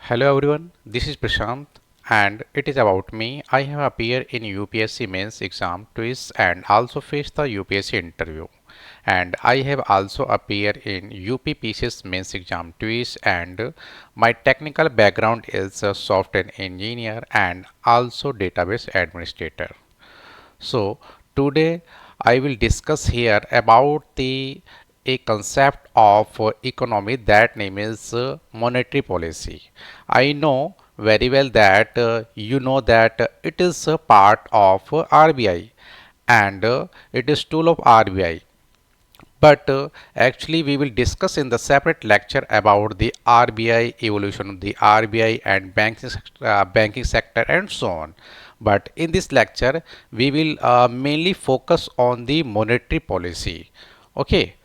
Hello everyone, this is Prashant and it is about me. I have appeared in UPSC mains exam twice and also faced the UPSC interview. And I have also appeared in UPPCS mains exam twice and my technical background is a software engineer and also database administrator. So today I will discuss here about the a concept of economy that name is monetary policy. I know very well that you know that it is a part of RBI and it is tool of RBI, but actually we will discuss in the separate lecture about the RBI, evolution of the RBI and banking sector and so on. But in this lecture we will mainly focus on the monetary policy. Okay,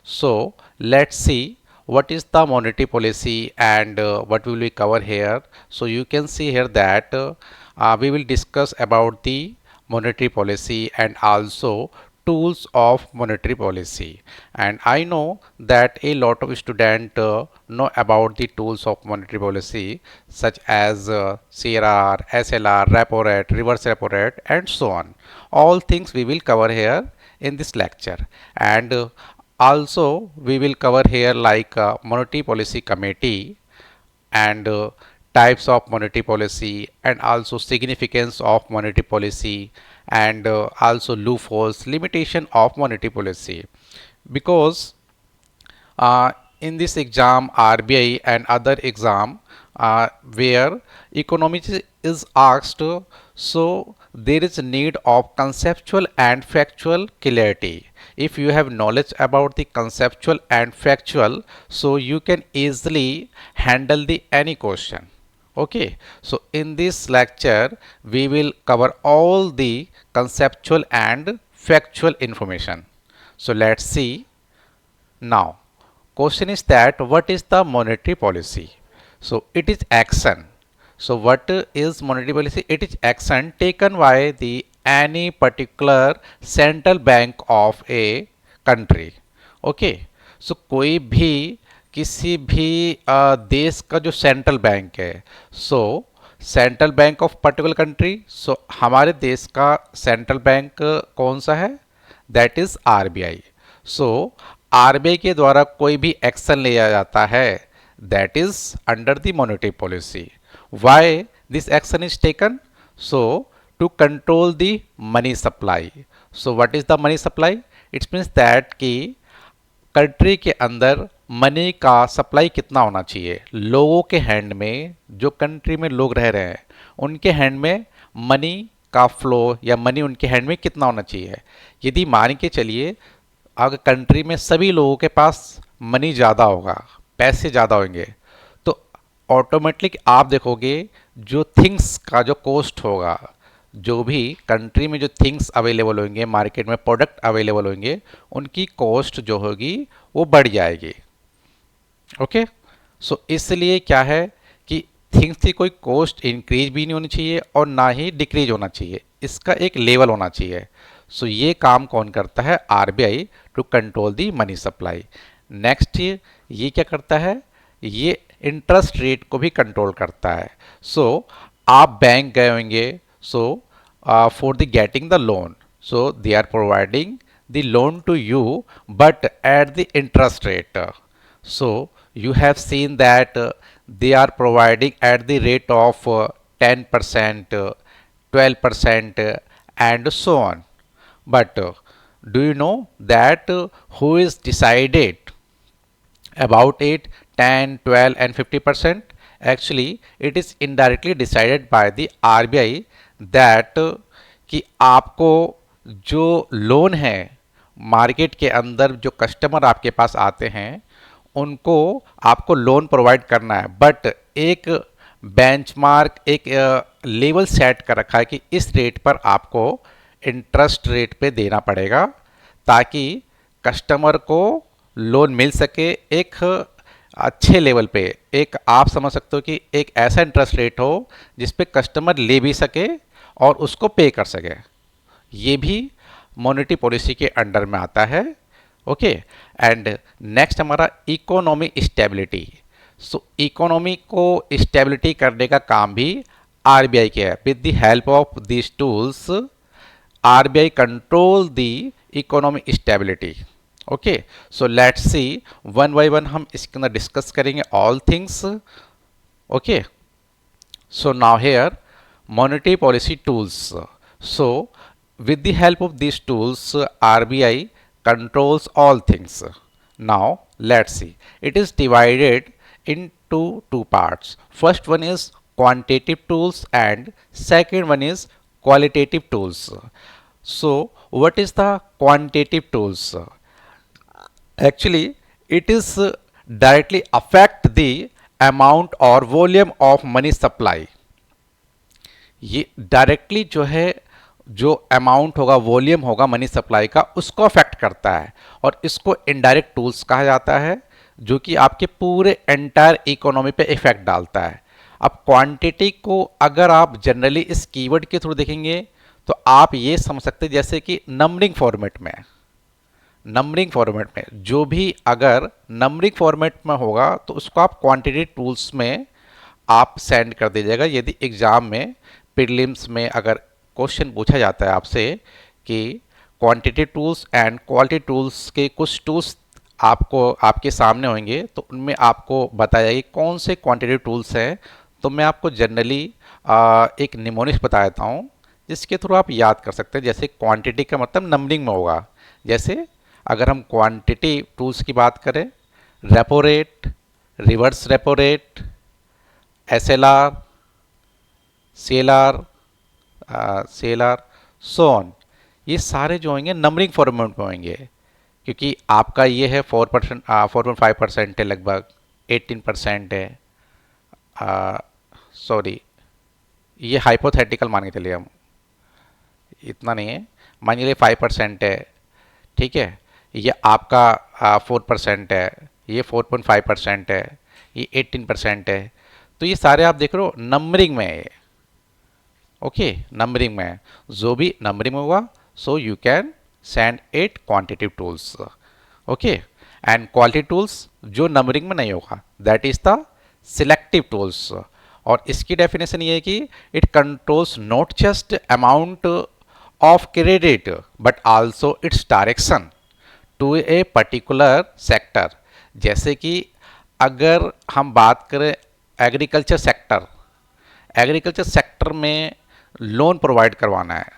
so let's see what is the monetary policy and what will we cover here. So you can see here that we will discuss about the monetary policy and also tools of monetary policy. And I know that a lot of students know about the tools of monetary policy such as CRR, SLR, repo rate, reverse repo rate and so on. All things we will cover here in this lecture. And also we will cover here like monetary policy committee and types of monetary policy and also significance of monetary policy and also loopholes limitation of monetary policy, because in this exam RBI and other exam where economics is asked, so there is a need of conceptual and factual clarity. If you have knowledge about the conceptual and factual, so you can easily handle the any question. Okay, so in this lecture we will cover all the conceptual and factual information. So let's see. Now, question is that what is the monetary policy? So it is action. So what is monetary policy? It is action taken by the any particular central bank of a country. Okay. So कोई भी किसी भी देश का जो central bank है, so central bank of particular country, so हमारे देश का सेंट्रल बैंक कौन सा है? That is RBI. So RBI के द्वारा कोई भी एक्शन लिया जाता है, that is under the monetary policy. Why this action is taken? So to control the money supply. So what is the money supply? It's means that कि country के अंदर मनी का सप्लाई कितना होना चाहिए, लोगों के हैंड में, जो कंट्री में लोग रह रहे हैं उनके हैंड में मनी का फ्लो या मनी उनके हैंड में कितना होना चाहिए. यदि मान के चलिए अगर कंट्री में सभी लोगों के पास मनी ज़्यादा होगा, पैसे ज़्यादा होंगे, तो ऑटोमेटिक आप देखोगे जो थिंग्स का जो कॉस्ट होगा, जो भी कंट्री में जो थिंग्स अवेलेबल होंगे, मार्केट में प्रोडक्ट अवेलेबल होंगे, उनकी कॉस्ट जो होगी वो बढ़ जाएगी. ओके, सो इसलिए क्या है कि थिंग्स की कोई कॉस्ट इंक्रीज भी नहीं होनी चाहिए और ना ही डिक्रीज होना चाहिए, इसका एक लेवल होना चाहिए. सो ये काम कौन करता है? RBI, to control the money supply. Next ये क्या करता है? ये इंटरेस्ट रेट को भी कंट्रोल करता है. सो आप बैंक गए होंगे, so for the getting the loan, so they are providing the loan to you but at the interest rate. So you have seen that they are providing at the rate of 10%, 12%, and so on. But do you know that who is decided about it 10, 12 and 50%? Actually it is indirectly decided by the RBI that कि आपको जो loan है, market के अंदर जो customer आपके पास आते हैं उनको आपको लोन प्रोवाइड करना है, बट एक बेंचमार्क, एक लेवल सेट कर रखा है कि इस रेट पर आपको इंटरेस्ट रेट पे देना पड़ेगा ताकि कस्टमर को लोन मिल सके एक अच्छे लेवल पे. एक आप समझ सकते हो कि एक ऐसा इंटरेस्ट रेट हो जिस पे कस्टमर ले भी सके और उसको पे कर सके. ये भी मॉनेटरी पॉलिसी के अंडर में आता है. ओके, एंड नेक्स्ट हमारा इकोनॉमी स्टेबिलिटी. सो इकोनॉमी को स्टेबिलिटी करने का काम भी आरबीआई का है। With the help of this tools RBI control the economic stability. Okay, so let's see one by one हम इसके अंदर डिस्कस करेंगे all things. Okay, so now here monetary policy tools. So with the help of these tools RBI controls all things. Now let's see, it is divided into two parts. First one is quantitative tools and second one is qualitative tools. So what is the quantitative tools? Actually it is directly affect the amount or volume of money supply। ये directly जो है, जो amount होगा, volume होगा money supply का, उसको affect करता है। और इसको इनडायरेक्ट टूल्स कहा जाता है, जो कि आपके पूरे एंटायर इकोनॉमी पे इफेक्ट डालता है। अब क्वांटिटी को अगर आप जनरली इस कीवर्ड के थ्रू देखेंगे तो आप ये समझ सकते हैं जैसे कि नंबरिंग फॉर्मेट में, नंबरिंग फॉर्मेट में जो भी अगर नंबरिंग फॉर्मेट में होगा तो उसको आप क्वांटिटी टूल्स में आप सेंड कर दीजिएगा। यदि एग्ज़ाम में प्रीलिम्स में अगर क्वेश्चन पूछा जाता है आपसे कि quantity tools and quality tools के कुछ टूल्स आपको आपके सामने होंगे तो उनमें आपको बताया जाएगा कौन से क्वांटिटी टूल्स हैं, तो मैं आपको जनरली एक निमोनिक्स बता देता हूँ जिसके थ्रू आप याद कर सकते हैं। जैसे क्वांटिटी का मतलब नंबरिंग में होगा। जैसे अगर हम क्वांटिटी टूल्स की बात करें, repo rate, reverse repo rate, SLR, CLR, CLR, so on, ये सारे जो होंगे नंबरिंग फॉर्मेट में होंगे। क्योंकि आपका ये है 4%, 4.5% है, लगभग 18% है। सॉरी, ये हाइपोथेटिकल मान के चलिए, हम इतना नहीं है, मान लीजिए 5% है, ठीक है। ये आपका 4% है, ये 4.5% है, ये 18% है। तो ये सारे आप देख रहे हो नंबरिंग में है। ओके, नंबरिंग में है, जो भी नंबरिंग में होगा so you can send it quantitative tools. Okay, and quality tools जो नंबरिंग में नहीं होगा that is the selective tools. और इसकी डेफिनेशन ये है कि it controls not just amount of credit but also its direction to a particular sector. जैसे कि अगर हम बात करें एग्रीकल्चर सेक्टर, एग्रीकल्चर सेक्टर में लोन प्रोवाइड करवाना है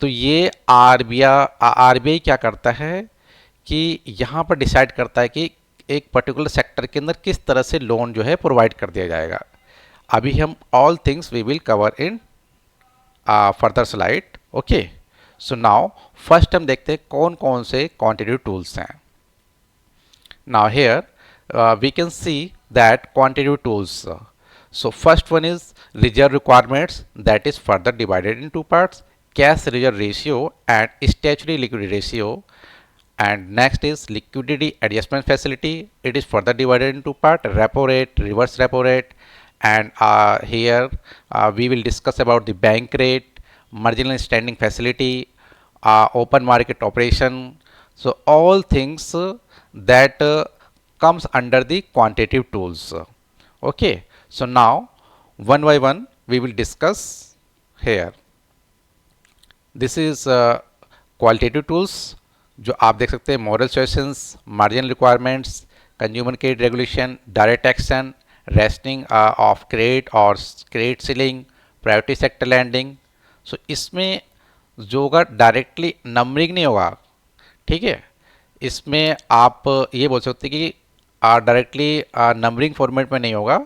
तो ये आरबीआई क्या करता है कि यहाँ पर डिसाइड करता है कि एक पर्टिकुलर सेक्टर के अंदर किस तरह से लोन जो है प्रोवाइड कर दिया जाएगा। अभी हम all things we will cover in further slide. Okay, so now first हम देखते हैं कौन कौन से क्वांटिटेटिव टूल्स हैं। Now here we can see that quantitative tools. So first one is reserve requirements, that is further divided in two parts: cash reserve ratio and statutory liquidity ratio. And next is liquidity adjustment facility, it is further divided into part: repo rate, reverse repo rate, and here we will discuss about the bank rate, marginal standing facility, open market operation. So all things that comes under the quantitative tools. Okay, so now one by one we will discuss here. This is qualitative tools जो आप देख सकते हैं: moral suggestions, margin requirements, consumer credit regulation, direct action, rationing of credit or credit ceiling, priority sector lending. so इसमें जो होगा directly numbering नहीं होगा, ठीक है। इसमें आप ये बोल सकते हैं कि डायरेक्टली नंबरिंग फॉर्मेट में नहीं होगा,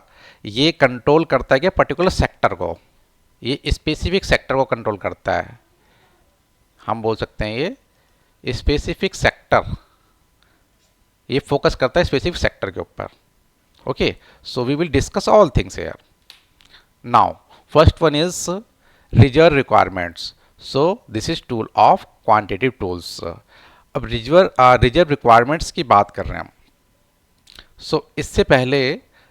ये कंट्रोल करता है कि पर्टिकुलर सेक्टर को, ये स्पेसिफिक सेक्टर को कंट्रोल करता है। हम बोल सकते हैं ये स्पेसिफिक सेक्टर, ये फोकस करता है स्पेसिफिक सेक्टर के ऊपर। Okay, so we will discuss all things here. Now first one is reserve requirements. So this is tool of quantitative tools. अब रिजर्व रिक्वायरमेंट्स की बात कर रहे हैं हम। सो इससे पहले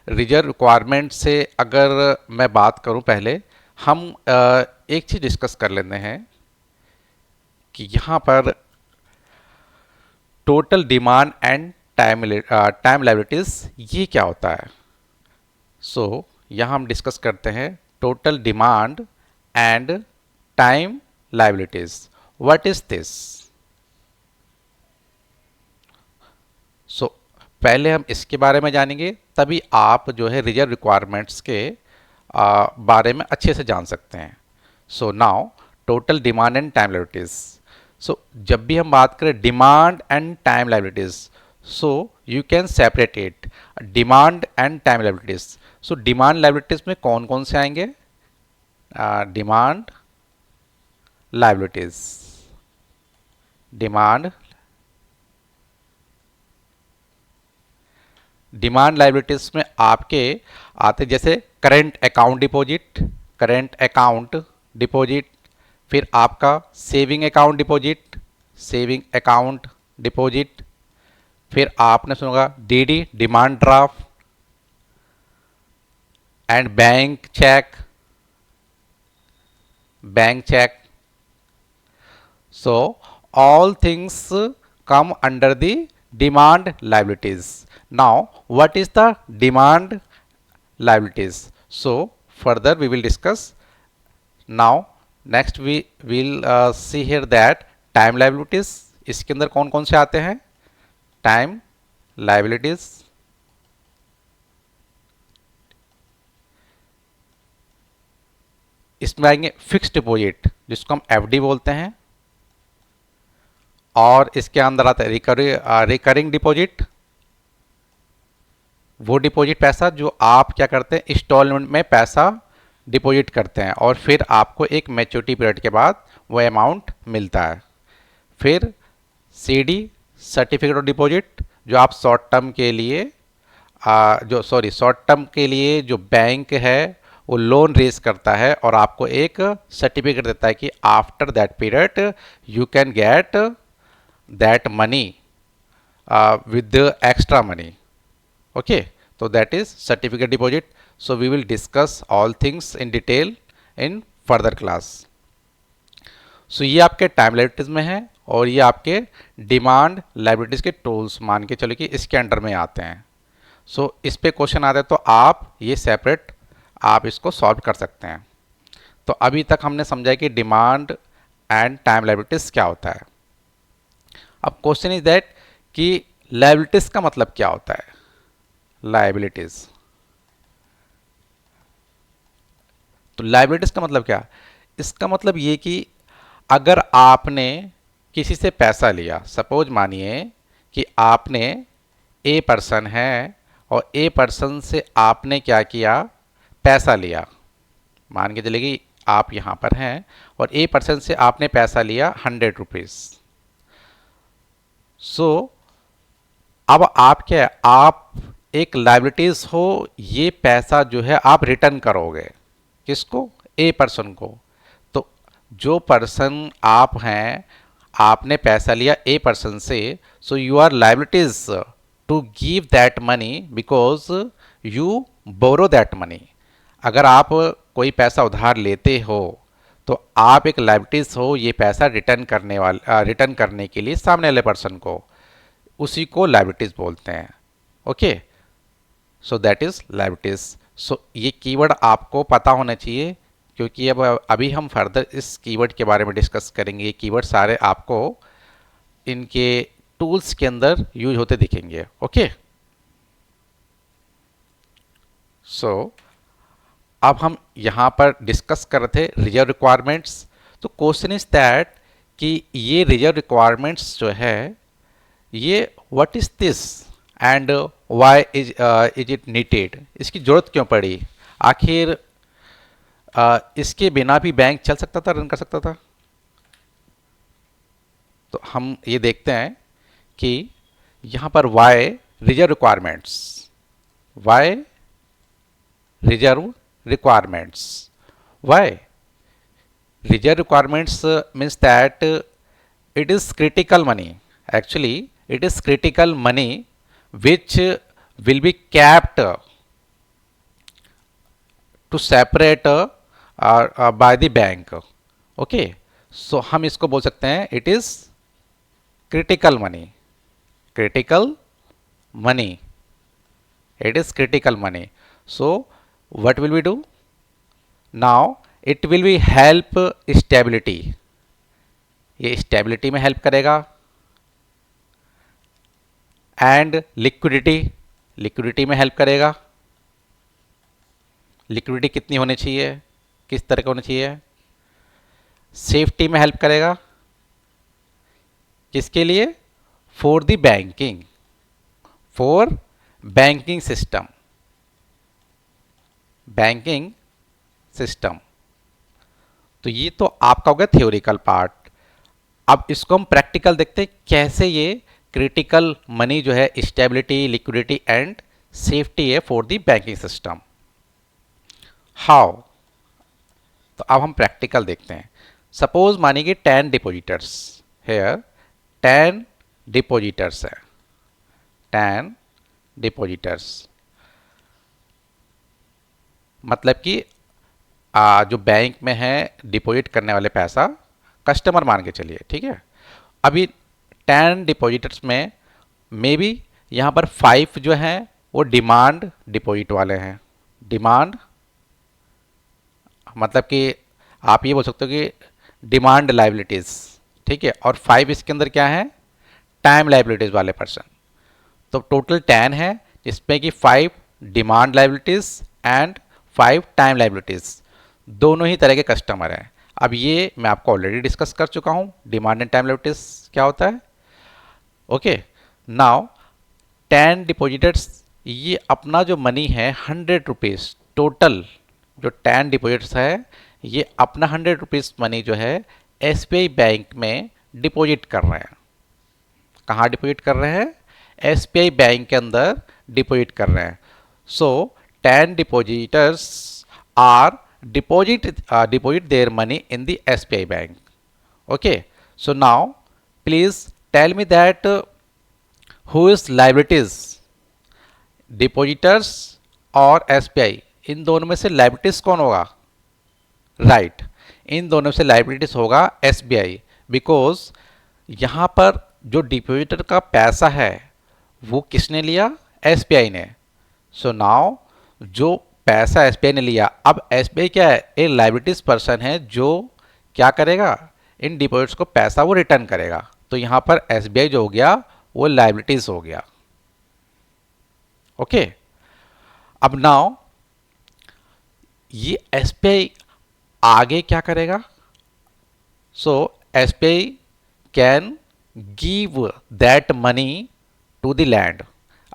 रिजर्व रिक्वायरमेंट से अगर मैं बात करूं, पहले हम एक चीज़ डिस्कस कर लेते हैं कि यहाँ पर total demand and time liabilities ये क्या होता है। सो यहाँ हम डिस्कस करते हैं total demand and time liabilities. What is this? So पहले हम इसके बारे में जानेंगे, तभी आप जो है रिजर्व रिक्वायरमेंट्स के बारे में अच्छे से जान सकते हैं। So now total demand and time liabilities. So जब भी हम बात करें demand and time liabilities, so you can separate it demand and time liabilities. So demand liabilities में कौन कौन से आएंगे? डिमांड लायबिलिटीज, डिमांड लायबिलिटीज में आपके आते जैसे करेंट अकाउंट डिपॉजिट, फिर आपका सेविंग अकाउंट डिपॉजिट, फिर आपने सुना होगा DD demand draft and bank cheque. So all things come under the demand liabilities. Now what is the demand liabilities? So further we will discuss. Now next we will see here that time liabilities, इसके अंदर कौन कौन से आते हैं? Time liabilities, इसमें आएंगे fixed deposit जिसको हम एफडी बोलते हैं, और इसके अंदर आता है रिकरिंग डिपॉजिट, वो डिपॉजिट पैसा जो आप क्या करते हैं इंस्टॉलमेंट में पैसा डिपॉजिट करते हैं और फिर आपको एक मैच्योरिटी पीरियड के बाद वो अमाउंट मिलता है। फिर सीडी सर्टिफिकेट ऑफ डिपॉजिट, जो आप शॉर्ट टर्म के लिए जो बैंक है वो लोन रेज करता है और आपको एक सर्टिफिकेट देता है कि after that period you can get that money with the extra money. Okay, so that is certificate deposit. So we will discuss all things in detail in further class. So ये आपके time liabilities में है और ये आपके demand liabilities के tools मान के चलो कि इसके अंडर में आते हैं। सो इस पे क्वेश्चन आता है तो आप ये सेपरेट आप इसको सॉल्व कर सकते हैं। तो अभी तक हमने समझा कि डिमांड एंड टाइम लायबिलिटीज क्या होता है। अब क्वेश्चन इज दैट कि लायबिलिटीज का मतलब क्या होता है? लायबिलिटीज, तो लायबिलिटीज का मतलब क्या? इसका मतलब ये कि अगर आपने किसी से पैसा लिया, सपोज मानिए कि आपने ए पर्सन है और ए पर्सन से आपने क्या किया, पैसा लिया। मान के चलिए कि आप यहाँ पर हैं और ए पर्सन से आपने पैसा लिया 100 रुपीज़। सो अब आप क्या है, आप एक लायबिलिटीज हो, ये पैसा जो है आप रिटर्न करोगे किसको? ए पर्सन को। तो जो पर्सन आप हैं, आपने पैसा लिया ए पर्सन से, so you are liabilities to give that money because you borrow that money. अगर आप कोई पैसा उधार लेते हो तो आप एक लायबिलिटीज हो ये पैसा रिटर्न करने के लिए सामने वाले पर्सन को, उसी को लायबिलिटीज बोलते हैं। Okay, so that is liabilities. So ये कीवर्ड आपको पता होना चाहिए क्योंकि अब अभी हम फर्दर इस कीवर्ड के बारे में डिस्कस करेंगे। ये कीवर्ड सारे आपको इनके टूल्स के अंदर यूज होते दिखेंगे। ओके, सो अब हम यहाँ पर डिस्कस कर रहे थे रिजर्व रिक्वायरमेंट्स। तो क्वेश्चन इज दैट कि ये रिजर्व रिक्वायरमेंट्स जो है ये what is this and why is it needed, इसकी ज़रूरत क्यों पड़ी? आखिर इसके बिना भी बैंक चल सकता था, रन कर सकता था। तो हम ये देखते हैं कि यहाँ पर why reserve requirements, why reserve requirements means that it is critical money. Actually it is critical money which will be kept to separate by the bank. Okay, so हम इसको बोल सकते हैं it is critical money, it is critical money. So what will we do? Now it will be help stability. ये stability में help करेगा. And liquidity में help करेगा. लिक्विडिटी कितनी होनी चाहिए, किस तरह का होना चाहिए. सेफ्टी में हेल्प करेगा. किसके लिए? For the banking, for banking system, banking system. तो ये तो आपका हो गया थ्योरिकल पार्ट. अब इसको हम प्रैक्टिकल देखते हैं कैसे ये क्रिटिकल मनी जो है स्टेबिलिटी, लिक्विडिटी एंड सेफ्टी है for the banking system. How? तो अब हम प्रैक्टिकल देखते हैं. सपोज मानिए कि 10 डिपोजिटर्स हेयर, 10 डिपोजिटर्स है, 10 डिपोजिटर्स. मतलब कि जो बैंक में है डिपॉजिट करने वाले पैसा, कस्टमर मान के चलिए, ठीक है. अभी 10 डिपॉजिटर्स में मे बी यहाँ पर 5 जो हैं वो डिमांड डिपॉजिट वाले हैं. डिमांड मतलब कि आप ये बोल सकते हो कि डिमांड लाइबिलिटीज़, ठीक है. और 5 इसके अंदर क्या है? टाइम लाइबिलिटीज़ वाले पर्सन. तो टोटल 10 है जिसमें कि 5 demand liabilities and 5 time liabilities, दोनों ही तरह के कस्टमर हैं. अब ये मैं आपको ऑलरेडी डिस्कस कर चुका हूँ डिमांड एंड टाइम लाइबिलिटीज़ क्या होता है. ओके. नाउ 10 डिपॉजिटर्स, ये अपना जो मनी है 100 रुपीज़ टोटल, जो 10 डिपॉजिट्स है ये अपना 100 रुपीज़ मनी जो है एसबीआई बैंक में डिपॉजिट कर रहे हैं. कहाँ डिपॉजिट कर रहे हैं? एसबीआई बैंक के अंदर डिपॉजिट कर रहे हैं. So 10 depositors are deposit their money in the SBI bank. Okay. So now please tell me that who is liabilities, depositors और एसबीआई, इन दोनों में से लाइबिलिटीज कौन होगा? राइट, इन दोनों से लाइबिलिटीज होगा एसबीआई. बिकॉज यहाँ पर जो डिपॉजिटर का पैसा है वो किसने लिया? एसबीआई ने. सो नाउ जो पैसा एसबीआई ने लिया, अब एसबीआई क्या है? एक लाइबिलिटीज पर्सन है जो क्या करेगा? इन डिपॉजिट्स को पैसा वो रिटर्न करेगा. तो यहाँ पर एसबीआई जो हो गया वो लाइबिलिटीज हो गया. ओके. अब नाउ ये एसबीआई आगे क्या करेगा? So SBI can give that money to the lend.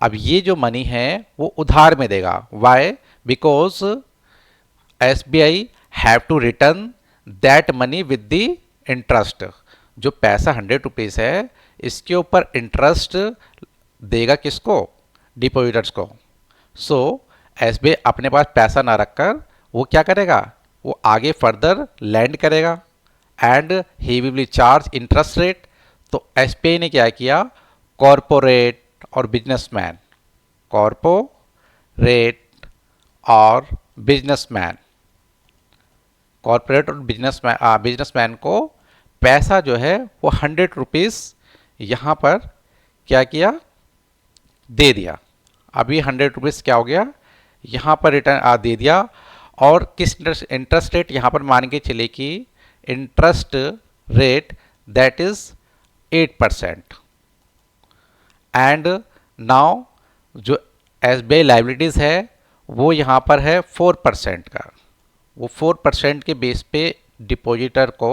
अब ये जो मनी है वो उधार में देगा. Why? Because SBI have to return that money with the interest. जो पैसा 100 रुपीज़ है इसके ऊपर इंटरेस्ट देगा किसको? डिपॉजिटर्स को. सो एसबीआई अपने पास पैसा ना रखकर वो क्या करेगा? वो आगे फर्दर लैंड करेगा and he will be charge interest rate. तो एसबीआई ने क्या किया? कॉरपोरेट और बिजनेसमैन, कॉरपोरेट और बिजनेसमैन, कॉरपोरेट और बिजनेसमैन को पैसा जो है वो 100 रुपीज़ यहाँ पर क्या किया? दे दिया. अभी 100 रुपीज़ क्या हो गया? यहाँ पर रिटर्न दे दिया. और किस इंटरेस्ट रेट यहाँ पर मान के चले कि interest rate that is 8%. And now जो एसबीआई लाइबिलिटीज़ है वो यहाँ पर है 4% का. वो 4% के बेस पे डिपॉजिटर को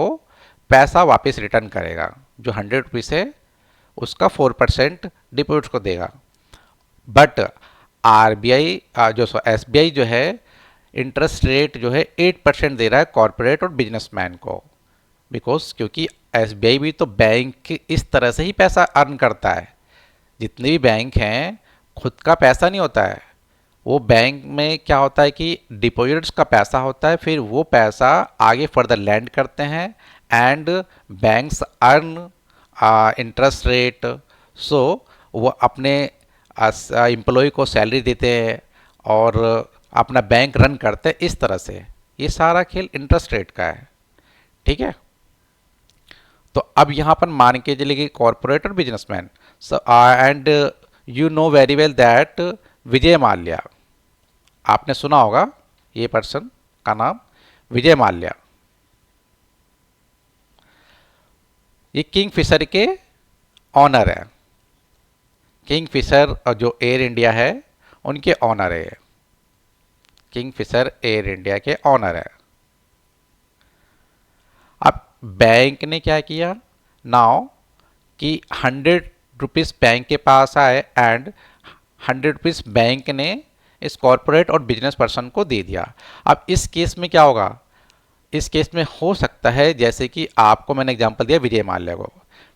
पैसा वापस रिटर्न करेगा. जो 100 रुपीज़ है उसका 4% डिपॉजिट को देगा. बट आरबीआई जो एसबीआई जो है इंटरेस्ट रेट जो है 8% दे रहा है कॉरपोरेट और बिजनेसमैन को. बिकॉज क्योंकि एसबीआई भी तो बैंक इस तरह से ही पैसा अर्न करता है. जितने भी बैंक हैं खुद का पैसा नहीं होता है. वो बैंक में क्या होता है कि डिपॉजिटर्स का पैसा होता है, फिर वो पैसा आगे फर्दर लैंड करते हैं and banks earn interest rate. So वो अपने एम्प्लॉय को सैलरी देते हैं और अपना बैंक रन करते हैं. इस तरह से ये सारा खेल इंटरेस्ट रेट का है. ठीक है. तो अब यहाँ पर मान के चलिए कि कॉरपोरेट और businessman and you know very well that Vijay Mallya, आपने सुना होगा ये पर्सन का नाम विजय माल्या। ये किंगफिशर के ऑनर है। किंगफिशर जो एयर इंडिया है उनके ऑनर है। किंगफिशर एयर इंडिया के ऑनर है। अब बैंक ने क्या किया नाउ कि 100 रुपीज़ बैंक के पास आए एंड 100 रुपीज़ बैंक ने इस कॉरपोरेट और बिजनेस पर्सन को दे दिया। अब इस केस में क्या होगा, इस केस में हो सकता है जैसे कि आपको मैंने एग्जांपल दिया विजय माल्या को,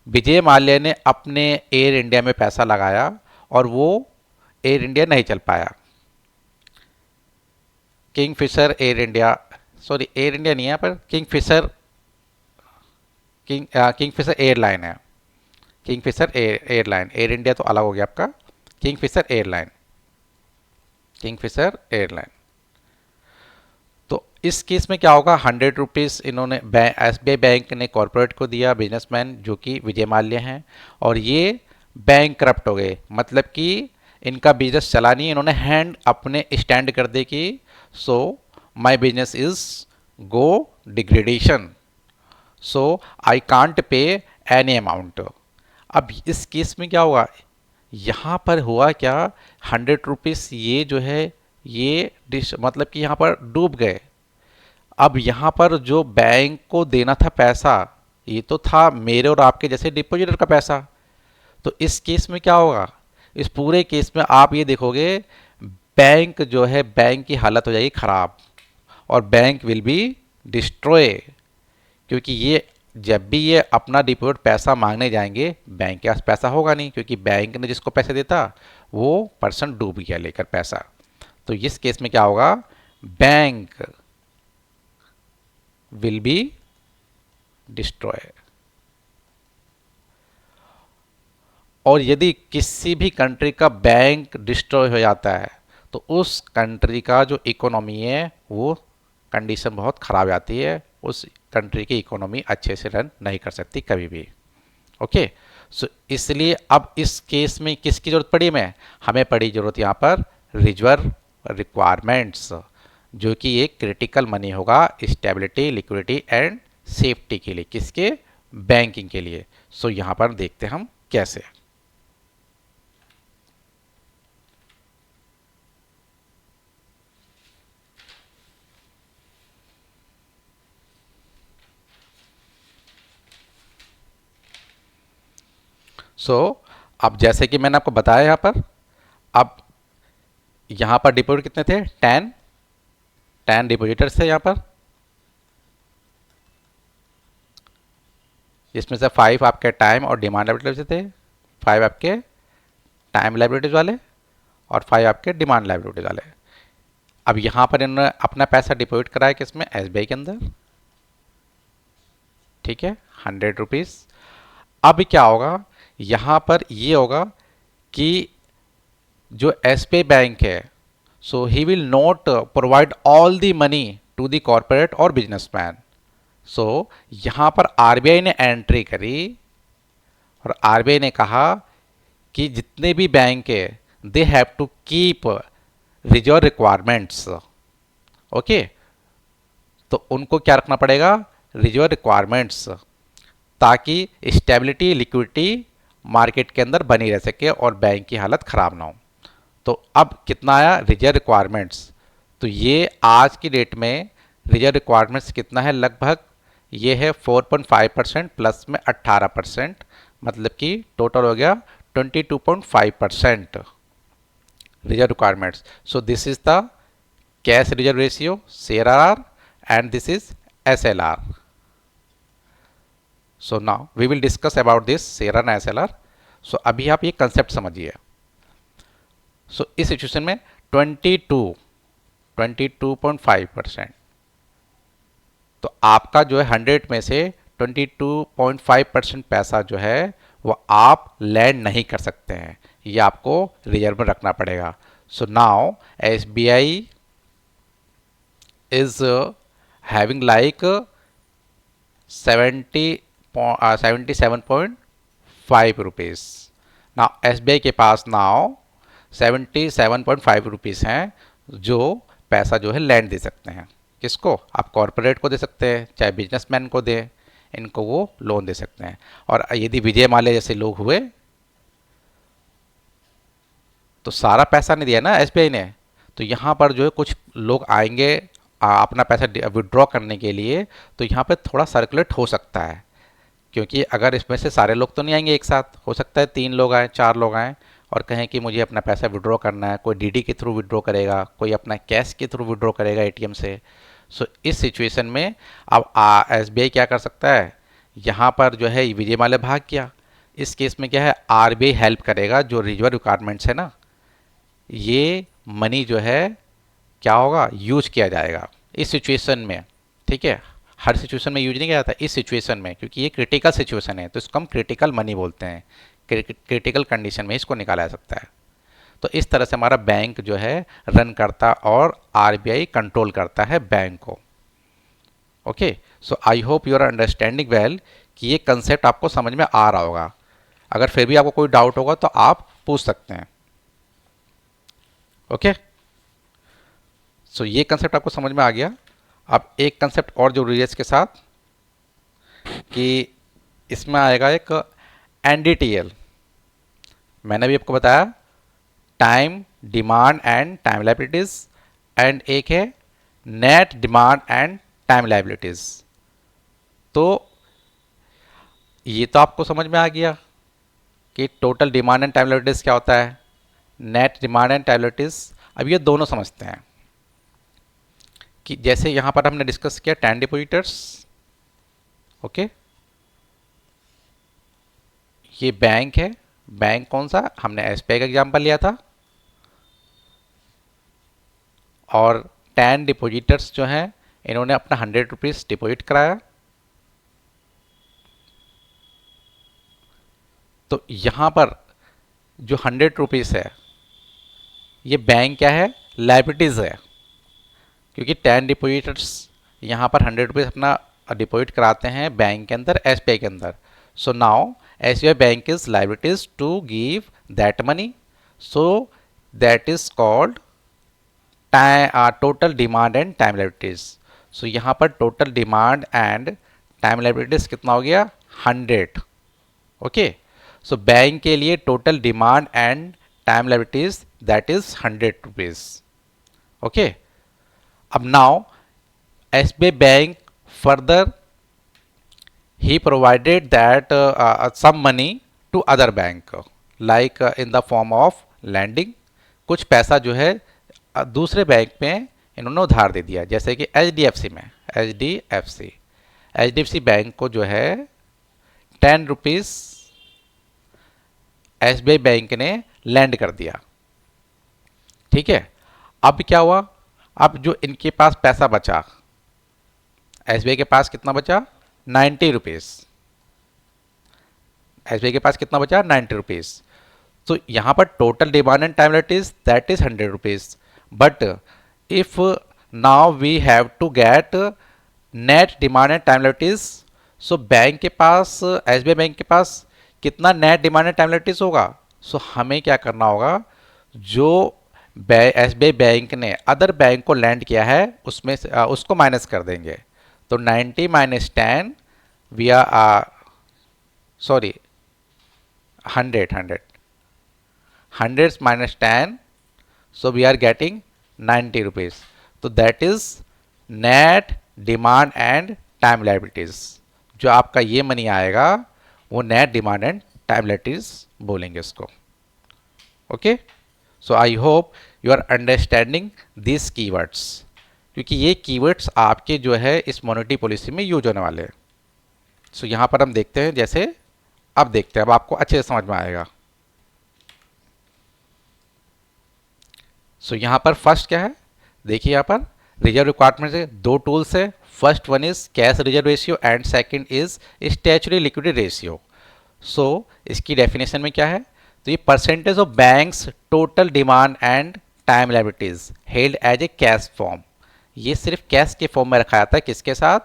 विजय माल्या ने अपने एयर इंडिया में पैसा लगाया और वो एयर इंडिया नहीं चल पाया। Kingfisher air India, sorry air India नहीं है यहाँ पर, किंगफिशर एयरलाइन है। किंगफिशर एयरलाइन, एयर इंडिया तो अलग हो गया आपका, किंगफिशर एयरलाइन, किंगफिशर एयरलाइन। तो इस केस में क्या होगा, 100 रुपीज़ इन्होंने SBI बैंक ने कॉरपोरेट को दिया, बिजनेसमैन जो कि विजय माल्या हैं, और ये बैंक करप्ट हो गए, मतलब कि इनका बिजनेस चला नहीं, इन्होंने हैंड अपने स्टैंड कर दे कि so my business is go degradation, so I can't pay any amount. अब इस केस में क्या होगा, यहाँ पर हुआ क्या, 100 रुपीज़ ये जो है ये मतलब कि यहाँ पर डूब गए। अब यहाँ पर जो बैंक को देना था पैसा, ये तो था मेरे और आपके जैसे डिपॉजिटर का पैसा। तो इस केस में क्या होगा, इस पूरे केस में आप ये देखोगे बैंक जो है, बैंक की हालत हो जाएगी खराब और बैंक विल बी डिस्ट्रॉय, क्योंकि ये जब भी ये अपना डिपॉजिट पैसा मांगने जाएंगे बैंक के पास पैसा होगा नहीं, क्योंकि बैंक ने जिसको पैसे देता वो पर्सन डूब गया लेकर पैसा। तो इस केस में क्या होगा, बैंक विल बी डिस्ट्रॉय। और यदि किसी भी कंट्री का बैंक डिस्ट्रॉय हो जाता है तो उस कंट्री का जो इकोनॉमी है वो कंडीशन बहुत ख़राब आती है, उस कंट्री की इकोनॉमी अच्छे से रन नहीं कर सकती कभी भी। ओके, सो इसलिए अब इस केस में किसकी ज़रूरत पड़ी, हमें पड़ी ज़रूरत यहाँ पर रिजर्व रिक्वायरमेंट्स, जो कि एक क्रिटिकल मनी होगा स्टेबिलिटी, लिक्विडिटी एंड सेफ्टी के लिए, किसके, बैंकिंग के लिए। सो यहाँ पर देखते हम कैसे। अब जैसे कि मैंने आपको बताया यहाँ पर, अब यहाँ पर डिपॉजिट कितने थे, 10 डिपॉजिटर्स थे यहाँ पर, इसमें से 5 आपके टाइम और डिमांड लायबिलिटीज थे, 5 आपके टाइम लायबिलिटीज वाले और 5 आपके डिमांड लायबिलिटीज वाले। अब यहाँ पर इन्होंने अपना पैसा डिपॉजिट कराया किसमें, SBI के अंदर, ठीक है, 100 रुपीज़। अब क्या होगा, यहाँ पर ये होगा कि जो SBI बैंक है, so he will not provide all the money to the corporate और बिजनेसमैन। सो यहाँ पर RBI ने एंट्री करी और RBI ने कहा कि जितने भी बैंक है they have to keep reserve requirements. Okay, तो उनको क्या रखना पड़ेगा, रिजर्व रिक्वायरमेंट्स, ताकि स्टेबिलिटी, लिक्विडिटी मार्केट के अंदर बनी रह सके और बैंक की हालत ख़राब ना हो। तो अब कितना आया रिजर्व रिक्वायरमेंट्स, तो ये आज की डेट में रिजर्व रिक्वायरमेंट्स कितना है, लगभग ये है 4.5% प्लस में 18%, मतलब कि टोटल हो गया 22.5% reserve requirements. So this is the cash reserve ratio, CRR, and this is SLR। So now we will discuss about this CRR and SLR। So अभी आप ये कंसेप्ट समझिए। सो इस सिचुएशन में 22.5%, तो आपका जो है 100 में से 22.5% पैसा जो है वो आप लैंड नहीं कर सकते हैं, ये आपको रिजर्व में रखना पड़ेगा। So now SBI is having like 77.5 rupees. Now SBI के पास नाउ 77.5 रुपीज़ हैं जो पैसा जो है लैंड दे सकते हैं। किसको? आप कॉरपोरेट को दे सकते हैं, चाहे बिजनेसमैन को दें, इनको वो लोन दे सकते हैं। और यदि विजय माल्या जैसे लोग हुए तो सारा पैसा नहीं दिया ना एसबीआई ने, तो यहाँ पर जो है कुछ लोग आएंगे अपना पैसा विड्रॉ करने के लिए, तो यहाँ पे थोड़ा सर्कुलेट हो सकता है, क्योंकि अगर इसमें से सारे लोग तो नहीं आएंगे एक साथ, हो सकता है 3 लोग आए, 4 लोग आए और कहें कि मुझे अपना पैसा विड्रॉ करना है। कोई डीडी के थ्रू विड्रॉ करेगा, कोई अपना कैश के थ्रू विड्रॉ करेगा एटीएम से। सो इस सिचुएशन में अब एसबीआई क्या कर सकता है, यहाँ पर जो है विजय माल्या भाग गया, इस केस में क्या है आरबीआई हेल्प करेगा, जो रिजर्व रिक्वायरमेंट्स है ना, ये मनी जो है क्या होगा, यूज किया जाएगा इस सिचुएशन में। ठीक है, हर सिचुएशन में यूज नहीं किया जाता, इस सिचुएशन में, क्योंकि ये क्रिटिकल सिचुएशन है तो इसको हम क्रिटिकल मनी बोलते हैं। क्रिटिकल कंडीशन में इसको निकाला जा सकता है। तो इस तरह से हमारा बैंक जो है रन करता और आरबीआई कंट्रोल करता है बैंक को। Okay, so I hope you are understanding well कि ये कंसेप्ट आपको समझ में आ रहा होगा। अगर फिर भी आपको कोई डाउट होगा तो आप पूछ सकते हैं। ओके, सो ये कंसेप्ट आपको समझ में आ गया। अब एक कंसेप्ट और जरूरी है इसके साथ कि इसमें आएगा एक एनडीटीएल। मैंने भी आपको बताया time demand and time liabilities, and एक है net demand and time liabilities. तो ये तो आपको समझ में आ गया कि total demand and time liabilities क्या होता है, net demand and time liabilities. अब ये दोनों समझते हैं कि जैसे यहां पर हमने डिस्कस किया टाइम डिपोजिटर्स। ओके, ये बैंक है, बैंक कौन सा, हमने एसबीआई का एग्जांपल लिया था। और 10 डिपोजिटर्स जो हैं इन्होंने अपना 100 रुपीज़ डिपोजिट कराया। तो यहाँ पर जो 100 रुपीज़ है ये बैंक क्या है, लायबिलिटीज़ है, क्योंकि 10 डिपोजिटर्स यहाँ पर 100 रुपीज़ अपना डिपोजिट कराते हैं बैंक के अंदर, एसबीआई के अंदर। So now SBI bank is liabilities to give that money, so that is called total demand and time liabilities. So यहाँ पर total demand and time liabilities कितना हो गया, 100। ओके, सो बैंक के लिए total demand and time liabilities that is 100 rupees. Okay, अब now SBI bank further he provided that some money to other bank like in the form of lending। कुछ पैसा जो है दूसरे बैंक में इन्होंने उधार दे दिया, जैसे कि एचडीएफसी में, एचडीएफसी बैंक को जो है 10 रुपीज़ एसबीआई बैंक ने लैंड कर दिया। ठीक है, अब क्या हुआ, अब जो इनके पास पैसा बचा, एसबीआई के पास कितना बचा, 90 रुपीज़। एसबीआई के पास कितना बचा, 90 रुपीज़। तो यहाँ पर total demand and time liabilities that is 100 rupees, but if now we have to get net demand and time liabilities, so bank के पास, एसबीआई बैंक के पास कितना net demand and time liabilities होगा। सो हमें क्या करना होगा, जो एसबीआई बैंक ने अदर बैंक को लैंड किया है उसमें से उसको माइनस कर देंगे। तो 90 minus 10 we are sorry 100 minus 10, so we are getting 90 rupees. तो that is net demand and time liabilities. जो आपका ये मनी आएगा वो net demand and time liabilities बोलेंगे इसको। Okay, so I hope you are understanding this keywords, क्योंकि ये कीवर्ड्स आपके जो है इस मॉनेटरी पॉलिसी में यूज होने वाले हैं। सो यहाँ पर हम देखते हैं, जैसे अब देखते हैं, अब आपको अच्छे से समझ में आएगा। सो यहाँ पर फर्स्ट क्या है, देखिए यहाँ पर रिजर्व रिक्वायरमेंट से 2 टूल्स है। First one is cash reserve ratio and second is statutory liquidity ratio. So इसकी डेफिनेशन में क्या है, तो ये percentage of banks total demand and time liabilities held as a cash form. ये सिर्फ कैश के फॉर्म में रखा जाता है, किसके साथ,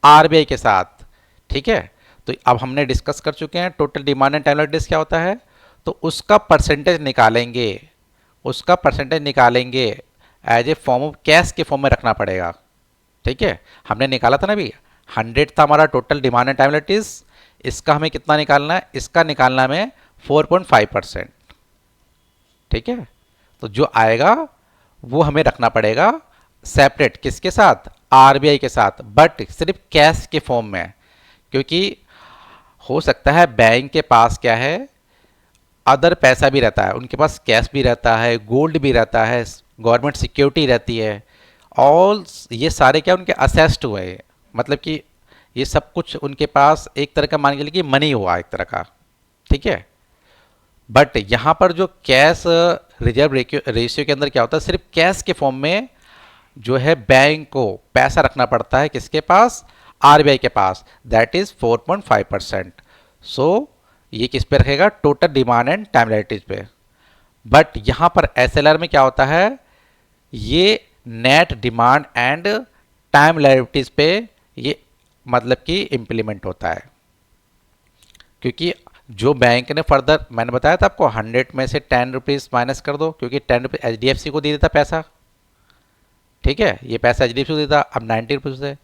आरबीआई के साथ। ठीक है, तो अब हमने डिस्कस कर चुके हैं total demand and time liabilities क्या होता है, तो उसका परसेंटेज निकालेंगे, as a form of cash के फॉर्म में रखना पड़ेगा। ठीक है, हमने निकाला था ना अभी, 100 था हमारा total demand and time liabilities, इसका हमें कितना निकालना है, इसका निकालना हमें 4.5%। ठीक है, तो जो आएगा वो हमें रखना पड़ेगा सेपरेट, किसके साथ, आरबीआई के साथ, बट सिर्फ कैश के फॉर्म में। क्योंकि हो सकता है बैंक के पास क्या है, अदर पैसा भी रहता है, उनके पास कैश भी रहता है, गोल्ड भी रहता है, गवर्नमेंट सिक्योरिटी रहती है, ऑल ये सारे क्या उनके असेस्ड हुए हैं। मतलब कि ये सब कुछ उनके पास एक तरह का मान के लिए कि मनी हुआ एक तरह का। ठीक है, बट यहाँ पर जो कैश रिजर्व रेशियो के अंदर क्या होता है, सिर्फ कैश के फॉर्म में जो है बैंक को पैसा रखना पड़ता है, किसके पास, आरबीआई के पास, दैट इज 4.5%। सो ये किस पे रखेगा, total demand and time liabilities पे। बट यहां पर एसएलआर में क्या होता है, ये net demand and time liabilities पे ये मतलब कि इंप्लीमेंट होता है। क्योंकि जो बैंक ने फर्दर, मैंने बताया था आपको, 100 में से 10 रुपीज़ माइनस कर दो, क्योंकि 10 रुपीज़ एचडीएफसी को दे देता पैसा। ठीक है, ये पैसा एचडीएफसी को देता, अब 90 रुपीज़ है,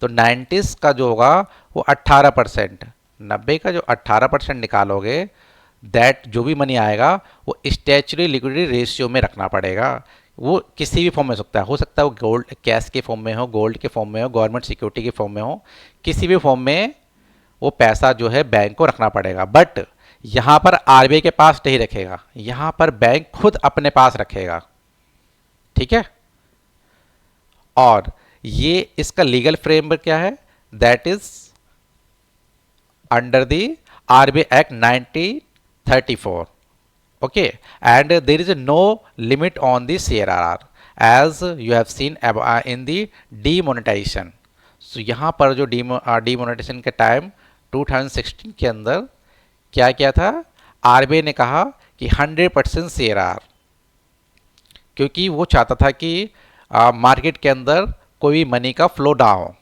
तो 90 का जो होगा वो 18%, 90 का जो 18% निकालोगे, दैट जो भी मनी आएगा वो स्टैच्यूटरी लिक्विडिटी रेशियो में रखना पड़ेगा। वो किसी भी फॉर्म में हो सकता है वो गोल्ड कैश के फॉर्म में हो, गोल्ड के फॉर्म में हो, गवर्नमेंट सिक्योरिटी के फॉर्म में हो, किसी भी फॉर्म में वो पैसा जो है बैंक को रखना पड़ेगा। बट यहाँ पर आरबीआई के पास नहीं रखेगा, यहाँ पर बैंक खुद अपने पास रखेगा। ठीक है, और ये इसका लीगल फ्रेमवर्क क्या है, that is under the RBI act 1934। okay, and there is no limit on the CRR as you have seen in the demonetization। so यहाँ पर जो demonetization के टाइम 2016 के अंदर क्या किया था, आरबीआई ने कहा कि 100% CRR, क्योंकि वो चाहता था कि मार्केट के अंदर कोई मनी का फ्लो ना हो,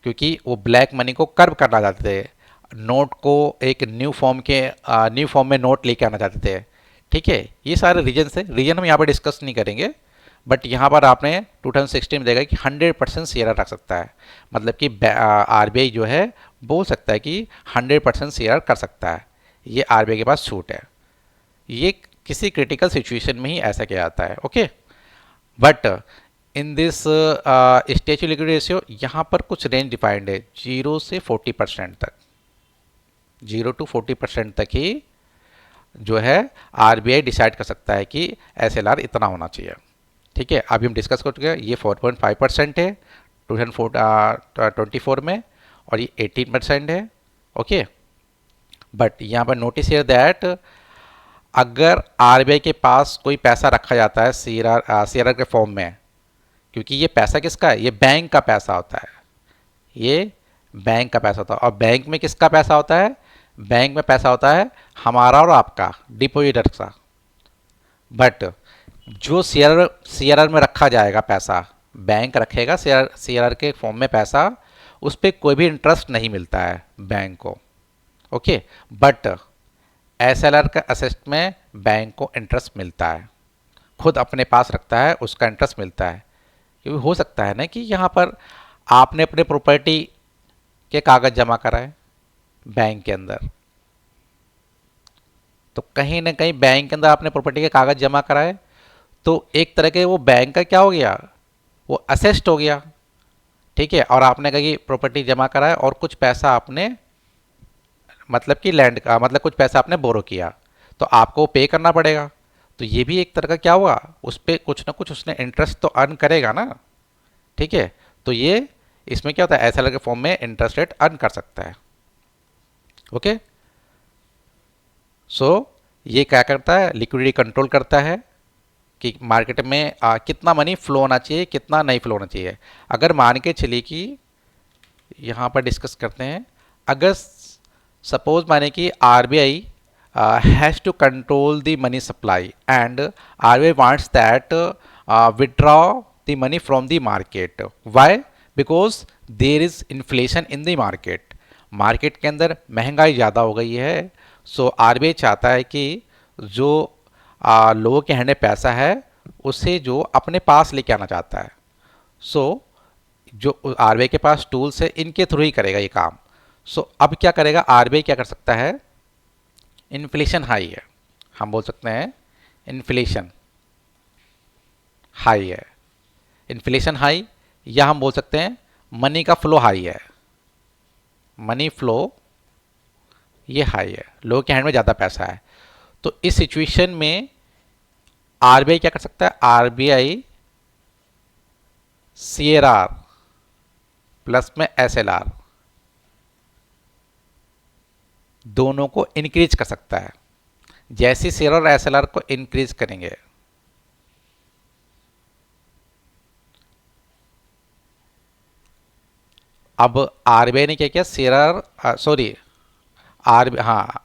क्योंकि वो ब्लैक मनी को कर्व करना चाहते थे, नोट को एक न्यू फॉर्म में नोट लेके आना चाहते थे। ठीक है, ये सारे रीजन है, रीजन हम यहाँ पर डिस्कस नहीं करेंगे, बट यहाँ पर आपने 2016 में देखा कि 100% CRR रख सकता है। मतलब कि आरबीआई जो है बोल सकता है कि 100% CRR कर सकता है, ये आरबीआई के पास छूट है। ये किसी क्रिटिकल सिचुएशन में ही ऐसा किया जाता है। Okay, but in this statutory liquidity ratio यहाँ पर कुछ रेंज डिफाइंड है, 0 से 40% तक, 0 to 40% तक ही जो है आरबीआई डिसाइड कर सकता है कि एसएलआर इतना होना चाहिए। ठीक है, अभी हम डिस्कस कर चुके हैं, ये 4.5% है 2024 में, और ये 18% है। ओके, बट यहाँ पर नोटिस हियर दैट अगर आरबीआई के पास कोई पैसा रखा जाता है सीआरआर के फॉर्म में, क्योंकि ये पैसा किसका है, ये बैंक का पैसा होता है, ये बैंक का पैसा होता है। और बैंक में किसका पैसा होता है, बैंक में पैसा होता है हमारा और आपका, डिपॉजिटर का। बट जो सीआरआर में रखा जाएगा पैसा, बैंक रखेगा सीआरआर के फॉर्म में पैसा, उस पर कोई भी इंटरेस्ट नहीं मिलता है बैंक को। ओके, बट एसएलआर का असेस्ट में बैंक को इंटरेस्ट मिलता है, खुद अपने पास रखता है, उसका इंटरेस्ट मिलता है। क्योंकि हो सकता है ना कि यहाँ पर आपने अपने प्रॉपर्टी के कागज जमा कराए बैंक के अंदर, तो कहीं ना कहीं बैंक के अंदर आपने प्रॉपर्टी के कागज जमा कराए, तो एक तरह के वो बैंक का क्या हो गया, वो असेस्ट हो गया। ठीक है, और आपने कहा कि प्रॉपर्टी जमा कराए और कुछ पैसा आपने मतलब कि लैंड का मतलब कुछ पैसा आपने बोरो किया, तो आपको पे करना पड़ेगा। तो ये भी एक तरह का क्या हुआ, उस पर कुछ ना कुछ उसने इंटरेस्ट तो अर्न करेगा ना। ठीक है, तो ये इसमें क्या होता है, एसएलआर के फॉर्म में इंटरेस्ट रेट अर्न कर सकता है। ओके, सो ये क्या करता है, लिक्विडिटी कंट्रोल करता है कि मार्केट में कितना मनी फ्लो होना चाहिए, कितना नहीं फ्लो होना चाहिए। अगर मान के चलिए कि यहाँ पर डिस्कस करते हैं, अगर सपोज माने कि RBI has to control the money supply and RBI wants that withdraw the money from the market. Why? Because there is inflation in the market, market के अंदर महंगाई ज़्यादा हो गई है। सो आरबीआई चाहता है कि जो लोगों के हैंड में पैसा है उसे जो अपने पास लेके आना चाहता है। सो जो आरबीआई के पास टूल्स है, इनके थ्रू ही करेगा ये काम। सो अब क्या करेगा, आरबीआई क्या कर सकता है, इन्फ्लेशन हाई है, हम बोल सकते हैं इन्फ्लेशन हाई है, इन्फ्लेशन हाई, या हम बोल सकते हैं मनी का फ्लो हाई है, मनी फ्लो ये हाई है, लोगों के हैंड में ज़्यादा पैसा है। तो इस सिचुएशन में आरबीआई क्या कर सकता है, आरबीआई सीआरआर प्लस में एसएलआर दोनों को इंक्रीज कर सकता है। जैसे सीआरआर और एसएलआर को इंक्रीज करेंगे, अब आरबीआई ने क्या किया, सीआरआर सॉरी आर हाँ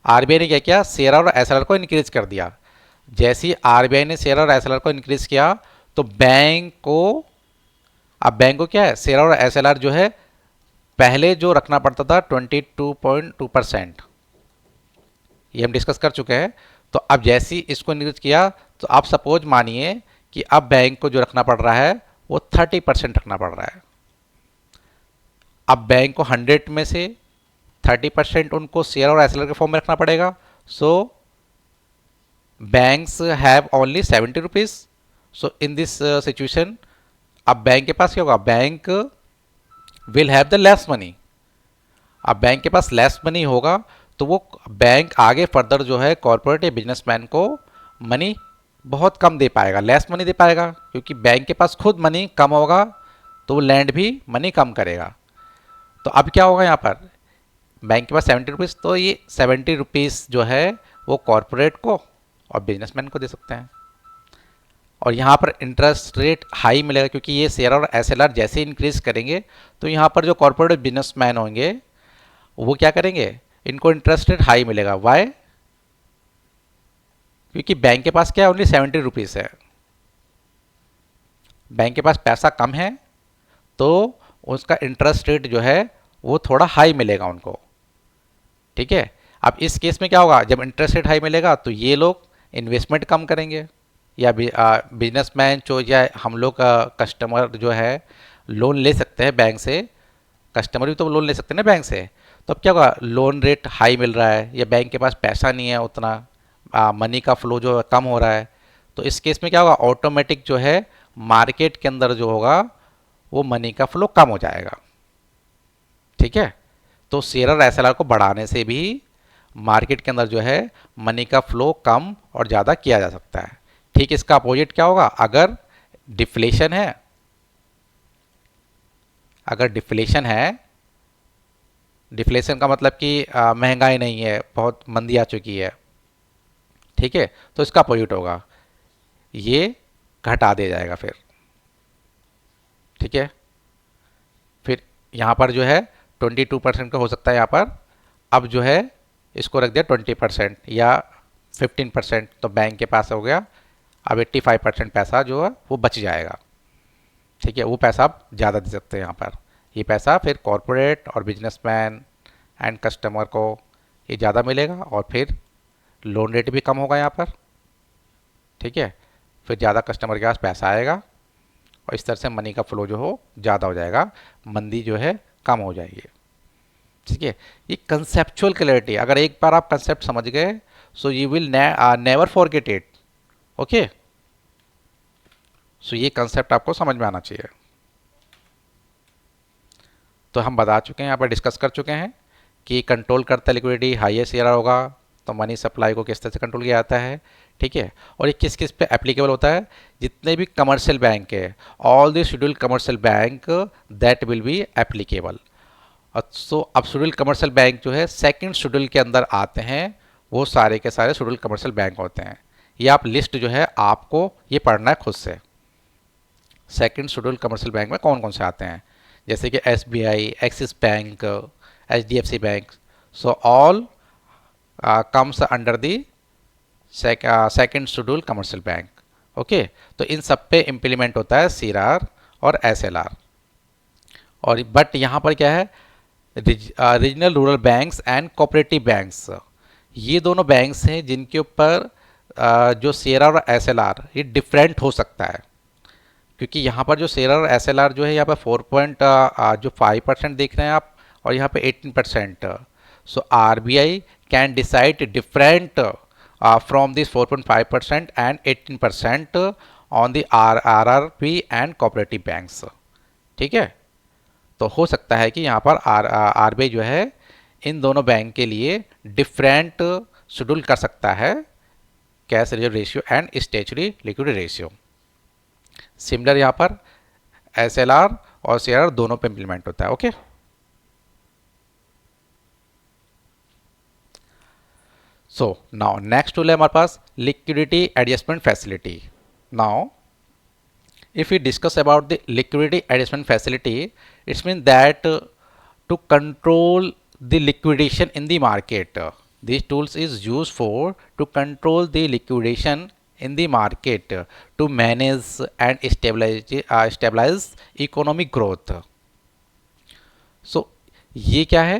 आरबीआई ने क्या किया, सीआरआर और एसएलआर को इंक्रीज कर दिया। जैसे ही आरबीआई ने सीआरआर और एसएलआर को इंक्रीज किया तो बैंक को, अब बैंक को क्या है, सीआरआर और एसएलआर जो है पहले जो रखना पड़ता था 22.2%, ये हम डिस्कस कर चुके हैं। तो अब जैसे ही इसको इंक्रीज किया तो आप सपोज मानिए कि अब बैंक को जो रखना पड़ रहा है वो 30% रखना पड़ रहा है। अब बैंक को 100 में से 30% उनको शेयर और एसएलआर के फॉर्म में रखना पड़ेगा। So banks have only 70 rupees. So in this situation अब बैंक के पास क्या होगा, bank will have the less money. अब बैंक के पास लेस मनी होगा तो वो बैंक आगे फर्दर जो है कॉर्पोरेट या बिजनेसमैन को मनी बहुत कम दे पाएगा, लेस मनी दे पाएगा, क्योंकि बैंक के पास खुद मनी कम होगा तो वो लैंड भी मनी कम करेगा। तो अब क्या होगा, यहाँ पर बैंक के पास 70 रुपीज़, तो ये 70 रुपीज़ जो है वो कॉर्पोरेट को और बिजनेसमैन को दे सकते हैं। और यहाँ पर इंटरेस्ट रेट हाई मिलेगा, क्योंकि ये शेयर और एसएलआर जैसे इंक्रीज करेंगे तो यहाँ पर जो कॉर्पोरेट बिजनेसमैन होंगे वो क्या करेंगे, इनको इंटरेस्ट रेट हाई मिलेगा। वाई, क्योंकि बैंक के पास क्या है, ओनली 70 रुपीज़ है, बैंक के पास पैसा कम है तो उसका इंटरेस्ट रेट जो है वो थोड़ा हाई मिलेगा उनको। ठीक है, अब इस केस में क्या होगा, जब इंटरेस्ट रेट हाई मिलेगा तो ये लोग इन्वेस्टमेंट कम करेंगे, या बिजनेसमैन जो या हम लोग का कस्टमर जो है लोन ले सकते हैं बैंक से, कस्टमर भी तो लोन ले सकते हैं ना बैंक से। तो अब क्या होगा, लोन रेट हाई मिल रहा है या बैंक के पास पैसा नहीं है उतना, मनी का फ्लो जो है कम हो रहा है, तो इस केस में क्या होगा, ऑटोमेटिक जो है मार्केट के अंदर जो होगा वो मनी का फ्लो कम हो जाएगा। ठीक है, तो शेयर और एसएलआर को बढ़ाने से भी मार्केट के अंदर जो है मनी का फ्लो कम और ज़्यादा किया जा सकता है। ठीक इसका अपोजिट क्या होगा, अगर डिफ्लेशन है, अगर डिफ्लेशन है, डिफ्लेशन का मतलब कि महंगाई नहीं है, बहुत मंदी आ चुकी है, ठीक है, तो इसका अपोजिट होगा, ये घटा दिया जाएगा फिर। ठीक है, फिर यहाँ पर जो है 22% का हो सकता है यहाँ पर, अब जो है इसको रख दिया 20% या 15%, तो बैंक के पास हो गया अब 85% पैसा जो है वो बच जाएगा। ठीक है, वो पैसा आप ज़्यादा दे सकते हैं यहाँ पर, ये पैसा फिर कॉरपोरेट और बिजनेसमैन एंड कस्टमर को ये ज़्यादा मिलेगा और फिर लोन रेट भी कम होगा यहाँ पर। ठीक है, फिर ज़्यादा कस्टमर के पास पैसा आएगा और इस तरह से मनी का फ्लो जो हो ज़्यादा हो जाएगा, मंदी जो है कम हो जाएगी। ठीक है, ये कंसेप्चुअल क्लैरिटी, अगर एक बार आप कंसेप्ट समझ गए so you will never forget it. Okay, so ये कंसेप्ट आपको समझ में आना चाहिए। तो हम बता चुके हैं, यहाँ पर डिस्कस कर चुके हैं कि कंट्रोल करता है लिक्विडिटी, हाईएस्ट ईयर होगा तो मनी सप्लाई को किस तरह से कंट्रोल किया जाता है। ठीक है, और ये किस किस पे एप्लीकेबल होता है, जितने भी कमर्शियल बैंक है, all the scheduled commercial bank that will be applicable. So अब शेड्यूल कमर्शियल बैंक जो है सेकंड शेड्यूल के अंदर आते हैं, वो सारे के सारे शेड्यूल कमर्शियल बैंक होते हैं। ये आप लिस्ट जो है आपको ये पढ़ना है खुद से, सेकंड शेड्यूल कमर्शियल बैंक में कौन कौन से आते हैं, जैसे कि SBI, axis bank, HDFC bank. So all comes under the second schedule commercial bank. Okay, तो इन सब पे इम्प्लीमेंट होता है सीआरआर और एसएलआर। और बट यहाँ पर क्या है, regional rural banks and cooperative banks, ये दोनों बैंक्स हैं जिनके ऊपर जो सीआरआर और एसएलआर ये डिफरेंट हो सकता है, क्योंकि यहाँ पर जो सीआरआर और एसएलआर जो है यहाँ पर 4.5% देख रहे हैं आप, और यहाँ पे 18%। So RBI can decide different from this 4.5% and 18% on the RRP and cooperative banks. ठीक है, तो हो सकता है कि यहाँ पर आरबीआई जो है इन दोनों बैंक के लिए डिफरेंट शेड्यूल कर सकता है, cash reserve ratio and statutory liquidity ratio. Similar यहाँ पर एसएलआर और सीआरआर दोनों पे इंप्लीमेंट होता है। Okay, so now next tool है हमारे पास liquidity adjustment facility. Now if we discuss about the liquidity adjustment facility, it means that to control the liquidation in the market, these tools is used for to control the liquidation in the market, to manage and stabilize economic growth. So ये क्या है,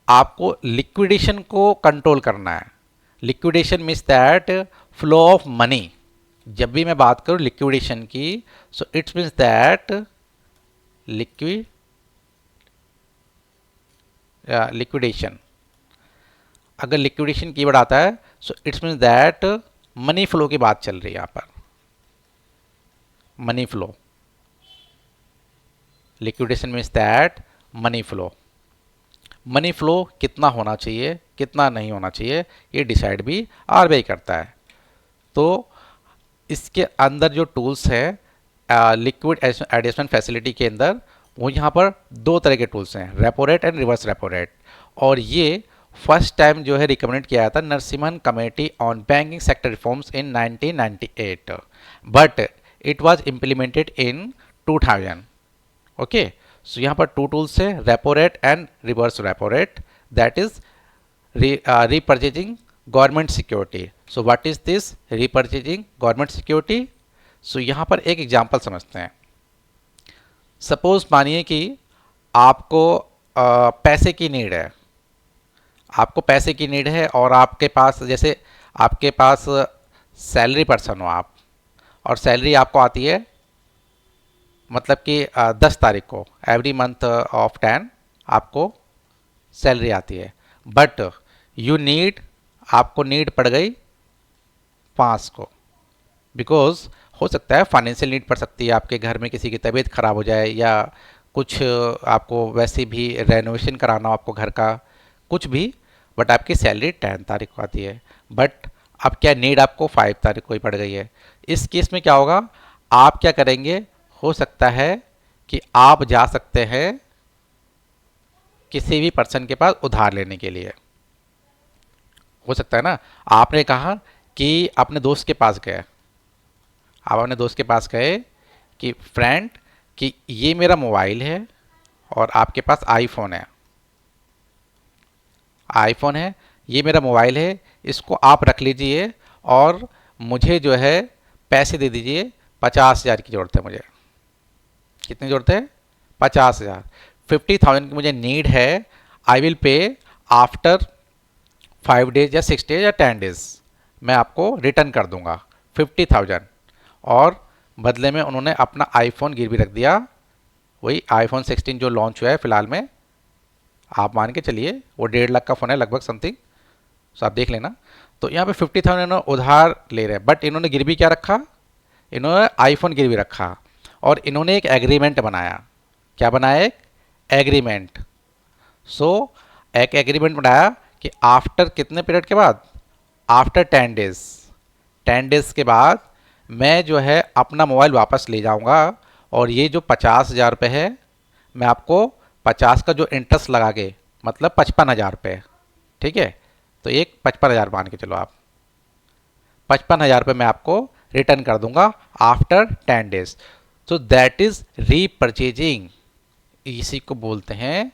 आपको liquidation को control करना है। Liquidation means that flow of money. जब भी मैं बात करूं लिक्विडेशन की, so it's means that liquidation, अगर लिक्विडेशन कीवर्ड आता है so it's means that money flow की बात चल रही है यहाँ पर। Money flow, liquidation means that money flow. Money flow कितना होना चाहिए कितना नहीं होना चाहिए ये डिसाइड भी आरबीआई करता है। तो इसके अंदर जो टूल्स हैं लिक्विड एडजस्टमेंट फैसिलिटी के अंदर, वो यहाँ पर दो तरह के टूल्स हैं, repo rate and reverse repo rate. और ये फर्स्ट टाइम जो है रिकमेंड किया था Narasimham committee on banking sector reforms in 1998, but it was implemented in 2000। Okay, so यहाँ पर टू टूल्स है, repo rate and reverse repo rate, that is repurchasing government security. So what is this repurchasing government security? So यहाँ पर एक example समझते हैं। Suppose मानिए कि आपको पैसे की नीड है, आपको पैसे की नीड है और आपके पास, जैसे आपके पास सैलरी पर्सन हो आप, और सैलरी आपको आती है मतलब कि 10 तारीख को, एवरी मंथ ऑफ 10 आपको सैलरी आती है, बट यू नीड, आपको नीड पड़ गई 5 को, बिकॉज हो सकता है फाइनेंशियल नीड पड़ सकती है, आपके घर में किसी की तबीयत खराब हो जाए, या कुछ आपको वैसे भी रेनोवेशन कराना हो आपको घर का, कुछ भी, बट आपकी सैलरी 10 तारीख को आती है, बट अब क्या नीड आपको 5 तारीख को ही पड़ गई है। इस केस में क्या होगा, आप क्या करेंगे, हो सकता है कि आप जा सकते हैं किसी भी पर्सन के पास उधार लेने के लिए। हो सकता है ना, आपने कहा कि अपने दोस्त के पास गए, आप अपने दोस्त के पास गए कि फ्रेंड कि ये मेरा मोबाइल है और आपके पास आईफोन है, आईफोन है, ये मेरा मोबाइल है, इसको आप रख लीजिए और मुझे जो है पैसे दे दीजिए, 50,000 की ज़रूरत है मुझे। कितनी ज़रूरत है? 50,000। 50,000 की मुझे नीड है, I will pay after 5 days या 6 डेज या 10 डेज, मैं आपको रिटर्न कर दूंगा 50,000। और बदले में उन्होंने अपना आईफोन गिरवी रख दिया, वही आईफोन 16 जो लॉन्च हुआ है फिलहाल में, आप मान के चलिए वो 1.5 लाख का फ़ोन है लगभग समथिंग, सो आप देख लेना। तो यहाँ पे 50,000 इन्होंने उधार ले रहे हैं, बट इन्होंने गिरवी क्या रखा, इन्होंने आईफोन गिरवी रखा, और इन्होंने एक एग्रीमेंट बनाया। क्या बनाया? एक एग्रीमेंट। सो एक एग्रीमेंट बनाया कि आफ्टर कितने पीरियड के बाद, आफ्टर 10 डेज, 10 डेज के बाद मैं जो है अपना मोबाइल वापस ले जाऊंगा, और ये जो 50,000 रुपये है मैं आपको 50 का जो इंटरेस्ट लगा के, मतलब 55,000 रुपये, ठीक है, तो एक 55,000 मान के चलो आप, 55,000 रुपये मैं आपको रिटर्न कर दूंगा आफ्टर 10 डेज। तो दैट इज रीपरचेजिंग, इसी को बोलते हैं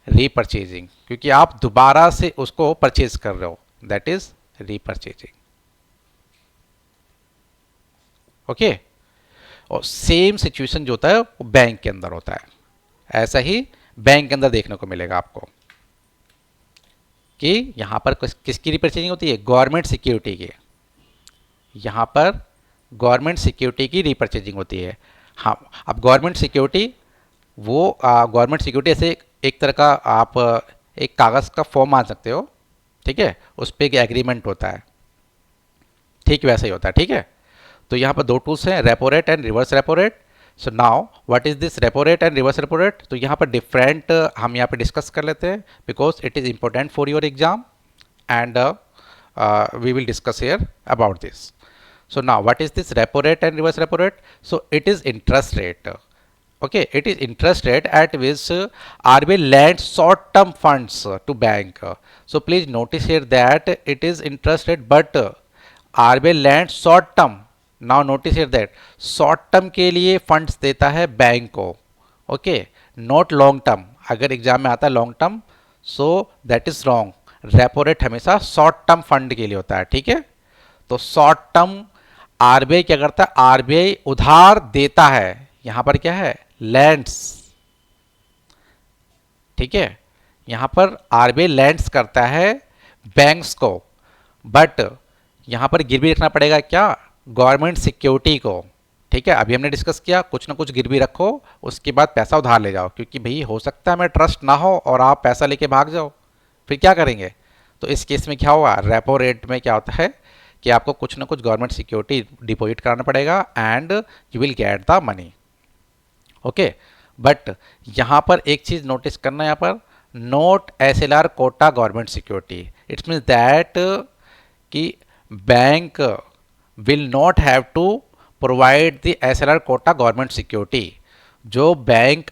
रीपरचेजिंग, क्योंकि आप दोबारा से उसको परचेज कर रहे हो, दैट इज रीपरचेजिंग। ओके, और सेम सिचुएशन जो होता है वो बैंक के अंदर होता है, ऐसा ही बैंक के अंदर देखने को मिलेगा आपको कि यहां पर किसकी रीपरचेजिंग होती है, गवर्नमेंट सिक्योरिटी की। यहाँ पर गवर्नमेंट सिक्योरिटी की रीपर्चेजिंग होती है। हाँ, अब गवर्नमेंट सिक्योरिटी वो गवर्नमेंट सिक्योरिटी ऐसे एक तरह का आप एक कागज़ का फॉर्म मान सकते हो, ठीक है, उस पर एक एग्रीमेंट होता है, ठीक वैसा ही होता है, ठीक है। तो यहाँ पर दो टूल्स हैं, repo rate and reverse repo rate. So now what is this repo rate and reverse repo rate? तो यहाँ पर डिफरेंट हम यहाँ पे डिस्कस कर लेते हैं because it is important for your exam and we will discuss here about this. So now what is this repo rate and reverse repo rate? So it is interest rate. Okay, it is interest rate at which RBI lends short term funds to bank. So please notice here that it is interest rate but RBI lends short term. Now notice here that short term के लिए funds देता है bank को, okay, not long term. अगर exam में आता है long term, so that is wrong. Repo rate हमेशा शॉर्ट टर्म फंड के लिए होता है, ठीक है। तो शॉर्ट टर्म आरबीआई क्या करता है? आरबीआई उधार देता है, यहां पर क्या है? लैंड्स, ठीक है। यहां पर आरबीआई लैंड्स करता है बैंक्स को, बट यहां पर गिरवी रखना पड़ेगा क्या? गवर्नमेंट सिक्योरिटी को, ठीक है। अभी हमने डिस्कस किया कुछ ना कुछ गिरवी रखो, उसके बाद पैसा उधार ले जाओ, क्योंकि भाई हो सकता है मैं ट्रस्ट ना हो और आप पैसा लेके भाग जाओ, फिर क्या करेंगे? तो इस केस में क्या होगा? रेपो रेट में क्या होता है कि आपको कुछ ना कुछ गवर्नमेंट सिक्योरिटी डिपॉजिट कराना पड़ेगा and you will get the money, okay. But यहाँ पर एक चीज़ नोटिस करना है, यहाँ पर note SLR quota government security, it's means that कि bank will not have to provide the SLR quota government security. जो बैंक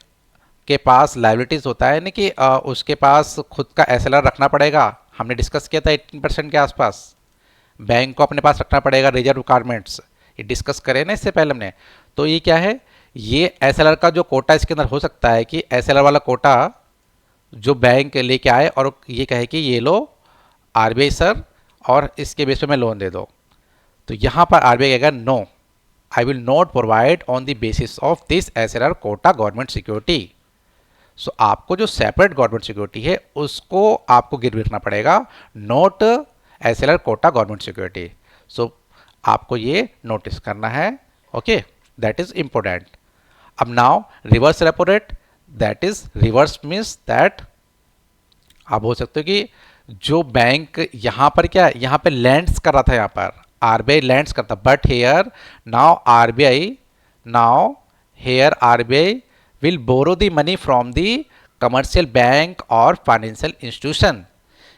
के पास लाइबिलिटीज़ होता है ना कि उसके पास खुद का एसएलआर रखना पड़ेगा, हमने डिस्कस किया था 18% के आसपास बैंक को अपने पास रखना पड़ेगा, रिजर्व रिक्वायरमेंट्स ये डिस्कस करें ना इससे पहले हमने। तो ये क्या है? ये एसएलआर का जो कोटा इसके अंदर हो सकता है कि एसएलआर वाला कोटा जो बैंक लेके आए और ये कहे कि ये लो आरबीआई सर और इसके बेस पे मैं लोन दे दो। तो यहाँ पर आरबीआई कहेगा no, I will not provide on the basis of this SLR quota government security. So आपको जो सेपरेट गवर्नमेंट सिक्योरिटी है उसको आपको गिरवी रखना पड़ेगा, note SLR quota government security. So आपको ये नोटिस करना है, ओके, दैट इज इंपॉर्टेंट। अब now reverse repo rate, that is reverse means that आप बोल सकते हो कि जो बैंक यहाँ पर क्या यहाँ पे लैंड्स कर रहा था, यहाँ पर आरबीआई लैंड्स करता, but here now here RBI will borrow the money from the commercial bank और financial institution।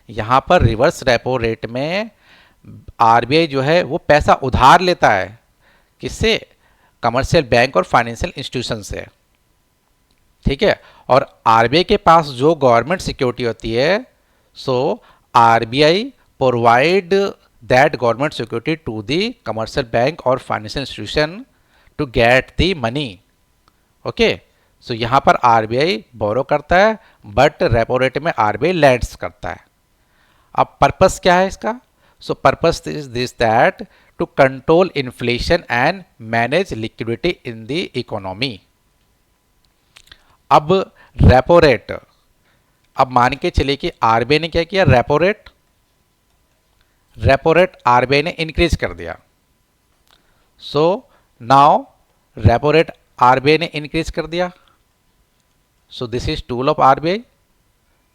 यहाँ पर रिवर्स रेपो रेट में आरबीआई जो है वो पैसा उधार लेता है, किससे? कमर्शियल बैंक और फाइनेंशियल इंस्टीट्यूशन से, ठीक है। और आरबीआई के पास जो गवर्नमेंट सिक्योरिटी होती है, so RBI provide that government security to the commercial bank और financial institution to get the money, okay. So यहाँ पर आरबीआई बोरो करता है बट रेपो रेट में आरबीआई लैंड्स करता है। अब पर्पस क्या है इसका? So purpose is this that to control inflation and manage liquidity in the economy. अब रेपो रेट, अब मान के चलिए कि आरबीआई ने क्या किया? रेपो रेट आरबीआई ने इंक्रीज कर दिया। So now repo rate RBI ने इंक्रीज कर दिया, so this is tool of RBI.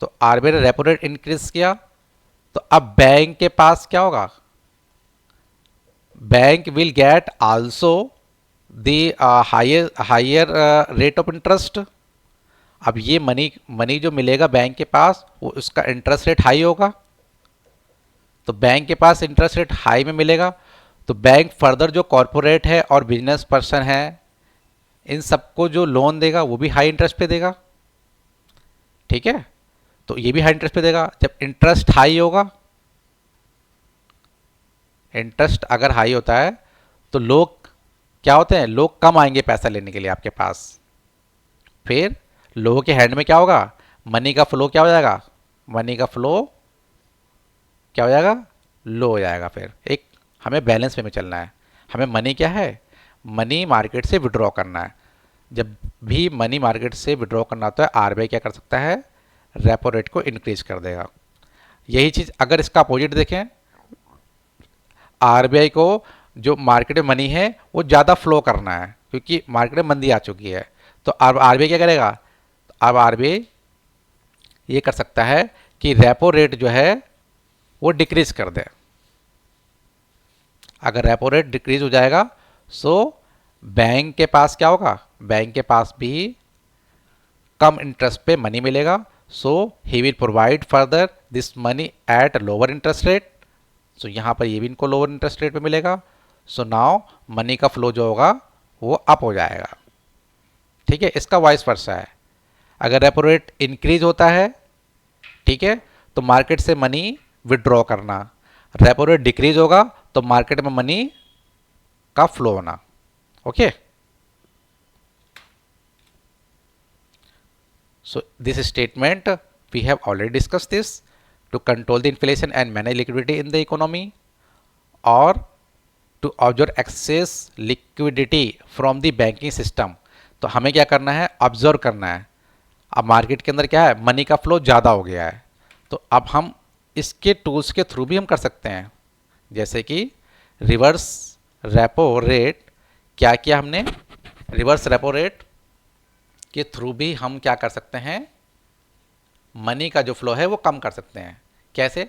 तो आरबीआई ने रेपो रेट इंक्रीज किया, तो अब बैंक के पास क्या होगा? Bank will get also the higher rate of interest. अब ये मनी जो मिलेगा बैंक के पास वो उसका इंटरेस्ट रेट हाई होगा, तो बैंक के पास इंटरेस्ट रेट हाई में मिलेगा, तो बैंक फर्दर जो कॉरपोरेट है और बिजनेस पर्सन है इन सबको जो लोन देगा वो भी हाई इंटरेस्ट पे देगा, ठीक है। तो ये भी हाई इंटरेस्ट पे देगा। जब इंटरेस्ट हाई होगा, इंटरेस्ट अगर हाई होता है तो लोग क्या होते हैं? लोग कम आएंगे पैसा लेने के लिए आपके पास, फिर लोगों के हैंड में क्या होगा? मनी का फ्लो क्या हो जाएगा? मनी का फ्लो क्या हो जाएगा? लो हो जाएगा। फिर एक हमें बैलेंस में चलना है, हमें मनी क्या है? मनी मार्केट से विड्रॉ करना है। जब भी मनी मार्केट से विड्रॉ करना होता है आरबीआई क्या कर सकता है? रेपो रेट को इंक्रीज कर देगा। यही चीज़ अगर इसका अपोजिट देखें, आरबीआई को जो मार्केट में मनी है वो ज़्यादा फ्लो करना है, क्योंकि मार्केट में मंदी आ चुकी है। तो अब आरबीआई क्या करेगा? अब आरबीआई ये कर सकता है कि रेपो रेट जो है वो डिक्रीज कर दे। अगर रेपो रेट डिक्रीज हो जाएगा, सो बैंक के पास क्या होगा? बैंक के पास भी कम इंटरेस्ट पे मनी मिलेगा। So he will provide further this money at lower interest rate. So यहाँ पर ये भी इनको लोअर इंटरेस्ट रेट पे मिलेगा। सो नाउ मनी का फ्लो जो होगा वो अप हो जाएगा। ठीक है, इसका वाइस वर्सा है। अगर रेपो रेट इंक्रीज होता है, ठीक है, तो मार्केट से मनी विड्रॉ करना। रेपो रेट डिक्रीज होगा तो मार्केट में मनी का फ्लो होना। Okay, so this statement we have already discussed this to control the inflation and manage liquidity in the economy, or to observe excess liquidity from the banking system। तो हमें क्या करना है? Observe करना है। अब मार्केट के अंदर क्या है? मनी का फ्लो ज़्यादा हो गया है। तो अब हम इसके टूल्स के थ्रू भी हम कर सकते हैं, जैसे कि रिवर्स रेपो रेट। क्या किया हमने? रिवर्स रेपो रेट के थ्रू भी हम क्या कर सकते हैं? मनी का जो फ्लो है वो कम कर सकते हैं। कैसे?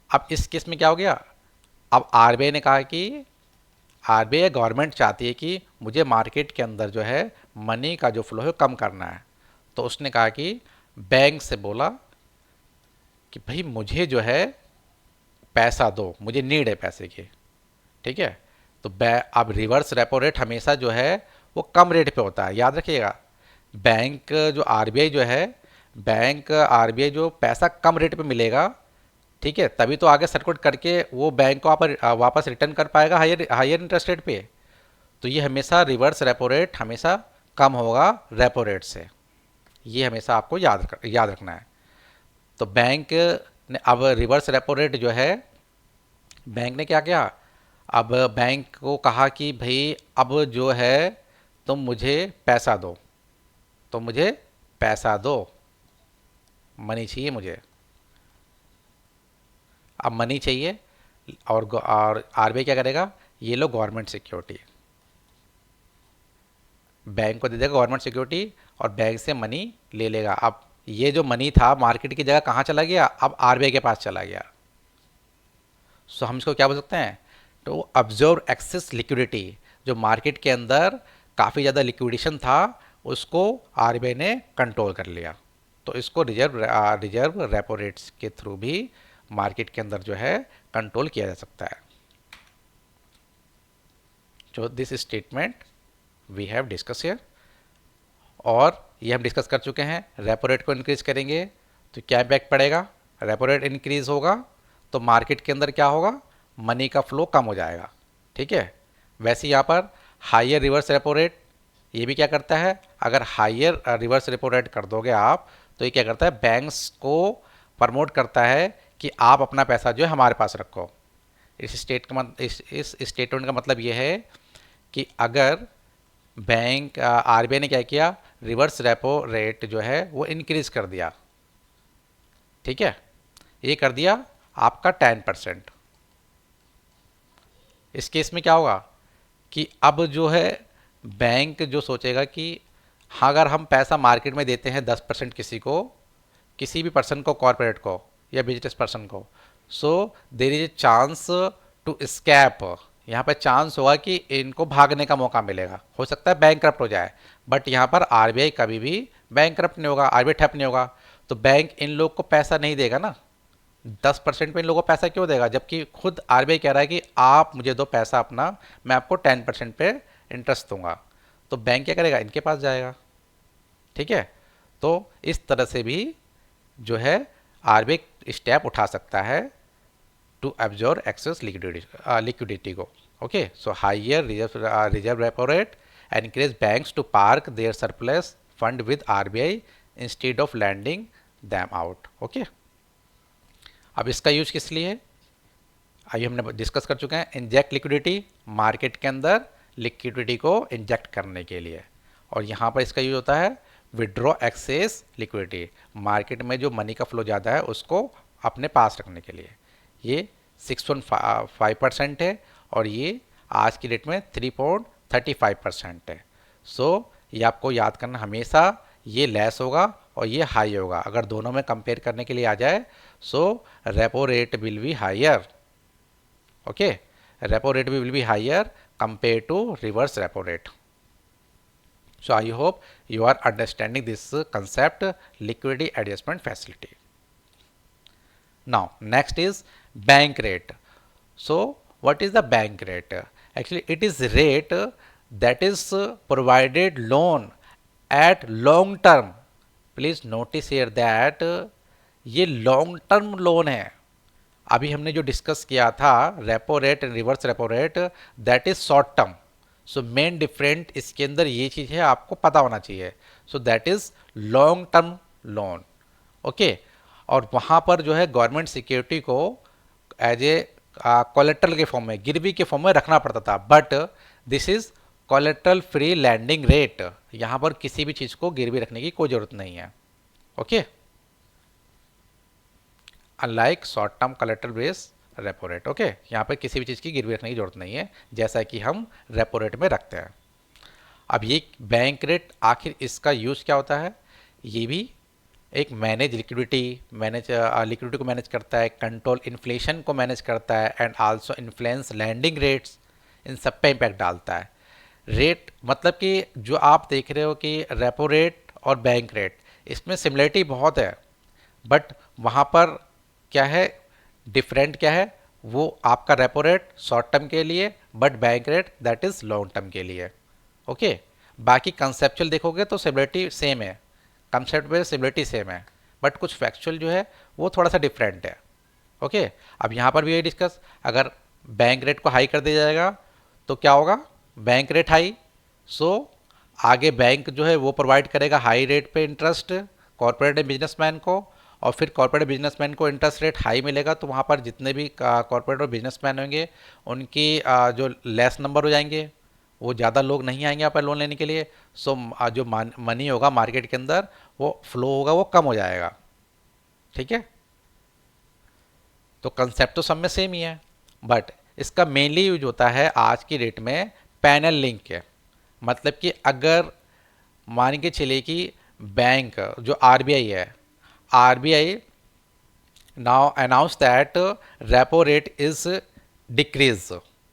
अब इस केस में क्या हो गया? अब आरबीआई ने कहा कि आरबीआई गवर्नमेंट चाहती है कि मुझे मार्केट के अंदर जो है मनी का जो फ्लो है कम करना है। तो उसने कहा कि बैंक से बोला कि भाई मुझे जो है पैसा दो, मुझे नीड है पैसे की। ठीक है, तो अब रिवर्स रेपो रेट हमेशा जो है वो कम रेट पे होता है, याद रखिएगा। बैंक जो आरबीआई जो है, बैंक आरबीआई जो पैसा कम रेट पे मिलेगा, ठीक है, तभी तो आगे सर्कुलेट करके वो बैंक को वापस रिटर्न कर पाएगा हायर हायर इंटरेस्ट रेट पे। तो ये हमेशा रिवर्स रेपो रेट हमेशा कम होगा रेपो रेट से। ये हमेशा आपको याद रखना है। तो बैंक ने अब रिवर्स रेपो रेट जो है, बैंक ने क्या किया? अब बैंक को कहा कि भाई अब जो है तुम मुझे पैसा दो, तो मुझे पैसा दो, मनी चाहिए मुझे। अब मनी चाहिए, और आरबीआई क्या करेगा? ये लो गवर्नमेंट सिक्योरिटी, बैंक को दे देगा गवर्नमेंट सिक्योरिटी, और बैंक से मनी ले लेगा। अब ये जो मनी था मार्केट की जगह कहाँ चला गया? अब आरबीआई के पास चला गया। सो हम इसको क्या बोल सकते हैं? तो ऑब्जर्व एक्सेस लिक्विडिटी। जो मार्केट के अंदर काफ़ी ज़्यादा लिक्विडेशन था उसको आरबीआई ने कंट्रोल कर लिया। तो इसको रिजर्व रेपो रेट्स के थ्रू भी मार्केट के अंदर जो है कंट्रोल किया जा सकता है। जो this statement we have discuss here, और ये हम डिस्कस कर चुके हैं। रेपो रेट को इंक्रीज करेंगे तो क्या इम्पैक्ट पड़ेगा? रेपो रेट इंक्रीज होगा तो मार्केट के अंदर क्या होगा? मनी का फ्लो कम हो जाएगा। ठीक है, वैसे यहाँ पर हायर रिवर्स रेपो रेट, ये भी क्या करता है? अगर हायर रिवर्स रेपो रेट कर दोगे आप, तो ये क्या करता है? बैंक्स को प्रमोट करता है कि आप अपना पैसा जो है हमारे पास रखो। इस स्टेटमेंट का मतलब ये है कि अगर बैंक आरबीआई ने क्या किया? रिवर्स रेपो रेट जो है वो इंक्रीज कर दिया। ठीक है, ये कर दिया आपका 10%। इस केस में क्या होगा कि अब जो है बैंक जो सोचेगा कि हाँ, अगर हम पैसा मार्केट में देते हैं 10% किसी को, किसी भी पर्सन को, कॉरपोरेट को या बिजनेस पर्सन को, so there is a chance to escape. यहाँ पर चांस होगा कि इनको भागने का मौका मिलेगा। हो सकता है बैंक करप्ट हो जाए, बट यहाँ पर आरबीआई कभी भी बैंक करप्ट नहीं होगा, आरबीआई ठप नहीं होगा। तो बैंक इन लोग को पैसा नहीं देगा ना। 10% पे इन लोगों को पैसा क्यों देगा, जबकि खुद आरबीआई कह रहा है कि आप मुझे दो पैसा अपना, मैं आपको 10% पे इंटरेस्ट दूंगा। तो बैंक क्या करेगा? इनके पास जाएगा। ठीक है, तो इस तरह से भी जो है आरबीआई स्टेप उठा सकता है टू एब्जॉर्ब एक्सेस लिक्विडिटी को। Okay, so higher reserve repo rate encourage banks to park their surplus fund with RBI instead of lending them out। Okay, अब इसका यूज किस लिए है? आइए हमने डिस्कस कर चुके हैं। इंजेक्ट लिक्विडिटी, मार्केट के अंदर लिक्विडिटी को इंजेक्ट करने के लिए। और यहाँ पर इसका यूज होता है विड्रॉ एक्सेस लिक्विडिटी, मार्केट में जो मनी का फ्लो ज़्यादा है उसको अपने पास रखने के लिए। ये 6.5% है, और ये आज की डेट में 3.35% है। सो ये आपको याद करना, हमेशा ये लेस होगा और ये हाई होगा। अगर दोनों में कंपेयर करने के लिए आ जाए, so repo rate will be higher. Okay, repo rate will be higher compare to reverse repo rate. So I hope you are understanding this concept, liquidity adjustment facility. Now next is bank rate. So what is the bank rate? Actually it is rate that is provided loan at long term. Please notice here that ये long term loan है. अभी हमने जो discuss किया था repo rate and reverse repo rate, that is short term. So main different इसके अंदर ये चीज़ है, आपको पता होना चाहिए. So that is long term loan. Okay, और वहाँ पर जो है गवर्नमेंट सिक्योरिटी को एज ए कोलेट्रल के फॉर्म में, गिरवी के फॉर्म में रखना पड़ता था. But this is collateral free landing rate. यहाँ पर किसी भी चीज़ को गिरवी रखने की कोई ज़रूरत नहीं है. Okay, unlike short term collateral base repo rate. Okay, यहाँ पर किसी भी चीज़ की गिरवी रखने की जरूरत नहीं है, जैसा कि हम रेपो रेट में रखते हैं. अब ये बैंक रेट, आखिर इसका यूज़ क्या होता है? ये भी एक मैनेज लिक्विडिटी को मैनेज करता है, कंट्रोल इन्फ्लेशन को मैनेज करता है, and also influence lending rates. इन सब पे इम्पैक्ट डालता है. रेट मतलब कि जो आप देख रहे हो कि रेपो रेट और बैंक रेट, इसमें सिमिलरिटी बहुत है, बट वहाँ पर क्या है, डिफरेंट क्या है? वो आपका रेपो रेट शॉर्ट टर्म के लिए, but bank rate that is long term के लिए. ओके, बाकी कंसेप्चुअल देखोगे तो सिमिलरिटी सेम है, कंसेप्ट में सिमिलरिटी सेम है, बट कुछ फैक्चुअल जो है वो थोड़ा सा डिफरेंट है. ओके, अब यहाँ पर भी यही डिस्कस, अगर बैंक रेट को हाई कर दिया जाएगा तो क्या होगा? Bank rate high. सो आगे बैंक जो है वो प्रोवाइड करेगा हाई रेट पे इंटरेस्ट कॉर्पोरेट बिजनेसमैन को, और फिर कॉर्पोरेट बिजनेसमैन को इंटरेस्ट रेट हाई मिलेगा, तो वहाँ पर जितने भी कॉर्पोरेट और बिजनेसमैन होंगे उनकी जो लेस नंबर हो जाएंगे, वो ज़्यादा लोग नहीं आएंगे यहाँ पर लोन लेने के लिए. सो जो मनी होगा मार्केट के अंदर, वो फ्लो होगा, वो कम हो जाएगा. ठीक है, तो कंसेप्ट तो सब में सेम ही है, बट इसका मेनली यूज होता है आज की डेट में पैनल लिंक है. मतलब कि अगर मान के चलिए कि बैंक जो आरबीआई है, RBI now announced that repo rate is decrease.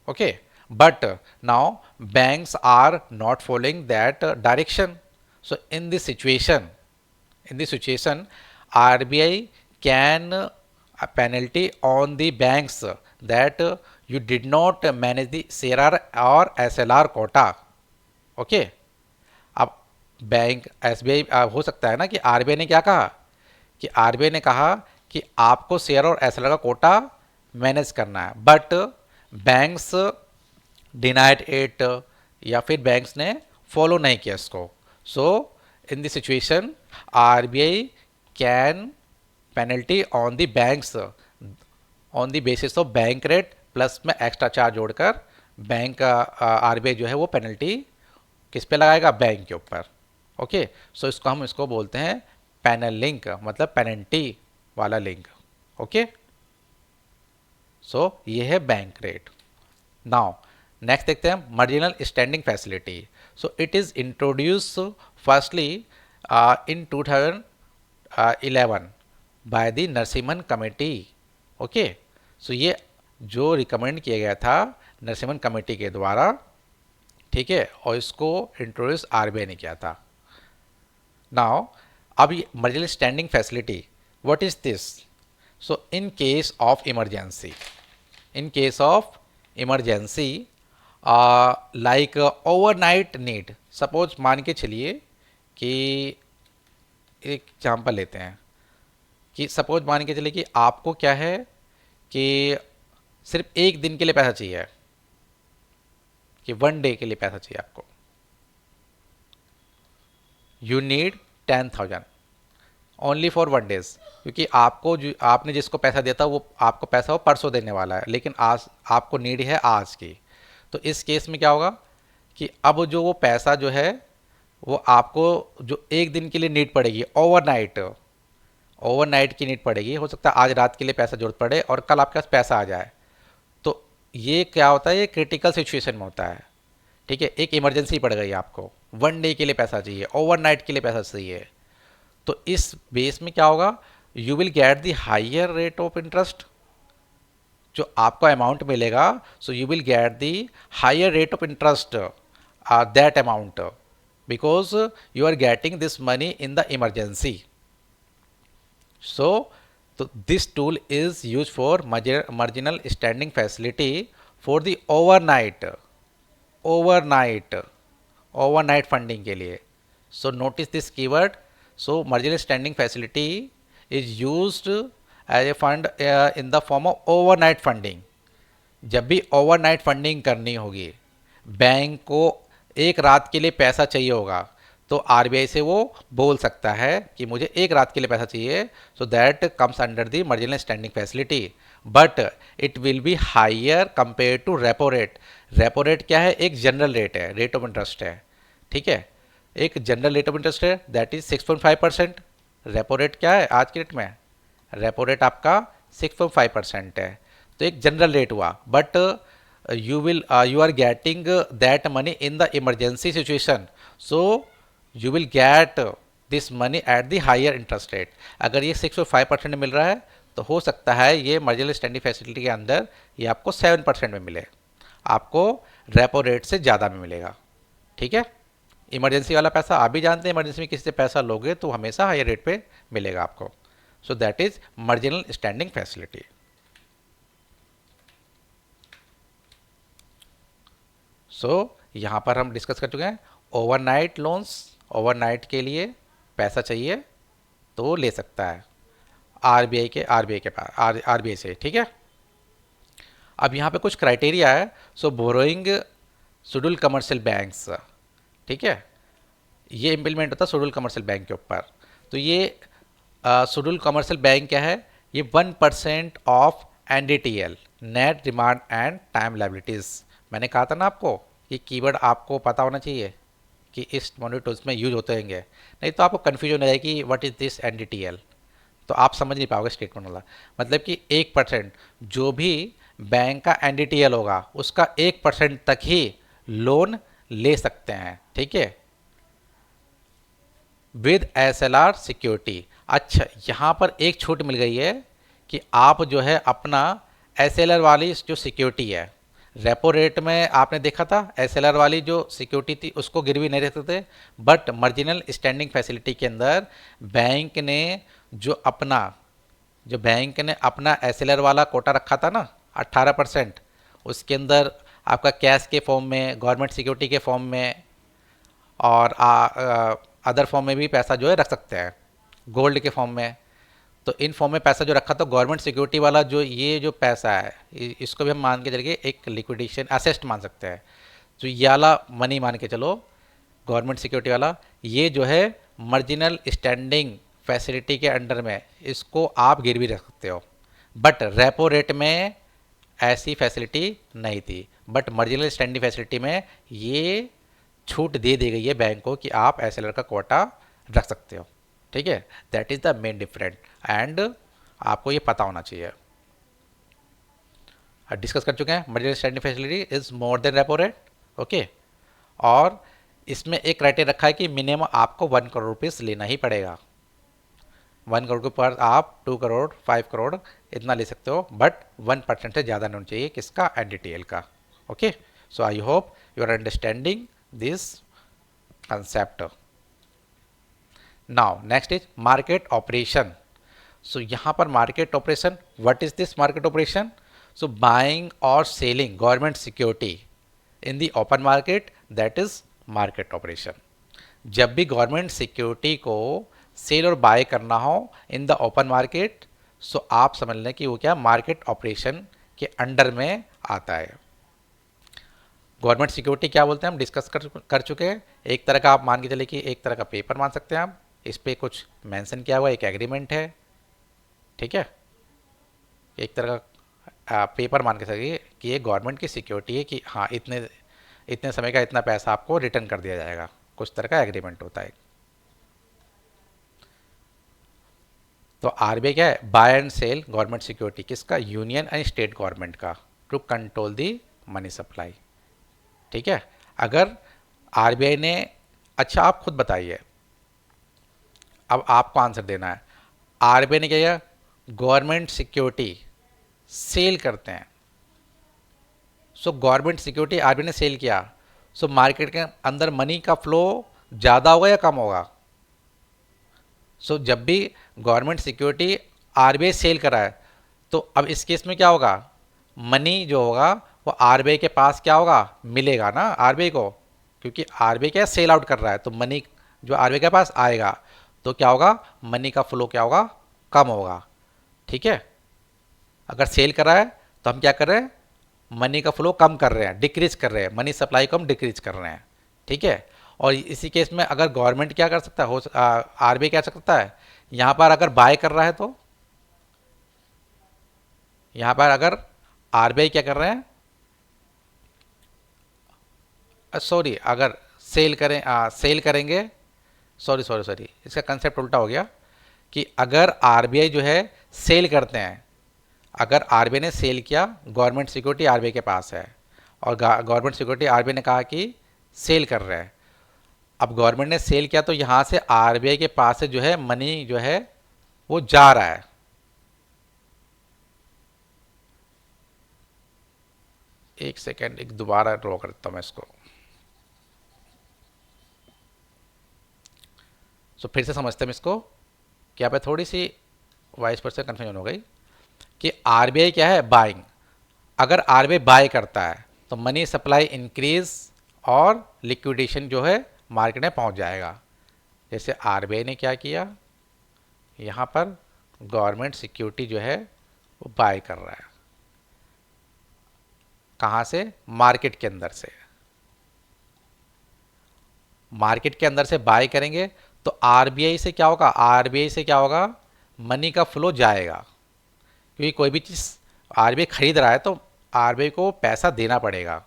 Okay, but now banks are not following that direction. So in this situation, RBI can penalty on the banks that you did not manage the CRR or SLR quota. Okay, अब bank SBI हो सकता है ना कि RBI ने क्या कहा, कि आरबीआई ने कहा कि आपको शेयर और एसएलआर का कोटा मैनेज करना है, बट बैंक्स डिनाइड इट, या फिर बैंक्स ने फॉलो नहीं किया इसको. So in this situation RBI can penalty on the banks on the basis of bank rate plus में एक्स्ट्रा चार्ज जोड़कर बैंक आरबीआई जो है वो पेनल्टी किस पे लगाएगा? बैंक के ऊपर. ओके, सो इसको बोलते हैं पैनल लिंक, मतलब पेनल्टी वाला लिंक. ओके, सो ये है बैंक रेट. नाउ नेक्स्ट देखते हैं marginal standing facility. So it is introduce firstly in 2011 by the Narasimham committee. Okay, so ये जो रिकमेंड किया गया था नरसिम्हन कमेटी के द्वारा, ठीक है, और इसको इंट्रोड्यूस आरबीआई ने किया था. नाउ अब ये marginal standing facility, what is this? So in case of emergency, like overnight need, suppose मान के चलिए कि एक एग्जाम्पल लेते हैं कि सपोज मान के चलिए कि आपको क्या है कि सिर्फ एक दिन के लिए पैसा चाहिए, कि 1 डे के लिए पैसा चाहिए आपको. You need 10,000 only for 1 days, क्योंकि आपने जिसको पैसा दिया था वो आपको पैसा वो परसों देने वाला है, लेकिन आज आपको नीड है आज की. तो इस केस में क्या होगा कि अब जो वो पैसा जो है वो आपको जो एक दिन के लिए नीड पड़ेगी, ओवरनाइट की नीड पड़ेगी. हो सकता है आज रात के लिए पैसा जरूरत पड़े और कल आपके पास पैसा आ जाए. तो ये क्या होता है, ये क्रिटिकल सिचुएशन में होता है। ठीक है, एक इमरजेंसी पड़ गई आपको, 1 डे के लिए पैसा चाहिए, ओवरनाइट के लिए पैसा चाहिए, तो इस बेस में क्या होगा, you will get the higher rate of interest. जो आपको अमाउंट मिलेगा, so you will get the higher rate of interest that amount, because you are getting this money in the emergency. So तो this tool is use for marginal standing facility for the overnight overnight funding के लिए। So notice this keyword. So marginal standing facility is used as a fund in the form of overnight funding. जब भी overnight funding करनी होगी, bank को एक रात के लिए पैसा चाहिए होगा, तो आरबीआई से वो बोल सकता है कि मुझे एक रात के लिए पैसा चाहिए, so that comes under the marginal standing facility, but it will be higher compare to repo rate. Repo rate क्या है, एक जनरल रेट है, रेट ऑफ इंटरेस्ट है। ठीक है, एक जनरल रेट ऑफ इंटरेस्ट है, दैट इज 6.5%। रेपो रेट क्या है आज के डेट में, रेपो रेट आपका 6.5% है, तो एक जनरल रेट हुआ, but you are getting that money in the emergency situation, so you will get this money at the higher interest rate। अगर ये 6.5% मिल रहा है, तो हो सकता है ये मार्जिनल स्टैंडिंग फैसिलिटी के अंदर ये आपको 7% में मिले, आपको रेपो रेट से ज़्यादा में मिलेगा। ठीक है, इमरजेंसी वाला पैसा आप भी जानते हैं, इमरजेंसी में किसी से पैसा लोगे तो हमेशा हायर रेट पे मिलेगा आपको। So that is marginal standing facility. So यहाँ पर हम डिस्कस कर चुके हैं ओवरनाइट लोन्स। ओवरनाइट के लिए पैसा चाहिए तो ले सकता है आरबीआई के पास, आरबीआई से। ठीक है, अब यहाँ पे कुछ क्राइटेरिया है। सो बोरोइंग शेड्यूल कमर्शियल बैंक्स, ठीक है, ये इम्प्लीमेंट होता है शेड्यूल कमर्शियल बैंक के ऊपर। तो ये शेड्यूल कमर्शियल बैंक क्या है, ये 1% of NDTL, net demand and time liabilities. मैंने कहा था ना आपको कि कीवर्ड आपको पता होना चाहिए कि इस मॉड्यूल टूल्स में यूज होते होंगे, नहीं तो आपको कन्फ्यूजन हो जाएगी कि व्हाट इज़ दिस एनडीटीएल, तो आप समझ नहीं पाओगे स्टेटमेंट वाला। मतलब कि 1%, जो भी बैंक का एनडीटीएल होगा उसका 1% तक ही लोन ले सकते हैं। ठीक है, विद एसएलआर सिक्योरिटी। अच्छा, यहाँ पर एक छूट मिल गई है कि आप जो है अपना एसएलआर वाली जो सिक्योरिटी है, रेपो रेट में आपने देखा था एसएलआर वाली जो सिक्योरिटी थी उसको गिरवी नहीं रख सकते, बट मार्जिनल स्टैंडिंग फैसिलिटी के अंदर बैंक ने अपना एसएलआर वाला कोटा रखा था ना 18%, उसके अंदर आपका कैश के फॉर्म में, गवर्नमेंट सिक्योरिटी के फॉर्म में और अदर फॉर्म में भी पैसा जो है रख सकते हैं, गोल्ड के फॉर्म में। तो इन फॉर्म में पैसा जो रखा तो गवर्नमेंट सिक्योरिटी वाला जो ये जो पैसा है, इसको भी हम मान के चलिए एक लिक्विडेशन असेस्ट मान सकते हैं। तो ये वाला मनी मान के चलो, गवर्नमेंट सिक्योरिटी वाला, ये जो है मार्जिनल स्टैंडिंग फैसिलिटी के अंडर में इसको आप गिरवी रख सकते हो, बट रेपो रेट में ऐसी फैसिलिटी नहीं थी, बट मार्जिनल स्टैंडिंग फैसिलिटी में ये छूट दे दी गई है बैंक को कि आप एसएलआर का कोटा रख सकते हो। ठीक है, that is the main different, and आपको ये पता होना चाहिए। डिस्कस कर चुके हैं marginal standing facility is more than repo rate. Okay, और इसमें एक क्राइटेरिया रखा है कि मिनिमम आपको 1 करोड़ रुपीज़ लेना ही पड़ेगा। 1 करोड़ के ऊपर आप 2 करोड़ 5 करोड़ इतना ले सकते हो, बट 1% से ज़्यादा नहीं होना चाहिए किसका, एनडीटीएल का। Okay, so I hope you are understanding this concept। now next is market operation। so यहाँ पर market operation, what is this market operation? so buying or selling government security in the open market, that is market operation। जब भी government security को cell और bye करना हो in the open market, सो आप समझ लें कि वो क्या मार्केट ऑपरेशन के अंडर में आता है। गवर्नमेंट सिक्योरिटी क्या बोलते हैं हम डिस्कस कर चुके हैं। एक तरह का आप मान के चले कि एक तरह का पेपर मान सकते हैं आप, इस पर कुछ मेंशन किया हुआ एक एग्रीमेंट है। ठीक है, एक तरह का पेपर मान के चलिए कि ये गवर्नमेंट की सिक्योरिटी है कि हाँ इतने इतने समय का इतना पैसा आपको रिटर्न कर दिया जाएगा, कुछ तरह का एग्रीमेंट होता है। तो आरबीआई क्या है, buy and sell government security, किसका, यूनियन एंड स्टेट गवर्नमेंट का। To control the money supply. ठीक है, अगर आरबीआई ने, अच्छा आप खुद बताइए, अब आपको आंसर देना है। आरबीआई ने क्या किया, गवर्नमेंट सिक्योरिटी सेल करते हैं। सो गवर्नमेंट सिक्योरिटी आरबीआई ने सेल किया, सो मार्केट के अंदर मनी का फ्लो ज़्यादा होगा या कम होगा? सो जब भी गवर्नमेंट सिक्योरिटी आरबीआई सेल करा है, तो अब इस केस में क्या होगा, मनी जो होगा वो आरबीआई के पास क्या होगा, मिलेगा ना आरबीआई को, क्योंकि आरबीआई क्या सेल आउट कर रहा है, तो मनी जो आरबीआई के पास आएगा, तो क्या होगा, मनी का फ्लो क्या होगा, कम होगा। ठीक है, अगर सेल करा है तो हम क्या कर रहे हैं, मनी का फ्लो कम कर रहे हैं, डिक्रीज कर रहे हैं, मनी सप्लाई को हम डिक्रीज कर रहे हैं। ठीक है, और इसी केस में अगर गवर्नमेंट क्या कर सकता है, हो आरबीआई क्या कर सकता है, यहाँ पर अगर बाय कर रहा है, तो यहाँ पर अगर आरबीआई क्या कर रहे हैं, सॉरी अगर सेल करें, सेल करेंगे, सॉरी सॉरी सॉरी इसका कंसेप्ट उल्टा हो गया, कि अगर आरबीआई जो है सेल करते हैं, अगर आरबीआई ने सेल किया, गवर्नमेंट सिक्योरिटी आरबीआई के पास है, और गवर्नमेंट सिक्योरिटी आरबीआई ने कहा कि सेल कर रहे हैं, अब गवर्नमेंट ने सेल किया, तो यहाँ से आरबीआई के पास से जो है मनी जो है वो जा रहा है। एक सेकेंड, एक दोबारा ड्रॉ करता हूँ मैं इसको, सो फिर से समझते हैं हम इसको, कि यहाँ पे थोड़ी सी वाइस पर से कन्फ्यूजन हो गई, कि आरबीआई क्या है, बाइंग, अगर आरबीआई बाय करता है तो मनी सप्लाई इंक्रीज और लिक्विडेशन जो है मार्केट में पहुंच जाएगा। जैसे आरबीआई ने क्या किया, यहाँ पर गवर्नमेंट सिक्योरिटी जो है वो बाय कर रहा है, कहाँ से, मार्केट के अंदर से, मार्केट के अंदर से बाय करेंगे, तो आरबीआई से क्या होगा, आरबीआई से क्या होगा, मनी का फ्लो जाएगा, क्योंकि कोई भी चीज़ आरबीआई खरीद रहा है तो आरबीआई को पैसा देना पड़ेगा।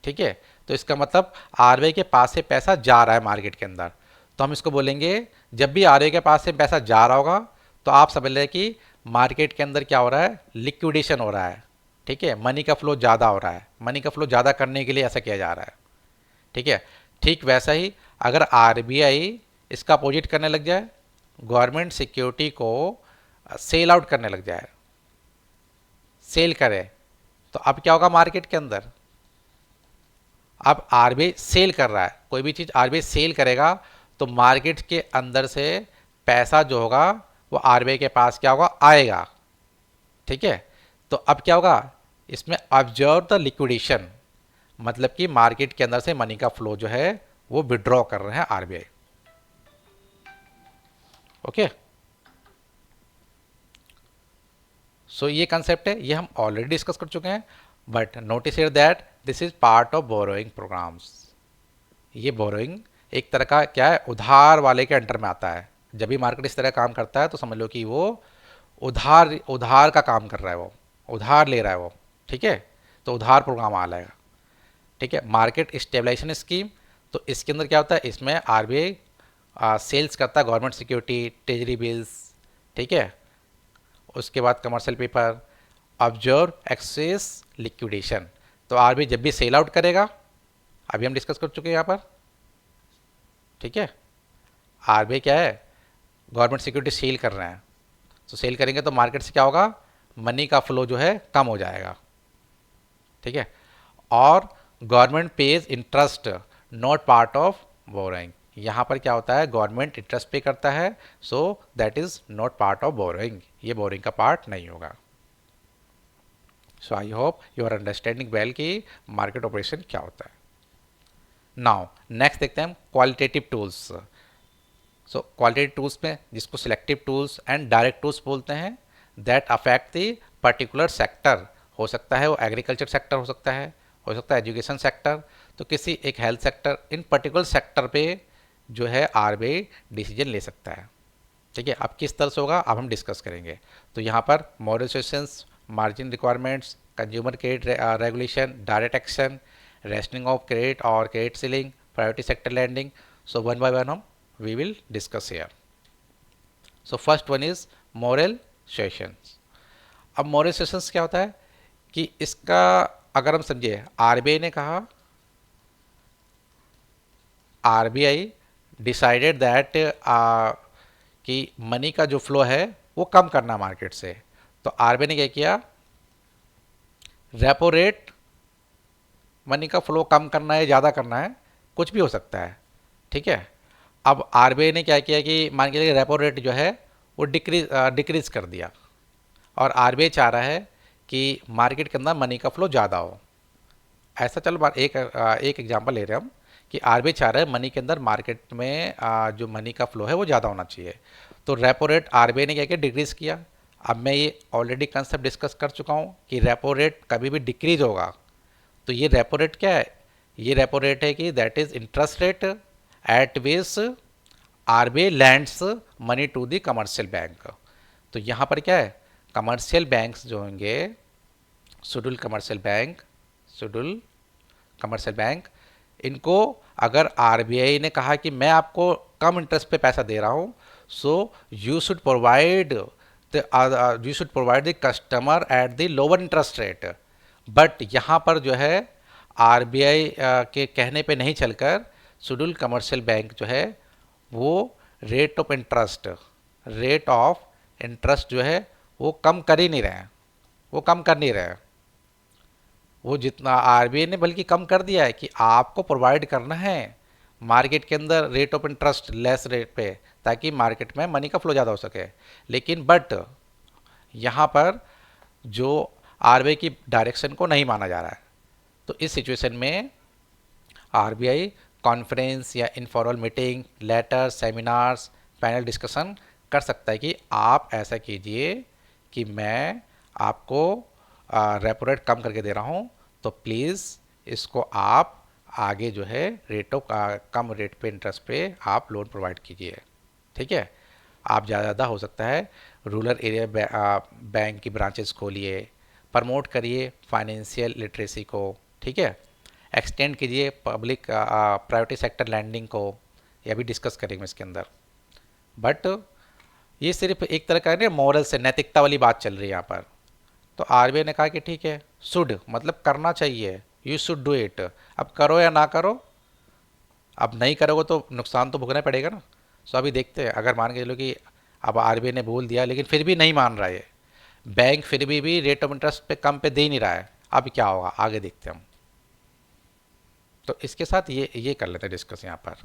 ठीक है, तो इसका मतलब आरबीआई के पास से पैसा जा रहा है मार्केट के अंदर, तो हम इसको बोलेंगे, जब भी आरबीआई के पास से पैसा जा रहा होगा, तो आप समझ लें कि मार्केट के अंदर क्या हो रहा है, लिक्विडेशन हो रहा है। ठीक है, मनी का फ्लो ज़्यादा हो रहा है, मनी का फ्लो ज़्यादा करने के लिए ऐसा किया जा रहा है। ठीक है, ठीक वैसा ही अगर आरबीआई इसका अपोजिट करने लग जाए, गवर्नमेंट सिक्योरिटी को सेल आउट करने लग जाए, सेल करे, तो अब क्या होगा मार्केट के अंदर, अब आरबीआई सेल कर रहा है, कोई भी चीज़ आरबीआई सेल करेगा, तो मार्केट के अंदर से पैसा जो होगा वो आरबीआई के पास क्या होगा, आएगा। ठीक है, तो अब क्या होगा, इसमें ऑब्जर्व द लिक्विडेशन, मतलब कि मार्केट के अंदर से मनी का फ्लो जो है वो विड्रॉ कर रहे हैं आरबीआई। ओके, सो ये कंसेप्ट है, ये हम ऑलरेडी डिस्कस कर चुके हैं, but notice here that this is part of borrowing programs. ये बोरोइंग एक तरह का क्या है, उधार वाले के अंडर में आता है। जब भी मार्केट इस तरह काम करता है तो समझ लो कि वो उधार उधार का काम कर रहा है, वो उधार ले रहा है वो। ठीक है, तो उधार प्रोग्राम आ जाएगा। ठीक है, मार्केट स्टेबलाइजेशन स्कीम, तो इसके अंदर क्या होता है, इसमें आरबीआई सेल्स करता है गवर्नमेंट सिक्योरिटी, ट्रेजरी बिल्स। ठीक है, उसके बाद commercial paper, observe excess liquidation, तो आरबीआई जब भी सेल आउट करेगा, अभी हम डिस्कस कर चुके हैं यहाँ पर। ठीक है, आरबीआई क्या है, गवर्नमेंट सिक्योरिटी सेल कर रहे हैं, तो सेल करेंगे तो मार्केट से क्या होगा, मनी का फ्लो जो है कम हो जाएगा। ठीक है, और government page interest not part of borrowing, यहाँ पर क्या होता है, गवर्नमेंट इंटरेस्ट पे करता है, so that is not part of borrowing, ये बोरोइंग का पार्ट नहीं होगा। So I hope you are understanding well कि मार्केट ऑपरेशन क्या होता है। नाउ नेक्स्ट देखते हैं हम qualitative tools. So qualitative tools में जिसको selective tools and direct tools बोलते हैं, that affect the particular sector, हो सकता है वो एग्रीकल्चर सेक्टर हो सकता है एजुकेशन सेक्टर, तो किसी एक हेल्थ सेक्टर, इन पर्टिकुलर सेक्टर पे जो है आरबीआई डिसीजन ले सकता है। ठीक है, अब किस तरह से होगा अब हम डिस्कस करेंगे। तो यहाँ पर moral suasions, margin requirements, consumer credit regulation, direct action, rationing of credit और credit ceiling, priority sector lending, so one by one हम we will discuss here. So first one is moral sessions. अब moral sessions क्या होता है, कि इसका अगर हम समझे, आरबीआई ने कहा, आरबीआई डिसाइडेड दैट कि मनी का जो फ्लो है वो कम करना मार्केट से। तो आरबीआई ने क्या किया, रेपो रेट, मनी का फ्लो कम करना है, ज़्यादा करना है, कुछ भी हो सकता है, ठीक है। अब आरबीआई ने क्या किया कि मान के चलिए रेपो रेट जो है वो डिक्रीज कर दिया, और आरबीआई चाह रहा है कि मार्केट के अंदर मनी का फ्लो ज़्यादा हो। ऐसा चल एक एग्जांपल ले रहे हैं हम कि आरबीआई चाह रहा है मनी के अंदर, मार्केट में जो मनी का फ्लो है वो ज़्यादा होना चाहिए। तो रेपो रेट आरबीआई ने क्या किया, डिक्रीज़ किया। अब मैं ये ऑलरेडी कंसेप्ट डिस्कस कर चुका हूँ कि रेपो रेट कभी भी डिक्रीज होगा। तो ये रेपो रेट क्या है, ये रेपो रेट है कि that is interest rate at which RBI lends money to the commercial bank. तो यहाँ पर क्या है, कमर्शियल बैंक्स जो होंगे, schedule commercial bank, schedule commercial bank, इनको अगर आरबीआई ने कहा कि मैं आपको कम इंटरेस्ट पे पैसा दे रहा हूँ, so you should provide the customer at the lower interest rate. But यहाँ पर जो है आरबीआई के कहने पे नहीं चलकर शेड्यूल कमर्शियल बैंक जो है वो रेट ऑफ इंटरेस्ट जो है वो कम कर ही नहीं रहे हैं, वो कम कर नहीं रहे हैं। वो जितना आरबीआई ने बल्कि कम कर दिया है कि आपको प्रोवाइड करना है मार्केट के अंदर rate of interest less rate पे, ताकि मार्केट में मनी का फ्लो ज़्यादा हो सके। लेकिन बट यहाँ पर जो आरबीआई की डायरेक्शन को नहीं माना जा रहा है, तो इस सिचुएशन में आरबीआई कॉन्फ्रेंस या informal meeting, letter, seminars, panel discussion कर सकता है कि आप ऐसा कीजिए कि मैं आपको रेपो रेट कम करके दे रहा हूँ, तो प्लीज़ इसको आप आगे जो है रेटों का कम रेट पे, इंटरेस्ट पे आप लोन प्रोवाइड कीजिए, ठीक है। आप ज़्यादा हो सकता है रूरल एरिया बैंक की ब्रांचेस खोलिए, प्रमोट करिए फाइनेंशियल लिटरेसी को, ठीक है। एक्सटेंड कीजिए पब्लिक प्राइवेट सेक्टर लैंडिंग को, यह भी डिस्कस करेंगे इसके अंदर। बट ये सिर्फ एक तरह का मॉरल से, नैतिकता वाली बात चल रही है यहाँ पर। तो आरबीआई ने कहा कि ठीक है, शुड मतलब करना चाहिए, यू शुड डू इट। अब करो या ना करो, अब नहीं करोगे तो नुकसान तो भुगतना पड़ेगा ना। सो अभी देखते हैं, अगर मान के चलो कि अब आरबीआई ने बोल दिया लेकिन फिर भी नहीं मान रहा है बैंक, फिर भी रेट ऑफ इंटरेस्ट पे कम पे दे ही नहीं रहा है, अब क्या होगा आगे देखते हैं हम। तो इसके साथ ये कर लेते हैं डिस्कस यहाँ पर।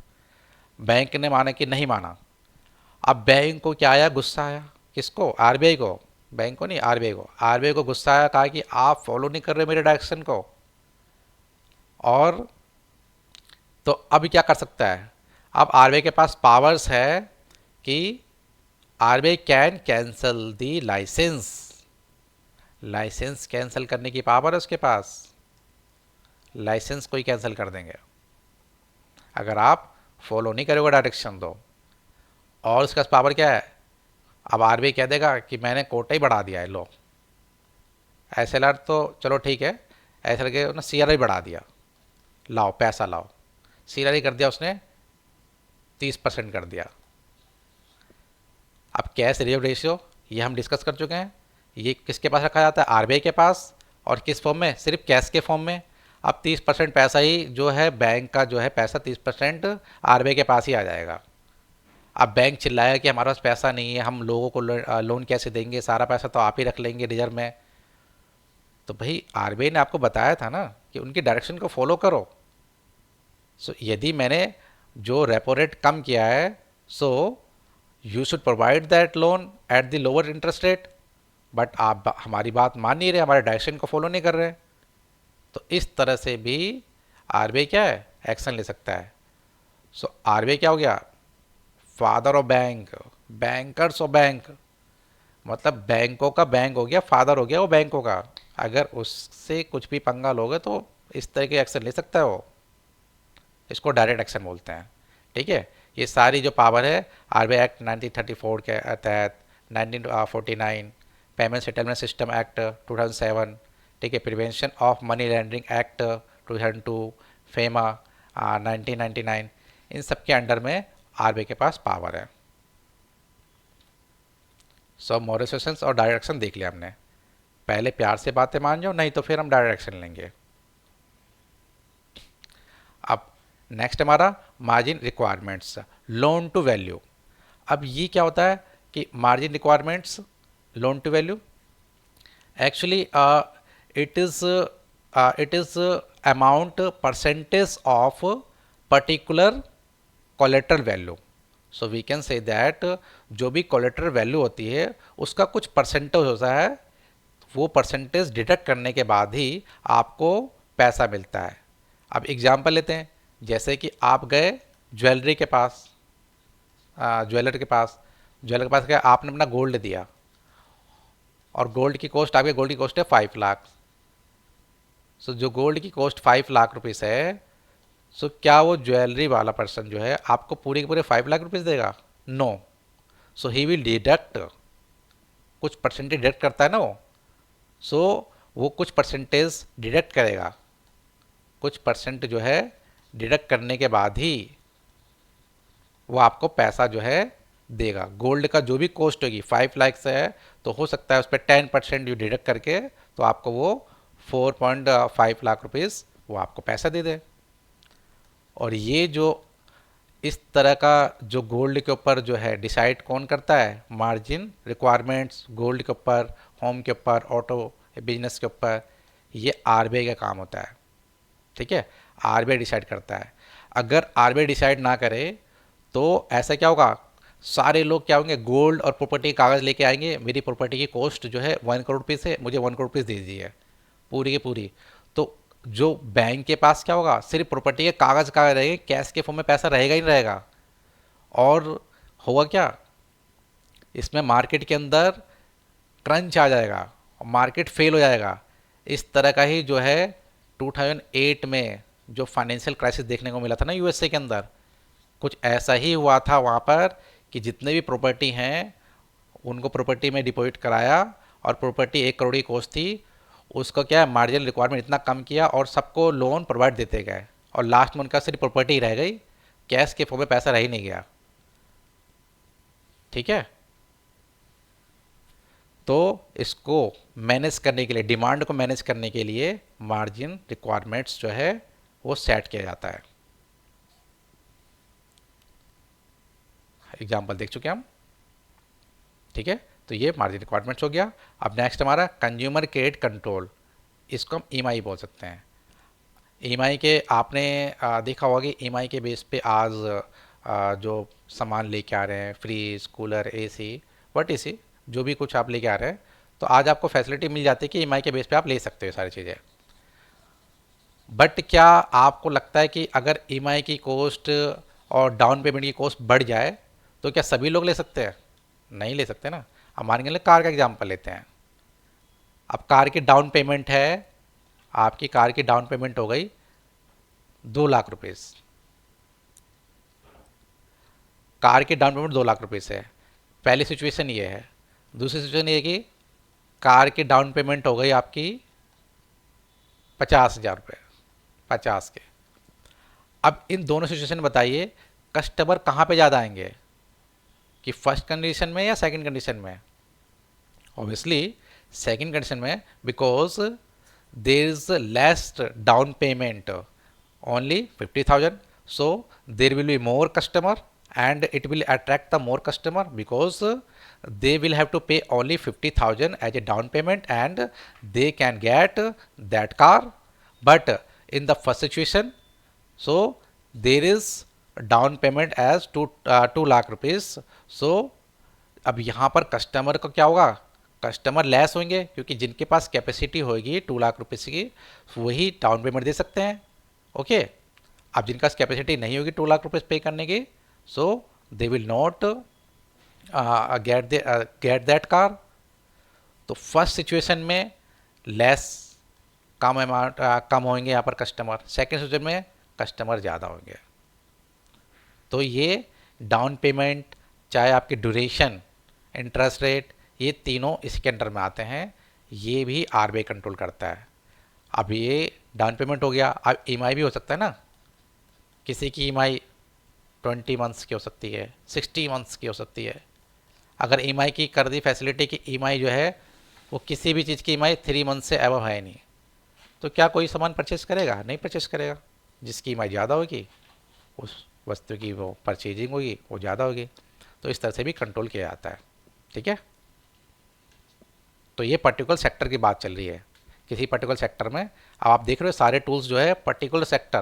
बैंक ने माना कि नहीं माना। अब बैंक को क्या आया, गुस्सा आया। किसको, आरबीआई को, बैंक को नहीं, आरबीआई को। आरबीआई को गुस्सा आया, कहा कि आप फॉलो नहीं कर रहे मेरे डायरेक्शन को। और तो अब क्या कर सकता है, अब आरबीआई के पास पावर्स है कि RBI can cancel the licence. Licence cancel करने की पावर है उसके पास, लाइसेंस को ही कैंसिल कर देंगे अगर आप फॉलो नहीं करोगे डायरेक्शन तो। और उसका पावर क्या है, अब आरबीआई कह देगा कि मैंने कोटा ही बढ़ा दिया है, लो एसएलआर तो चलो ठीक है, एसएलआर के ना सीआरआई बढ़ा दिया, लाओ पैसा लाओ। सीआरआई कर दिया उसने 30% कर दिया। अब कैश रिजर्व रेशियो ये हम डिस्कस कर चुके हैं, ये किसके पास रखा जाता है, आरबीआई के पास। और किस फॉर्म में, सिर्फ कैश के फॉर्म में। अब 30% पैसा ही जो है बैंक का जो है पैसा 30% आरबीआई के पास ही आ जाएगा। अब बैंक चिल्लाया कि हमारे पास पैसा नहीं है, हम लोगों को लोन कैसे देंगे, सारा पैसा तो आप ही रख लेंगे रिजर्व में। तो भाई आरबीआई ने आपको बताया था ना कि उनकी डायरेक्शन को फॉलो करो। सो यदि मैंने जो रेपो रेट कम किया है, so you should provide that loan at the lower interest rate. But आप हमारी बात मान नहीं रहे, हमारे डायरेक्शन को फॉलो नहीं कर रहे। तो इस तरह से भी आरबीआई क्या है, एक्शन ले सकता है। सो आरबीआई क्या हो गया, father of bank, bankers of bank, मतलब बैंकों का बैंक हो गया, फादर हो गया वो बैंकों का। अगर उससे कुछ भी पंगा लोगे तो इस तरह के एक्शन ले सकता है वो, इसको डायरेक्ट एक्शन बोलते हैं, ठीक है। ये सारी जो पावर है आरबीआई एक्ट 1934 के तहत, 1949 पेमेंट सेटलमेंट सिस्टम एक्ट 2007, ठीक है, prevention of money laundering act 2002, FEMA 1999, इन सब के अंडर में आरबीआई के पास पावर है। सो मॉरल सेशंस और डायरेक्शन देख लिया हमने। पहले प्यार से बातें मान जाओ, नहीं तो फिर हम डायरेक्शन लेंगे। अब नेक्स्ट हमारा margin requirements, loan to value. अब ये क्या होता है कि margin requirements, loan to value, actually it is amount percentage of particular collateral value. So we can say that जो भी collateral value होती है उसका कुछ परसेंटेज होता है, वो परसेंटेज डिडक्ट करने के बाद ही आपको पैसा मिलता है। अब एग्जांपल लेते हैं, जैसे कि आप गए ज्वेलरी के पास, ज्वेलर के पास गए, आपने अपना गोल्ड दिया और गोल्ड की कॉस्ट, आपके गोल्ड की कॉस्ट है 5 लाख। सो जो गोल्ड की कॉस्ट 5 लाख रुपीस है, सो क्या वो ज्वेलरी वाला पर्सन जो है आपको पूरे के पूरे 5 लाख रुपीस देगा? No. So he will deduct, कुछ परसेंटेज डिडक्ट करता है ना वो, सो वो कुछ परसेंटेज डिडक्ट करेगा, कुछ परसेंट जो है डिडक्ट करने के बाद ही वो आपको पैसा जो है देगा। गोल्ड का जो भी कॉस्ट होगी 5 लाख से है, तो हो सकता है उस पर 10% जो डिडक्ट करके तो आपको वो 4.5 लाख रुपीस वो आपको पैसा दे दे। और ये जो इस तरह का जो गोल्ड के ऊपर जो है डिसाइड कौन करता है? मार्जिन रिक्वायरमेंट्स, गोल्ड के ऊपर, होम के ऊपर, ऑटो बिजनेस के ऊपर, ये आरबीआई का काम होता है। ठीक है, आरबीआई डिसाइड करता है। अगर आरबीआई डिसाइड ना करे तो ऐसा क्या होगा, सारे लोग क्या होंगे, गोल्ड और प्रॉपर्टी कागज़ लेके आएंगे, मेरी प्रॉपर्टी की कॉस्ट जो है 1 करोड़ रुपीज़ है, मुझे 1 करोड़ रुपीज़ दे दीजिए पूरी की पूरी। तो जो बैंक के पास क्या होगा, सिर्फ प्रॉपर्टी के कागज़ रहेंगे, कैश के फॉर्म में पैसा रहेगा ही नहीं रहेगा। और होगा क्या, इसमें मार्केट के अंदर क्रंच आ जाएगा और मार्केट फेल हो जाएगा। इस तरह का ही जो है 2008 में जो फाइनेंशियल क्राइसिस देखने को मिला था ना यूएसए के अंदर, कुछ ऐसा ही हुआ था वहाँ पर कि जितने भी प्रॉपर्टी हैं उनको प्रॉपर्टी में डिपॉजिट कराया और प्रॉपर्टी 1 करोड़ की कॉस्ट थी, उसका क्या है, मार्जिनल रिक्वायरमेंट इतना कम किया और सबको लोन प्रोवाइड देते गए और लास्ट में उनका सिर्फ प्रॉपर्टी ही रह गई, कैश के फॉर्म में पैसा रह ही नहीं गया। ठीक है, तो इसको मैनेज करने के लिए, डिमांड को मैनेज करने के लिए मार्जिन रिक्वायरमेंट्स जो है वो सेट किया जाता है। एग्जाम्पल देख चुके हम। ठीक है, तो ये मार्जिन रिक्वायरमेंट्स हो गया। अब नेक्स्ट हमारा कंज्यूमर क्रेडिट कंट्रोल, इसको हम ईएमआई बोल सकते हैं। ईएमआई के आपने देखा होगा कि ईएमआई के बेस पे आज जो सामान लेके आ रहे हैं, fridge, cooler, AC, what AC, जो भी कुछ आप लेके आ रहे हैं, तो आज आपको फैसिलिटी मिल जाती है कि ईएमआई के बेस पे आप ले सकते हो सारी चीज़ें। बट क्या आपको लगता है कि अगर ईएमआई की कॉस्ट और डाउन पेमेंट की कॉस्ट बढ़ जाए तो क्या सभी लोग ले सकते हैं? नहीं ले सकते ना। अब मान के कार का एग्जांपल लेते हैं। अब कार की डाउन पेमेंट है, आपकी कार की डाउन पेमेंट हो गई 2 लाख रुपीस। कार की डाउन पेमेंट 2 लाख रुपीस है, पहली सिचुएशन ये है। दूसरी सिचुएशन ये कि कार की डाउन पेमेंट हो गई आपकी 50,000 रुपये, 50 के। अब इन दोनों सिचुएशन बताइए कस्टमर कहाँ पे ज़्यादा आएंगे, कि फर्स्ट कंडीशन में या सेकंड कंडीशन में? ऑब्वियसली सेकंड कंडीशन में, because there is less down payment, only 50,000, so there will be more customer and it will attract the more customer because they will have to pay only 50,000 as a down payment and they can get that car. But in the first situation, so there is down payment as 2 lakh rupees, so अब यहाँ पर customer का क्या होगा, customer less होंगे क्योंकि जिनके पास capacity होगी 2 लाख रुपीस की वही डाउन पेमेंट दे सकते हैं। ओके, अब जिनका कैपेसिटी नहीं होगी 2 लाख रुपीस पे करने की, so they will not get that car. तो फर्स्ट सिचुएशन में लेस, कम अमाउंट, कम होंगे यहाँ पर कस्टमर। सेकेंड सिचुएशन में कस्टमर ज़्यादा होंगे। तो ये डाउन पेमेंट, चाहे आपकी ड्यूरेशन, इंटरेस्ट रेट, ये तीनों इसके अंडर में आते हैं। ये भी आरबीआई कंट्रोल करता है। अब ये डाउन पेमेंट हो गया, अब ईएमआई भी हो सकता है ना। किसी की ईएमआई 20 मंथ्स की हो सकती है, 60 मंथ्स की हो सकती है। अगर ईएमआई की कर दी फैसिलिटी कि ईएमआई जो है वो किसी भी चीज़ की ईएमआई 3 मंथ से अबव है नहीं, तो क्या कोई सामान परचेस करेगा? नहीं परचेस करेगा। जिसकी ईएमआई ज़्यादा होगी उस वस्तु की वो परचेजिंग होगी वो ज़्यादा होगी। तो इस तरह से भी कंट्रोल किया जाता है। ठीक है, तो ये पर्टिकुलर सेक्टर की बात चल रही है, किसी पर्टिकुलर सेक्टर में। अब आप देख रहे हो सारे टूल्स जो है पर्टिकुलर सेक्टर,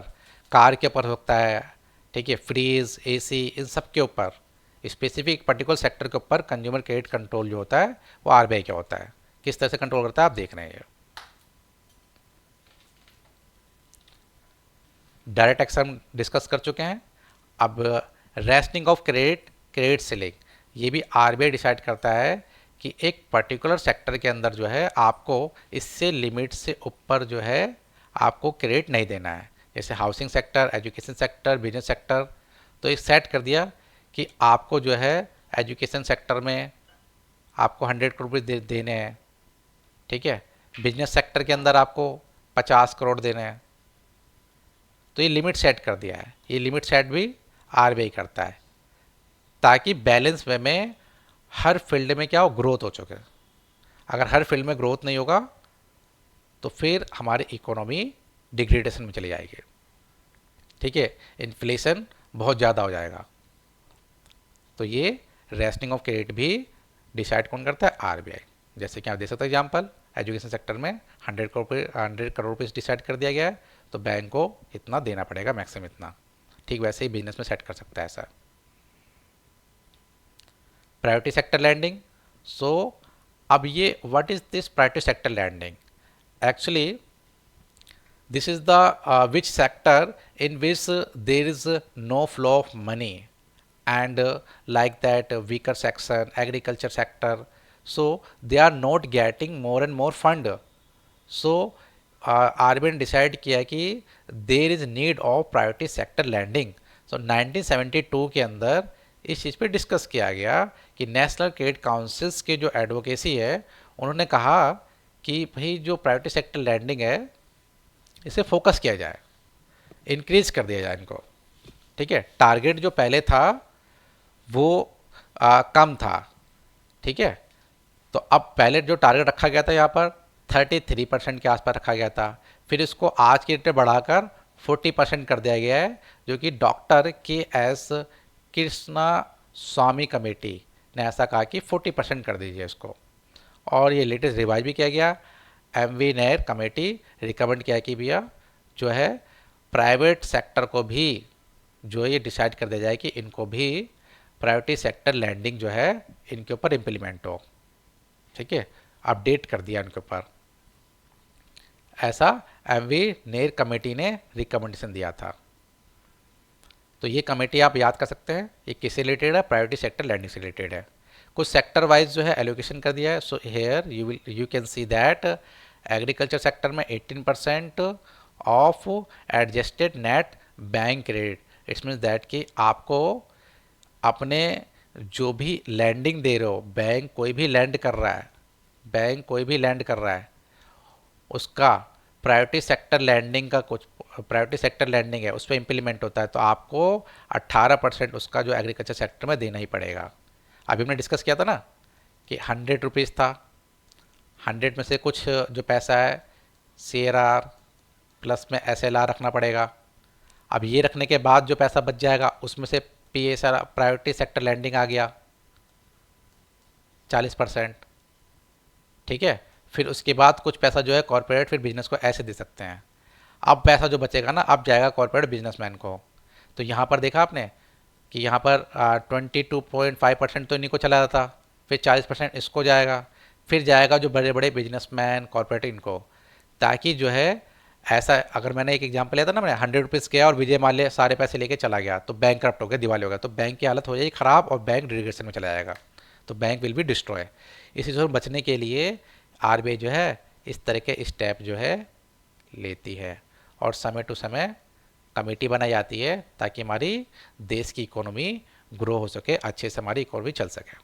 कार के ऊपर होता है, ठीक है, फ्रीज, एसी, इन सब के ऊपर स्पेसिफिक पर्टिकुलर सेक्टर के ऊपर कंज्यूमर क्रेडिट कंट्रोल जो होता है वो आरबीआई का होता है। किस तरह से कंट्रोल करता है आप देख रहे हैं। डायरेक्ट टैक्स हम डिस्कस कर चुके हैं। अब rationing of credit, credit ceiling, ये भी आरबीआई डिसाइड करता है कि एक पर्टिकुलर सेक्टर के अंदर जो है आपको इससे लिमिट से ऊपर जो है आपको क्रेडिट नहीं देना है। जैसे housing sector, education sector, business sector, तो एक सेट कर दिया कि आपको जो है एजुकेशन सेक्टर में आपको 100 करोड़ रुपये देने हैं, ठीक है, बिजनेस सेक्टर के अंदर आपको 50 करोड़ देने हैं। तो ये लिमिट सेट कर दिया है। ये लिमिट सेट भी आरबीआई करता है ताकि बैलेंस वे में हर फील्ड में क्या हो, ग्रोथ हो चुके। अगर हर फील्ड में ग्रोथ नहीं होगा तो फिर हमारी इकोनॉमी डिग्रेडेशन में चली जाएगी। ठीक है, इन्फ्लेशन बहुत ज़्यादा हो जाएगा। तो ये रेशनिंग ऑफ क्रेडिट भी डिसाइड कौन करता है? आरबीआई। जैसे कि आप देख सकते हैं एग्जाम्पल, एजुकेशन सेक्टर में 100 करोड़ रुपये डिसाइड कर दिया गया है, तो बैंक को इतना देना पड़ेगा, मैक्सिमम इतना। ठीक वैसे ही बिजनेस में सेट कर सकता है ऐसा। Priority sector lending. सो अब ये what is this priority sector landing? Actually this is the which sector in which there is no flow of money, and like that weaker section, agriculture sector, so they are not getting more and more fund. So RBI ने decide किया कि there is need of priority sector lending. So 1972 के अंदर इस चीज़ पे discuss किया गया कि नेशनल क्रेडिट काउंसिल्स के जो एडवोकेसी है उन्होंने कहा कि भाई जो प्रायोरिटी सेक्टर लैंडिंग है इसे फोकस किया जाए, इंक्रीज कर दिया जाए इनको। ठीक है, टारगेट जो पहले था वो कम था। ठीक है, तो अब पहले जो टारगेट रखा गया था यहाँ पर 33% के आसपास रखा गया था, फिर इसको आज की डेट में बढ़ाकर 40% कर दिया गया है, जो कि डॉक्टर के एस कृष्णा स्वामी कमेटी ने ऐसा कहा कि 40% कर दीजिए इसको। और ये लेटेस्ट रिवाइज भी किया गया। एमवी नेर कमेटी रिकमेंड किया कि भैया जो है प्राइवेट सेक्टर को भी जो ये डिसाइड कर दिया जाए कि इनको भी प्रायोरिटी सेक्टर लैंडिंग जो है इनके ऊपर इम्प्लीमेंट हो। ठीक है, अपडेट कर दिया इनके ऊपर, ऐसा एमवी नेर कमेटी ने रिकमेंडेशन दिया था। तो ये कमेटी आप याद कर सकते हैं, ये किससे रिलेटेड है? प्रायोरिटी सेक्टर लैंडिंग से रिलेटेड है। कुछ सेक्टर वाइज जो है एलोकेशन कर दिया है। So here you can see that agriculture sector में 18% of adjusted net bank credit. It's means that कि आपको अपने जो भी लैंडिंग दे रहे हो, बैंक कोई भी लैंड कर रहा है, बैंक कोई भी लैंड कर रहा है, उसका प्रायोरिटी सेक्टर लैंडिंग का कुछ प्रायोरिटी सेक्टर लैंडिंग है उस पर इम्प्लीमेंट होता है, तो आपको 18% उसका जो एग्रीकल्चर सेक्टर में देना ही पड़ेगा। अभी हमने डिस्कस किया था ना कि 100 रुपीज़ था, 100 में से कुछ जो पैसा है CRR प्लस में SLR रखना पड़ेगा। अब ये रखने के बाद जो पैसा बच जाएगा उसमें से PSR प्रायोरिटी सेक्टर लैंडिंग आ गया 40%। ठीक है, फिर उसके बाद कुछ पैसा जो है कॉर्पोरेट फिर बिजनेस को ऐसे दे सकते हैं। अब पैसा जो बचेगा ना अब जाएगा कॉर्पोरेट बिजनेसमैन को। तो यहाँ पर देखा आपने कि यहाँ पर 22.5% तो इन्हीं को चला जाता, फिर 40% इसको जाएगा, फिर जाएगा जो बड़े बड़े बिजनेसमैन कॉर्पोरेट इनको, ताकि जो है ऐसा। अगर मैंने एक एग्जांपल लिया था ना, मैंने 100 रुपीज़ किया और विजय माल्या सारे पैसे लेके चला गया तो बैंक करप्ट हो गया, दिवालिया हो गया, तो बैंक की हालत हो जाएगी ख़राब और बैंक डिग्रेडेशन में चला जाएगा, तो बैंक विल बी डिस्ट्रॉय। इसी से बचने के लिए आरबीआई जो है इस तरह के स्टेप जो है लेती है और समय टू समय कमेटी बनाई जाती है ताकि हमारी देश की इकोनॉमी ग्रो हो सके, अच्छे से हमारी इकोनॉमी चल सके।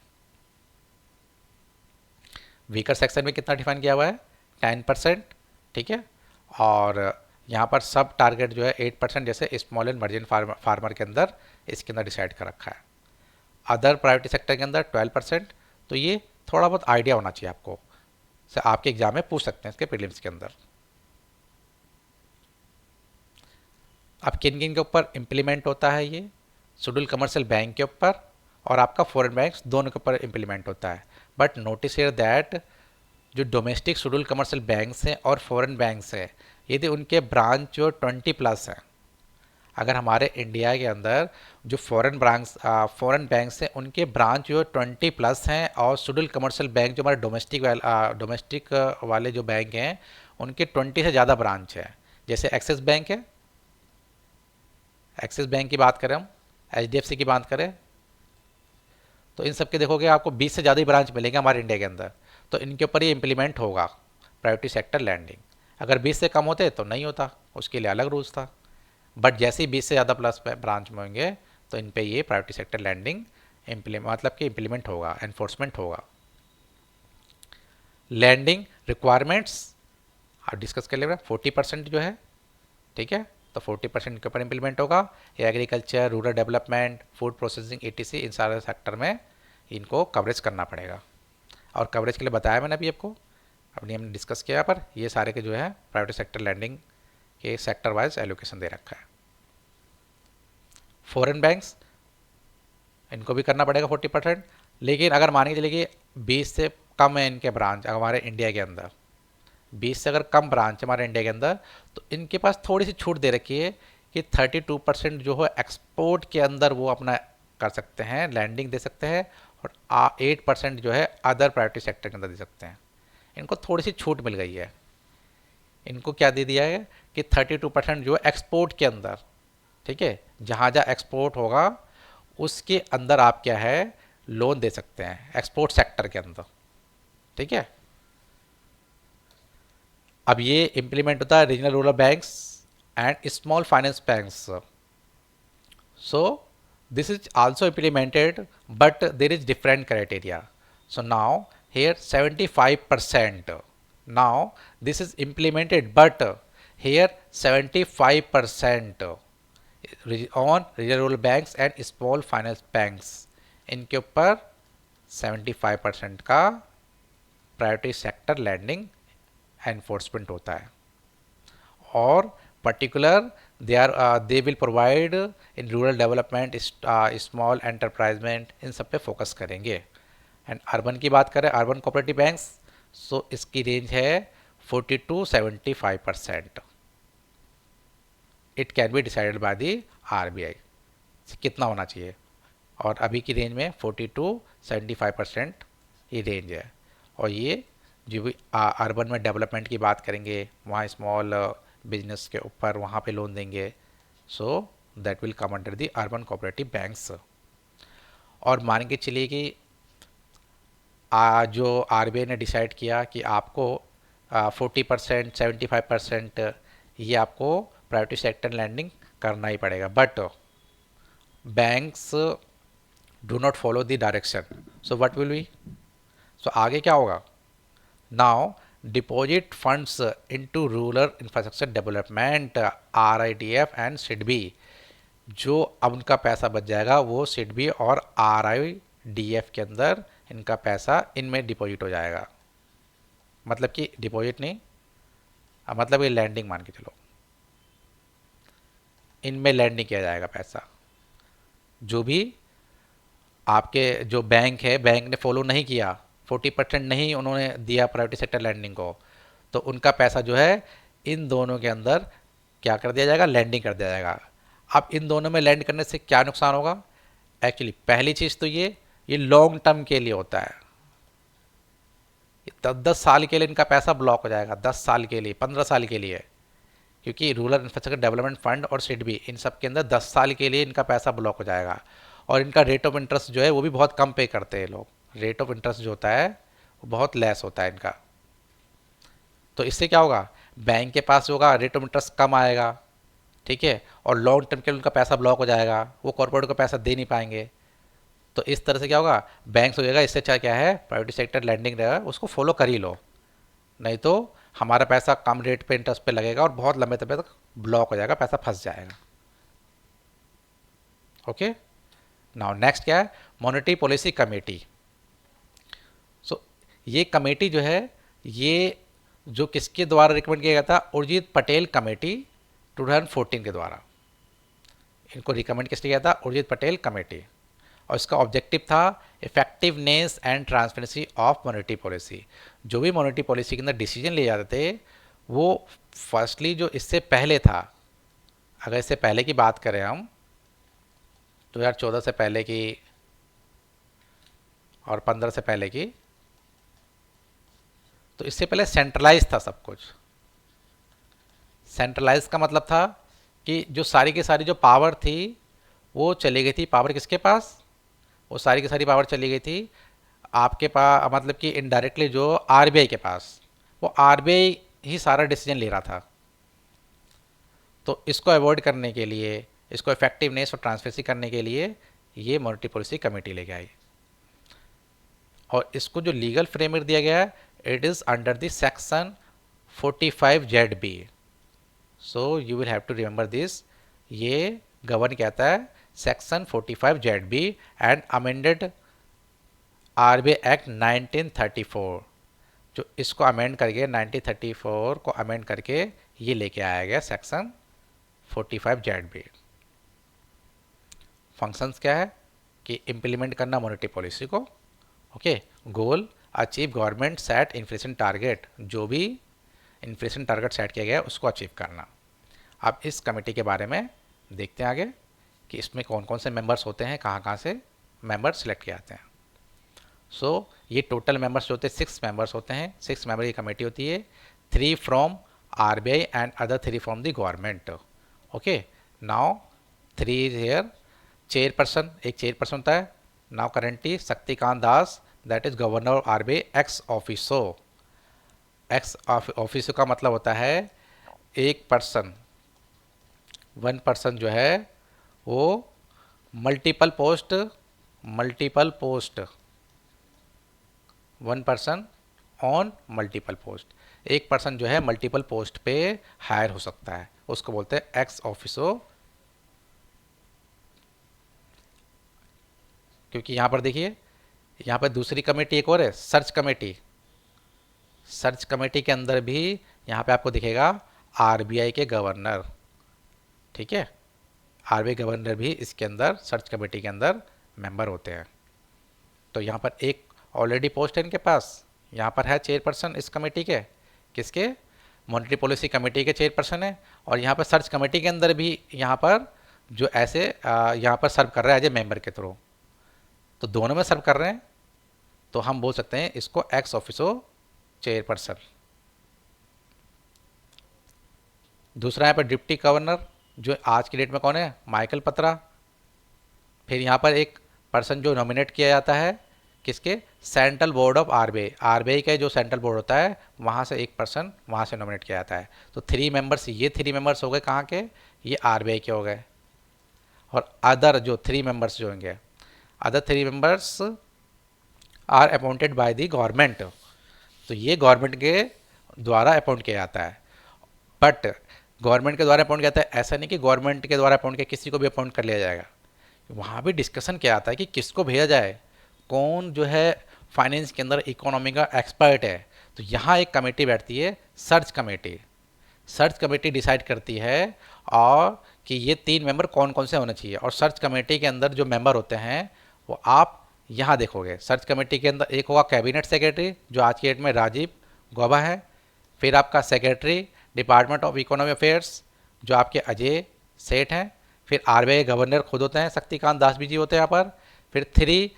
वीकर सेक्शन में कितना डिफाइन किया हुआ है? 10%। ठीक है, और यहाँ पर सब टारगेट जो है 8%, जैसे स्मॉल एंड मार्जिन फार्मर के अंदर इसके अंदर डिसाइड कर रखा है। अदर प्रायोरिटी सेक्टर के अंदर 12%। तो ये थोड़ा बहुत आइडिया होना चाहिए आपको। से आपके एग्जाम में पूछ सकते हैं इसके प्रीलिम्स के अंदर। अब किन किन के ऊपर इम्प्लीमेंट होता है ये? शेड्यूल कमर्शियल बैंक के ऊपर और आपका फॉरेन बैंक्स दोनों के ऊपर इम्प्लीमेंट होता है। बट नोटिस हियर दैट जो डोमेस्टिक शेड्यूल कमर्शियल बैंक्स हैं और फॉरेन बैंक्स हैं, यदि उनके ब्रांच जो 20+ हैं, अगर हमारे इंडिया के अंदर जो फॉरेन बैंक्स हैं उनके ब्रांच जो 20+ हैं और शेड्यूल कमर्शियल बैंक जो हमारे डोमेस्टिक वाले जो बैंक हैं उनके 20 से ज़्यादा ब्रांच है। जैसे एक्सिस बैंक है, एक्सिस बैंक की बात करें हम, HDFC की बात करें, तो इन सब के देखोगे आपको 20 से ज़्यादा ही ब्रांच मिलेंगे हमारे इंडिया के अंदर। तो इनके ऊपर ये इम्प्लीमेंट होगा प्राइवेट सेक्टर लैंडिंग। अगर 20 से कम होते तो नहीं होता, उसके लिए अलग रूल्स था। बट जैसे ही 20 से ज़्यादा प्लस ब्रांच में होंगे तो इन पे ये प्राइवेट सेक्टर लैंडिंग मतलब कि इम्प्लीमेंट होगा, एनफोर्समेंट होगा। लैंडिंग रिक्वायरमेंट्स आप डिस्कस कर लेंगे। 40% जो है, ठीक है, तो 40% के ऊपर इम्प्लीमेंट होगा। ये agriculture, rural development, food processing, ETC इन सारे सेक्टर में इनको कवरेज करना पड़ेगा। और कवरेज के लिए बताया मैंने अभी आपको, अपनी हमने डिस्कस किया, पर ये सारे के जो है प्राइवेट सेक्टर लैंडिंग के सेक्टर वाइज एलोकेशन दे रखा है। फॉरेन बैंक्स इनको भी करना पड़ेगा 40%। लेकिन अगर मान के चलिए कि 20 से कम है इनके ब्रांच हमारे इंडिया के अंदर, 20 से अगर कम ब्रांच है हमारे इंडिया के अंदर, तो इनके पास थोड़ी सी छूट दे रखी है कि 32% जो है एक्सपोर्ट के अंदर वो अपना कर सकते हैं, लैंडिंग दे सकते हैं, और 8% जो है अदर प्राइवेट सेक्टर के अंदर दे सकते हैं। इनको थोड़ी सी छूट मिल गई है। इनको क्या दे दिया है कि 32% जो है एक्सपोर्ट के अंदर, ठीक है, जहाँ जहाँ एक्सपोर्ट होगा उसके अंदर आप क्या है लोन दे सकते हैं, एक्सपोर्ट सेक्टर के अंदर, ठीक है। अब ये इम्प्लीमेंट होता है regional rural banks and small finance banks. So this is also implemented, but there is different criteria. So now here 75%. Now this is implemented, but here 75% on regional banks and small finance banks, इनके ऊपर 75% का priority sector landing enforcement होता है। और particular they will provide in rural development, small enterprisement, इन सब पे focus करेंगे। एंड अर्बन की बात करें, अर्बन कोऑपरेटिव बैंक्स, सो इसकी रेंज है 40 to 75%। It can be decided by the RBI कितना होना चाहिए, और अभी की रेंज में 40 to 75% ये रेंज है। और ये जो भी अर्बन में डेवलपमेंट की बात करेंगे, वहाँ स्मॉल बिजनेस के ऊपर वहाँ पे लोन देंगे, so that will come under the urban cooperative banks. और मान के चलिए कि जो RBI ने डिसाइड किया कि आपको 40%, 75% ये आपको प्राइवेट सेक्टर लैंडिंग करना ही पड़ेगा, but banks do not follow the direction, so what will be, so आगे क्या होगा? Now deposit funds into rural infrastructure development, RIDF and SIDBI, जो अब उनका पैसा बच जाएगा वो SIDBI और RIDF के अंदर इनका पैसा इनमें डिपॉजिट हो जाएगा। मतलब कि डिपॉजिट नहीं, मतलब ये लैंडिंग मान के चलो, इनमें लैंडिंग किया जाएगा पैसा। जो भी आपके जो बैंक है, बैंक ने फॉलो नहीं किया, 40% नहीं उन्होंने दिया प्राइवेट सेक्टर लैंडिंग को, तो उनका पैसा जो है इन दोनों के अंदर क्या कर दिया जाएगा, लैंडिंग कर दिया जाएगा। अब इन दोनों में लैंड करने से क्या नुकसान होगा? एक्चुअली पहली चीज़ तो ये लॉन्ग टर्म के लिए होता है, 10 साल के लिए इनका पैसा ब्लॉक हो जाएगा, 10 साल के लिए, 15 साल के लिए, क्योंकि रूरल इंफ्रास्ट्रक्चर डेवलपमेंट फंड और SIDBI इन सब के अंदर 10 साल के लिए इनका पैसा ब्लॉक हो जाएगा। और इनका रेट ऑफ इंटरेस्ट जो है वो भी बहुत कम पे करते हैं लोग, रेट ऑफ इंटरेस्ट जो होता है वो बहुत लेस होता है इनका। तो इससे क्या होगा, बैंक के पास होगा रेट ऑफ इंटरेस्ट कम आएगा, ठीक है, और लॉन्ग टर्म के लिए उनका पैसा ब्लॉक हो जाएगा, वो कॉर्पोरेट को पैसा दे नहीं पाएंगे। तो इस तरह से क्या होगा, बैंक हो जाएगा, इससे अच्छा क्या है प्राइवेट सेक्टर लैंडिंग रहेगा, उसको फॉलो कर ही लो, नहीं तो हमारा पैसा कम रेट पे इंटरेस्ट पे लगेगा और बहुत लंबे समय तक ब्लॉक हो जाएगा, पैसा फंस जाएगा। ओके, नाउ नेक्स्ट क्या है, मॉनेटरी पॉलिसी कमेटी। सो ये कमेटी जो है ये जो किसके द्वारा रिकमेंड किया गया था, उर्जित पटेल कमेटी 2014 के द्वारा। इनको रिकमेंड किसने किया था, उर्जित पटेल कमेटी। और इसका ऑब्जेक्टिव था effectiveness and transparency of monetary policy. जो भी मॉनेटरी पॉलिसी के अंदर डिसीजन लिए जाते थे वो फर्स्टली जो इससे पहले था, अगर इससे पहले की बात करें हम 2014 से पहले की और 15 से पहले की, तो इससे पहले सेंट्रलाइज था सब कुछ। सेंट्रलाइज का मतलब था कि जो सारी की सारी जो पावर थी वो चली गई थी, पावर किसके पास, वो सारी की सारी पावर चली गई थी आपके पास, मतलब कि इनडायरेक्टली जो आरबीआई के पास, वो आरबीआई ही सारा डिसीजन ले रहा था। तो इसको अवॉइड करने के लिए, इसको इफेक्टिवनेस और ट्रांसपेरेंसी करने के लिए ये मॉनेटरी पॉलिसी कमेटी लेके आई। और इसको जो लीगल फ्रेमवर्क दिया गया है, it is under the section 45ZB। So you will have to remember this. ये गवर्न कहता है section 45ZB and amended RBI act 1934। जो इसको अमेंड करके 1934 को अमेंड करके ये लेके आया गया सेक्शन 45ZB। फंक्शंस क्या है कि इम्प्लीमेंट करना मॉनेटरी पॉलिसी को, okay. Goal achieve government set inflation target, जो भी इन्फ्लेशन टारगेट सेट किया गया है उसको अचीव करना। अब इस कमेटी के बारे में देखते हैं आगे कि इसमें कौन कौन से मेंबर्स होते हैं, कहाँ कहाँ से मेंबर्स सिलेक्ट किए जाते हैं। सो ये टोटल मेंबर्स जो होते हैं 6 मेंबर्स होते हैं। 6 मेंबर की कमेटी होती है, 3 from RBI and other 3 from the government, okay. Now 3 here. Chairperson, एक चेयरपर्सन होता है। Now currently Shaktikanta Das, that is governor of RBI x officio. X officio का मतलब होता है एक पर्सन, 1 पर्सन जो है वो multiple post, 1 person on multiple post. एक पर्सन जो है मल्टीपल पोस्ट पे हायर हो सकता है, उसको बोलते हैं एक्स ऑफिसो। क्योंकि यहाँ पर देखिए, यहाँ पर दूसरी कमेटी एक और है, सर्च कमेटी। सर्च कमेटी के अंदर भी यहाँ पे आपको दिखेगा आरबीआई के गवर्नर, ठीक है। आरबीआई गवर्नर भी इसके अंदर सर्च कमेटी के अंदर मेंबर होते हैं। तो यहाँ पर एक ऑलरेडी पोस्ट है इनके पास, यहाँ पर है चेयरपर्सन इस कमेटी के, किसके, मॉनेटरी पॉलिसी कमेटी के चेयरपर्सन है। और यहाँ पर सर्च कमेटी के अंदर भी यहाँ पर जो ऐसे यहाँ पर सर्व कर रहा है एज ए मेंबर के थ्रू, तो दोनों में सर्व कर रहे हैं। तो हम बोल सकते हैं इसको एक्स ऑफिसो चेयरपर्सन। दूसरा यहाँ पर डिप्टी गवर्नर, जो आज की डेट में कौन है, माइकल पत्रा। फिर यहाँ पर एक पर्सन जो नॉमिनेट किया जाता है किसके, central board of RBI, RBI का जो सेंट्रल बोर्ड होता है वहाँ से एक पर्सन वहाँ से नॉमिनेट किया जाता है। तो 3 मेंबर्स, ये 3 मेंबर्स हो गए कहाँ के, ये आरबीआई के हो गए। और अदर जो 3 मेंबर्स जो होंगे, other 3 members are appointed by the government. तो ये गवर्नमेंट के द्वारा अपॉइंट किया जाता है। बट गवर्नमेंट के द्वारा अपॉइंट किया जाता है, ऐसा नहीं कि गवर्नमेंट के द्वारा अपॉइंट किया किसी को भी अपॉइंट कर लिया जाएगा। वहाँ भी डिस्कशन किया जाता है कि किसको भेजा जाए, कौन जो है फाइनेंस के अंदर इकोनॉमी का एक्सपर्ट है। तो यहाँ एक कमेटी बैठती है, search committee. Search committee decide करती है और कि ये 3 मेंबर कौन कौन से होने चाहिए। और सर्च कमेटी के अंदर जो मेंबर होते हैं वो आप यहाँ देखोगे। सर्च कमेटी के अंदर एक होगा कैबिनेट सेक्रेटरी, जो आज की डेट में राजीव गौबा है। फिर आपका secretary department of economy affairs, जो आपके अजय सेठ हैं। फिर आरबीआई गवर्नर खुद होते हैं, शक्तिकांत दास भी जी होते हैं यहाँ पर। फिर 3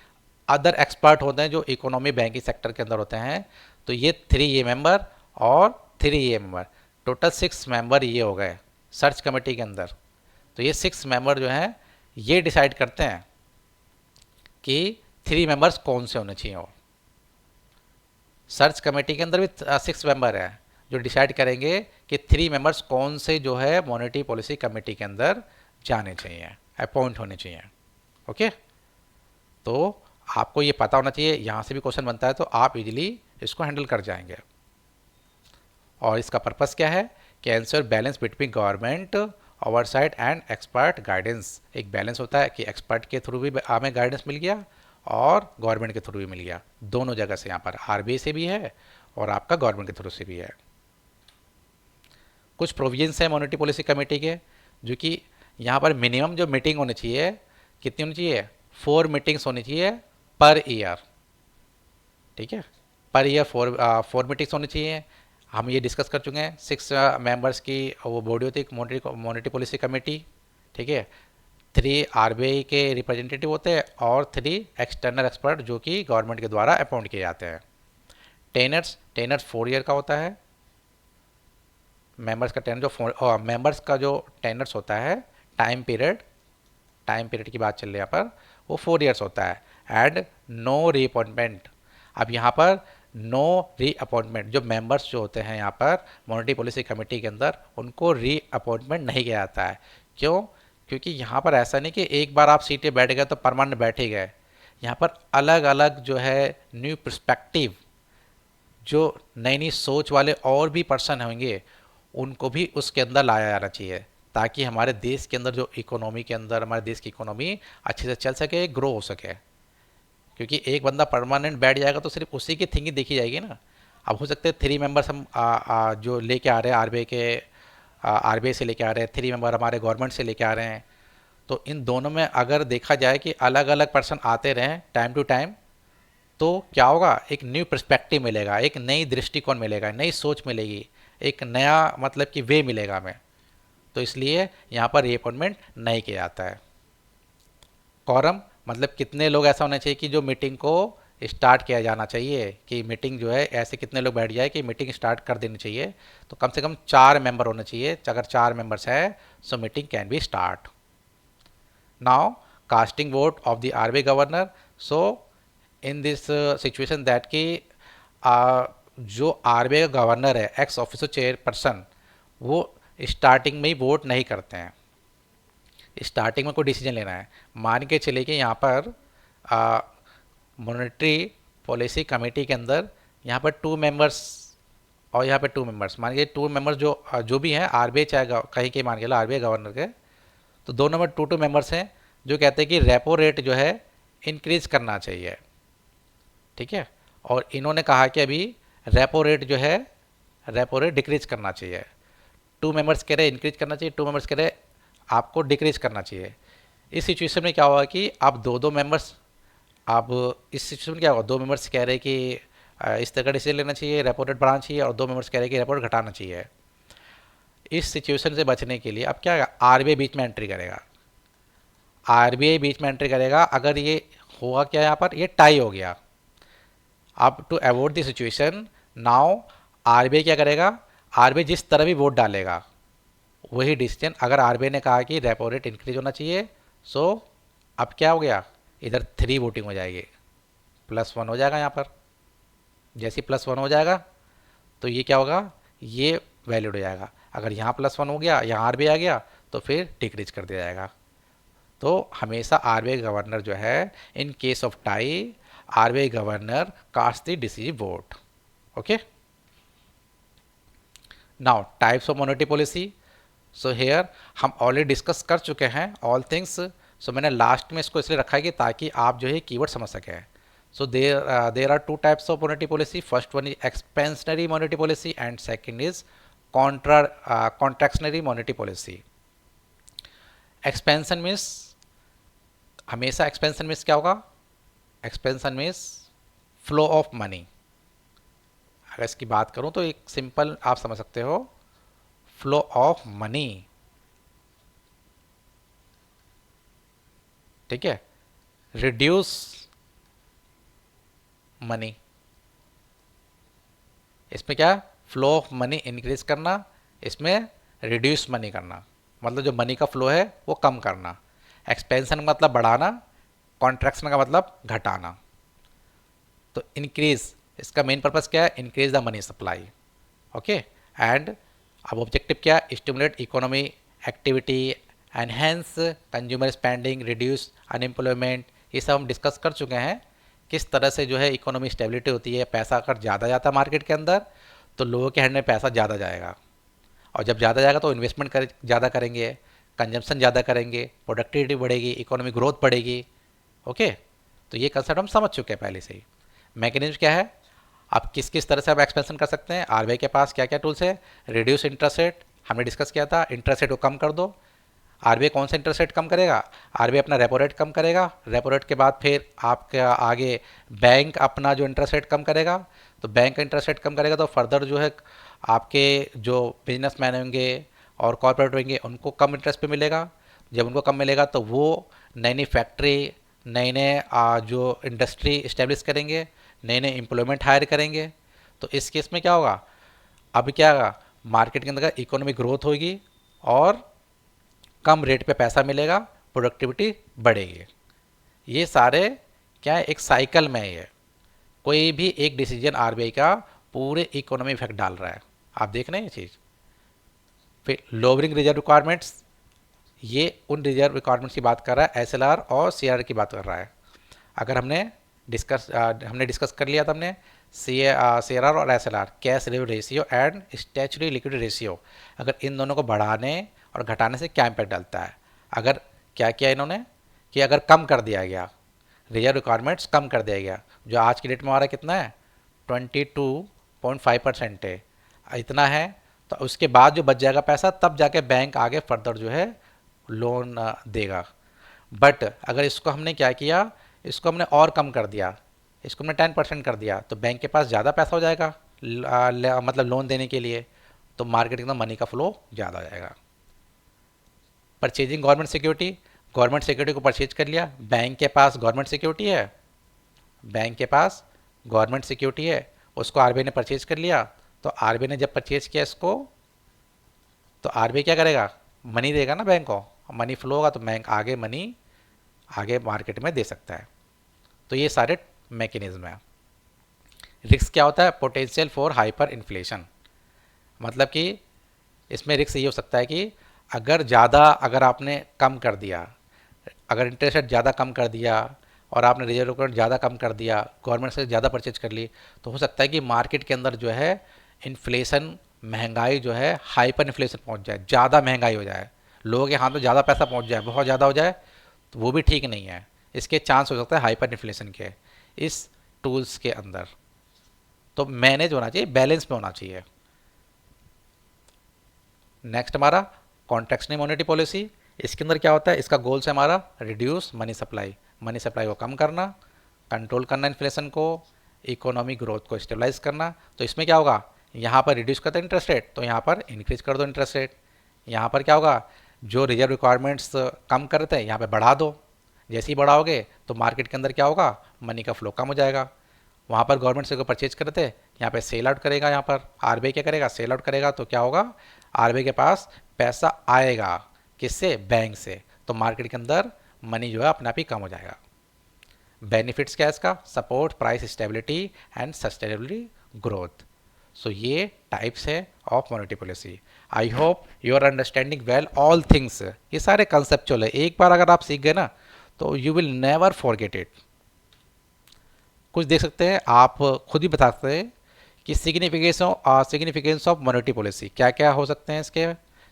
अदर एक्सपर्ट होते हैं जो इकोनॉमी बैंकिंग सेक्टर के अंदर होते हैं। तो ये 3 ये मेंबर और 3 ये मेंबर, टोटल 6 मेंबर ये हो गए सर्च कमेटी के अंदर। तो ये 6 मेंबर जो हैं ये डिसाइड करते हैं कि 3 मेंबर्स कौन से होने चाहिए। और सर्च कमेटी के अंदर भी 6 मेंबर हैं जो डिसाइड करेंगे कि 3 मेंबर्स कौन से जो है मॉनेटरी पॉलिसी कमेटी के अंदर जाने चाहिए, अपॉइंट होने चाहिए, ओके। तो आपको ये पता होना चाहिए, यहाँ से भी क्वेश्चन बनता है तो आप इजीली इसको हैंडल कर जाएंगे। और इसका पर्पस क्या है कि answer balance between government oversight and expert guidance. एक बैलेंस होता है कि एक्सपर्ट के थ्रू भी हमें गाइडेंस मिल गया और गवर्नमेंट के थ्रू भी मिल गया, दोनों जगह से। यहाँ पर आरबीआई से भी है और आपका गवर्नमेंट के थ्रू से भी है। कुछ प्रोविजंस है मॉनेटरी पॉलिसी कमेटी के, जो कि यहाँ पर मिनिमम जो मीटिंग होनी चाहिए, कितनी होनी चाहिए, 4 मीटिंग्स होनी चाहिए पर ईयर। ठीक है, पर ईयर 4 मीटिंग्स होनी चाहिए। हम ये डिस्कस कर चुके हैं, 6 मेंबर्स की वो बॉडी होती है मॉनेटरी पॉलिसी कमेटी। ठीक है, 3 आरबीआई के रिप्रेजेंटेटिव होते हैं और 3 एक्सटर्नल एक्सपर्ट जो कि गवर्नमेंट के द्वारा अपॉइंट किए जाते हैं। टेनर्स 4 ईयर का होता है। मेंबर्स का जो टेनर्स होता है, टाइम पीरियड की बात चल रही है यहाँ पर, वो 4 ईयर्स होता है। And no reappointment. अब यहाँ पर नो रीअपॉइंटमेंट, जो मेंबर्स जो होते हैं यहाँ पर मॉनेटरी पॉलिसी कमेटी के अंदर, उनको रीअपॉइंटमेंट नहीं किया जाता है। क्यों? क्योंकि यहाँ पर ऐसा नहीं कि एक बार आप सीट पे बैठ गए तो परमानेंट बैठ ही गए। यहाँ पर अलग अलग जो है न्यू पर्सपेक्टिव, जो नई नई सोच वाले और भी पर्सन होंगे, उनको भी उसके अंदर लाया जाना चाहिए, ताकि हमारे देश के अंदर जो इकोनॉमी के अंदर हमारे देश की इकोनॉमी अच्छे से चल सके, ग्रो हो सके। क्योंकि एक बंदा परमानेंट बैठ जाएगा तो सिर्फ उसी की थिंकिंग देखी जाएगी ना। अब हो सकते हैं 3 मेंबर्स हम जो लेके आ रहे हैं आरबीआई से लेके आ रहे हैं, 3 मेंबर हमारे गवर्नमेंट से लेके आ रहे हैं, तो इन दोनों में अगर देखा जाए कि अलग अलग पर्सन आते रहें टाइम टू टाइम, तो क्या होगा, एक न्यू पर्सपेक्टिव मिलेगा, एक नई दृष्टिकोण मिलेगा, नई सोच मिलेगी, एक नया मतलब कि वे मिलेगा हमें। तो इसलिए यहाँ पर रीअपॉइंटमेंट नहीं किया जाता है। कॉरम मतलब कितने लोग ऐसा होना चाहिए कि जो मीटिंग को स्टार्ट किया जाना चाहिए, कि मीटिंग जो है ऐसे कितने लोग बैठ जाए कि मीटिंग स्टार्ट कर देनी चाहिए। तो कम से कम 4 मेंबर होने चाहिए। अगर 4 मेंबर्स है so meeting can be start. Now casting vote of the RBI governor. So in this situation that कि जो आरबीआई का गवर्नर है, एक्स ऑफिसर चेयरपर्सन, वो स्टार्टिंग में ही वोट नहीं करते हैं। स्टार्टिंग में कोई डिसीजन लेना है, मान के चले कि यहाँ पर मॉनेटरी पॉलिसी कमेटी के अंदर यहाँ पर 2 मेंबर्स और यहाँ पर 2 मेंबर्स, मान के 2 मेंबर्स जो भी हैं आरबीआई, चाहे कहीं के मान के लो आरबीआई गवर्नर के, तो 2 नंबर 2 मेंबर्स हैं जो कहते हैं कि रेपो रेट जो है इंक्रीज करना चाहिए। ठीक है, और इन्होंने कहा कि अभी रेपो रेट डिक्रीज करना चाहिए। 2 मेंबर्स कह रहे इंक्रीज करना चाहिए, 2 मेंबर्स कह रहे आपको डिक्रीज करना चाहिए। इस सिचुएशन में क्या होगा कि आप दो मेंबर्स, अब इस सिचुएशन में क्या होगा, 2 मेंबर्स कह रहे कि इस तरह का डिसीजन लेना चाहिए, रेपो रेट बढ़ाना चाहिए, और 2 मेंबर्स कह रहे कि रेपो रेट घटाना चाहिए। इस सिचुएशन से बचने के लिए अब क्या आरबीआई बीच में एंट्री करेगा। अगर ये हुआ क्या, यहाँ पर ये टाई हो गया। अब to avoid the situation, now RBI क्या करेगा, आरबीआई जिस तरह भी वोट डालेगा वही डिसीजन। अगर आरबीआई ने कहा कि रेपो रेट इंक्रीज होना चाहिए, सो अब क्या हो गया, इधर 3 वोटिंग हो जाएगी, +1 हो जाएगा यहाँ पर। जैसे +1 हो जाएगा तो ये क्या होगा, ये वैलिड हो जाएगा। अगर यहाँ +1 हो गया, यहाँ आरबीआई आ गया, तो फिर डिक्रीज कर दिया जाएगा। तो हमेशा आरबीआई गवर्नर जो है, in case of tie, RBI governor cast the decisive vote. Okay, now types of monetary policy. So here हम ऑलरेडी डिस्कस कर चुके हैं ऑल थिंग्स। सो मैंने लास्ट में इसको इसलिए रखा है कि ताकि आप जो है कीवर्ड समझ सकें। So there are 2 types of monetary policy. First one is expansionary monetary policy and second is contractionary monetary policy. Expansion means, हमेशा एक्सपेंशन मीन्स क्या होगा, expansion means flow of money. अगर इसकी बात करूं तो एक सिंपल आप समझ सकते हो, फ्लो ऑफ मनी। ठीक है, रिड्यूस मनी, इसमें क्या, फ्लो ऑफ मनी इंक्रीज करना, इसमें रिड्यूस मनी करना, मतलब जो मनी का फ्लो है वो कम करना। एक्सपेंशन का मतलब बढ़ाना, कॉन्ट्रैक्शन का मतलब घटाना। तो इंक्रीज, इसका मेन पर्पस क्या है, increase the money supply. Okay, and अब ऑब्जेक्टिव क्या, stimulate economy activity, enhance consumer spending, reduce unemployment. ये सब हम डिस्कस कर चुके हैं, किस तरह से जो है इकोनॉमी स्टेबिलिटी होती है। पैसा अगर ज़्यादा जाता है मार्केट के अंदर तो लोगों के हैंड में पैसा ज़्यादा जाएगा, और जब ज़्यादा जाएगा तो इन्वेस्टमेंट ज़्यादा करेंगे, कंजम्पशन ज़्यादा करेंगे, प्रोडक्टिविटी बढ़ेगी, इकोनॉमी ग्रोथ बढ़ेगी। ओके, तो ये कंसेप्ट हम समझ चुके हैं पहले से ही। मैकेनिज्म क्या है, अब किस किस तरह से आप एक्सपेंशन कर सकते हैं, आरबीआई के पास क्या क्या टूल्स है। रिड्यूस इंटरेस्ट रेट, हमने डिस्कस किया था, इंटरेस्ट रेट को कम कर दो। आरबीआई कौन सा इंटरेस्ट रेट कम करेगा, आरबीआई अपना रेपो रेट कम करेगा, रेपो रेट के बाद फिर आपका आगे बैंक अपना जो इंटरेस्ट रेट कम करेगा। तो बैंक का इंटरेस्ट रेट कम करेगा तो फर्दर जो है आपके जो बिजनेसमैन होंगे और कॉर्पोरेट होंगे उनको कम इंटरेस्ट पे मिलेगा। जब उनको कम मिलेगा तो वो नई नई फैक्ट्री, नए नए जो इंडस्ट्री इस्टेब्लिश करेंगे, नए नए एम्प्लॉयमेंट हायर करेंगे। तो इस केस में क्या होगा, अब क्या होगा, मार्केट के अंदर इकोनॉमिक ग्रोथ होगी और कम रेट पे पैसा मिलेगा, प्रोडक्टिविटी बढ़ेगी। ये सारे क्या है, एक साइकिल में है। कोई भी एक डिसीजन आरबीआई का पूरे इकोनॉमी इफेक्ट डाल रहा है, आप देख रहे हैं ये चीज़। फिर लोअरिंग रिजर्व रिक्वायरमेंट्स, ये उन रिजर्व रिक्वायरमेंट्स की बात कर रहा है, एसएलआर और सीआर की बात कर रहा है। अगर हमने डिस्कस कर लिया था, हमने सीआरआर और SLR, cash reserve ratio and statutory liquidity ratio, अगर इन दोनों को बढ़ाने और घटाने से क्या इम्पैक्ट डालता है। अगर क्या किया इन्होंने कि अगर कम कर दिया गया, रिजर्व रिक्वायरमेंट्स कम कर दिया गया, जो आज की डेट में हमारा कितना है 22.5% है, इतना है, तो उसके बाद जो बच जाएगा पैसा तब जाके बैंक आगे फर्दर जो है लोन देगा। बट अगर इसको हमने क्या किया, इसको हमने और कम कर दिया, इसको हमने 10% कर दिया, तो बैंक के पास ज़्यादा पैसा हो जाएगा मतलब लोन देने के लिए, तो मार्केट के अंदर मनी का फ्लो ज़्यादा हो जाएगा। Purchasing government security, government security को परचेज कर लिया, बैंक के पास गवर्नमेंट सिक्योरिटी है, बैंक के पास गवर्नमेंट सिक्योरिटी है, उसको आरबीआई ने परचेज कर लिया। तो आरबीआई ने जब परचेज किया इसको, तो आरबीआई क्या करेगा, मनी देगा ना बैंक को, मनी फ्लो होगा तो बैंक आगे मनी आगे मार्केट में दे सकता है। तो ये सारे मैकेनिज्म है। रिस्क क्या होता है, पोटेंशियल फॉर हाइपर इन्फ्लेशन, मतलब कि इसमें रिस्क ये हो सकता है कि अगर आपने कम कर दिया, अगर इंटरेस्ट रेट ज़्यादा कम कर दिया और आपने रिजर्व रिक्वायरमेंट ज़्यादा कम कर दिया, गवर्नमेंट से ज़्यादा परचेज कर ली, तो हो सकता है कि मार्केट के अंदर जो है इन्फ्लेशन, महंगाई जो है हाइपर इन्फ्लेशन पहुंच जाए, ज़्यादा महंगाई हो जाए, लोगों के हाथ में ज़्यादा पैसा पहुंच जाए, बहुत ज़्यादा हो जाए, तो वो भी ठीक नहीं है। इसके चांस हो सकता है हाइपर इन्फ्लेशन के इस टूल्स के अंदर। तो मैनेज होना चाहिए, बैलेंस में होना चाहिए। नेक्स्ट हमारा कॉन्ट्रैक्शनल मॉनेटरी पॉलिसी, इसके अंदर क्या होता है, इसका गोल्स है हमारा reduce money supply, money supply को कम करना, कंट्रोल करना इन्फ्लेशन को, इकोनॉमिक ग्रोथ को स्टेबलाइज करना। तो इसमें क्या होगा, यहाँ पर रिड्यूस करते हैं इंटरेस्ट रेट, तो यहाँ पर इंक्रीज कर दो इंटरेस्ट रेट। यहाँ पर क्या होगा, जो रिजर्व रिक्वायरमेंट्स कम करते हैं यहाँ पे बढ़ा दो, जैसे ही बढ़ाओगे तो मार्केट के अंदर क्या होगा, मनी का फ्लो कम हो जाएगा। वहाँ पर गवर्नमेंट से परचेज करते हैं, यहाँ पे सेल आउट करेगा, यहाँ पर आरबीआई क्या करेगा, सेल आउट करेगा, तो क्या होगा, आरबीआई के पास पैसा आएगा, किससे, बैंक से, तो मार्केट के अंदर मनी जो है अपने आप ही कम हो जाएगा। बेनिफिट्स क्या है इसका, support price stability and sustainably growth. So ये टाइप्स है of monetary policy. I hope you are understanding well all things. ये सारे कंसेप्चुअल है, एक बार अगर आप सीख गए ना तो you will never forget it. कुछ देख सकते हैं, आप खुद ही बता सकते हैं कि सिग्निफिकेंस ऑफ मॉनेटरी पॉलिसी क्या क्या हो सकते हैं इसके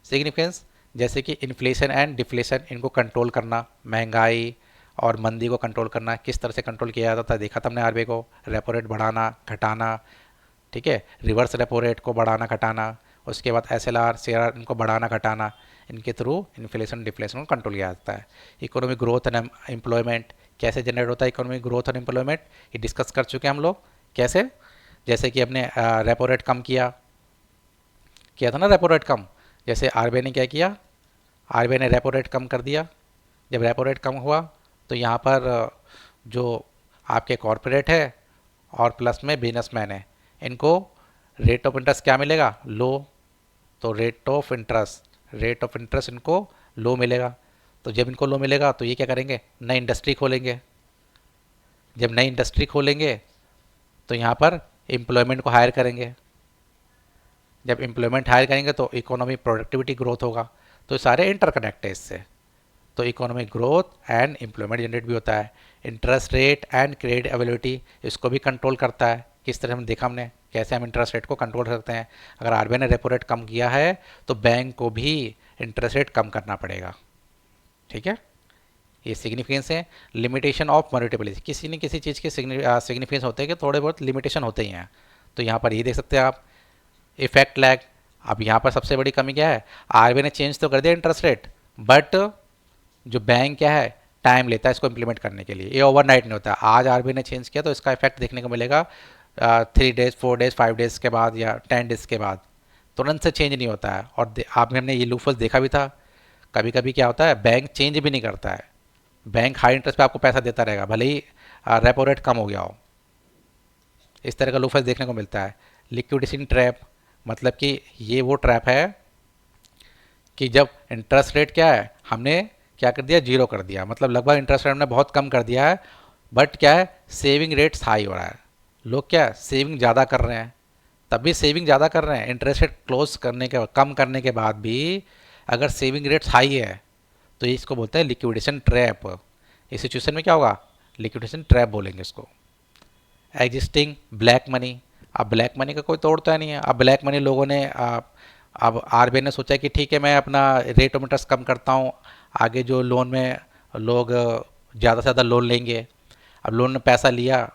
सिग्निफिकेंस, जैसे कि इन्फ्लेशन एंड डिफ्लेशन, इनको कंट्रोल करना, महंगाई और मंदी को कंट्रोल करना, किस तरह से कंट्रोल किया जाता था देखा था हमने आरबीआई को, रेपो रेट बढ़ाना घटाना, ठीक है, रिवर्स रेपो रेट को बढ़ाना घटाना, उसके बाद एसएलआर सीआरआर इनको बढ़ाना घटाना, इनके थ्रू इन्फ्लेशन डिफ्लेशन को कंट्रोल किया जाता है। इकोनॉमिक ग्रोथ एंड एम्प्लॉयमेंट, कैसे जनरेट होता है इकोनॉमिक ग्रोथ एंड एम्प्लॉयमेंट, ये डिस्कस कर चुके हैं हम लोग। कैसे, जैसे कि हमने रेपो रेट कम किया किया था ना, रेपो रेट कम, जैसे आरबीआई ने क्या किया, आरबीआई ने रेपो रेट कम कर दिया। जब रेपो रेट कम हुआ तो यहाँ पर जो आपके कॉरपोरेट है और प्लस में बिजनेसमैन है, इनको रेट ऑफ इंटरेस्ट क्या मिलेगा, लो, तो रेट ऑफ इंटरेस्ट इनको लो मिलेगा। तो जब इनको लो मिलेगा तो ये क्या करेंगे, नई इंडस्ट्री खोलेंगे। जब नई इंडस्ट्री खोलेंगे तो यहाँ पर एम्प्लॉयमेंट को हायर करेंगे। जब एम्प्लॉयमेंट हायर करेंगे तो इकोनॉमी प्रोडक्टिविटी ग्रोथ होगा। तो सारे इंटरकनेक्ट है इससे। तो economic growth and employment generate भी होता है। Interest rate and credit availability, इसको भी कंट्रोल करता है। किस तरह हम देखा हमने कैसे हम इंटरेस्ट रेट को कंट्रोल कर सकते हैं। अगर आरबीआई ने रेपो रेट कम किया है तो बैंक को भी इंटरेस्ट रेट कम करना पड़ेगा, ठीक है। ये सिग्निफिकेंस है। लिमिटेशन ऑफ मॉनेटरी पॉलिसी, किसी न किसी चीज़ के सिग्निफिकेंस होते हैं कि थोड़े बहुत लिमिटेशन होते ही हैं। तो यहाँ पर ये देख सकते हैं आप, इफेक्ट लैग। अब यहाँ पर सबसे बड़ी कमी क्या है, आरबीआई ने चेंज तो कर दिया इंटरेस्ट रेट, बट जो बैंक क्या है, टाइम लेता है इसको इम्प्लीमेंट करने के लिए, ये ओवरनाइट नहीं होता। आज आरबीआई ने चेंज किया तो इसका इफेक्ट देखने को मिलेगा 3 डेज, 4 डेज, 5 डेज के बाद या 10 डेज के बाद, तुरंत से चेंज नहीं होता है। और आपने हमने ये लूफल्स देखा भी था, कभी कभी क्या होता है बैंक चेंज भी नहीं करता है, बैंक हाई इंटरेस्ट पे आपको पैसा देता रहेगा भले ही रेपो रेट कम हो गया हो। इस तरह का लूफल्स देखने को मिलता है। लिक्विडेशन ट्रैप, मतलब कि ये वो ट्रैप है कि जब इंटरेस्ट रेट क्या है, हमने क्या कर दिया, जीरो कर दिया, मतलब लगभग इंटरेस्ट रेट हमने बहुत कम कर दिया है, बट क्या है, सेविंग रेट्स हाई हो रहा है, लोग क्या सेविंग ज़्यादा कर रहे हैं, तब भी सेविंग ज़्यादा कर रहे हैं, इंटरेस्ट रेट क्लोज करने के कम करने के बाद भी अगर सेविंग रेट्स हाई है तो ये इसको बोलते हैं लिक्विडेशन ट्रैप। इस सिचुएशन में क्या होगा, लिक्विडेशन ट्रैप बोलेंगे इसको। एग्जिस्टिंग ब्लैक मनी, अब ब्लैक मनी का कोई तोड़ता नहीं है। अब ब्लैक मनी लोगों ने अब आरबीआई ने सोचा कि ठीक है मैं अपना रेट ऑफ इंटरेस्ट कम करता हूँ, आगे जो लोन में लोग ज़्यादा से ज़्यादा लोन लेंगे। अब लोन में पैसा लिया,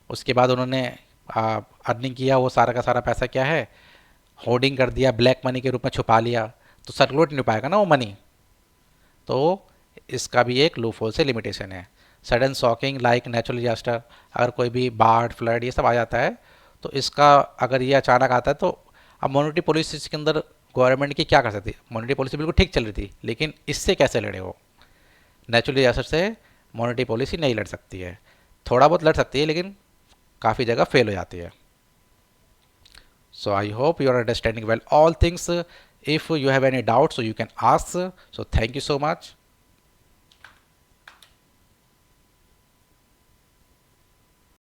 उसके बाद उन्होंने अर्निंग किया, वो सारा का सारा पैसा क्या है, होर्डिंग कर दिया, ब्लैक मनी के रूप में छुपा लिया, तो सर्कुलेट नहीं हो पाएगा ना वो मनी। तो इसका भी एक लूपहोल से लिमिटेशन है। Sudden shocking like natural disaster, अगर कोई भी बाढ़ फ्लड ये सब आ जाता है तो इसका, अगर ये अचानक आता है तो अब मॉनेटरी पॉलिसी इसके अंदर गवर्नमेंट की क्या कर सकती है, मॉनेटरी पॉलिसी बिल्कुल ठीक चल रही थी, लेकिन इससे कैसे लड़े वो, नेचुरल डिजास्टर से मॉनेटरी पॉलिसी नहीं लड़ सकती है, थोड़ा बहुत लड़ सकती है लेकिन काफ़ी जगह फेल हो जाती है। So I hope you are understanding well all things. If you have any doubts, so you can ask. So thank you so much.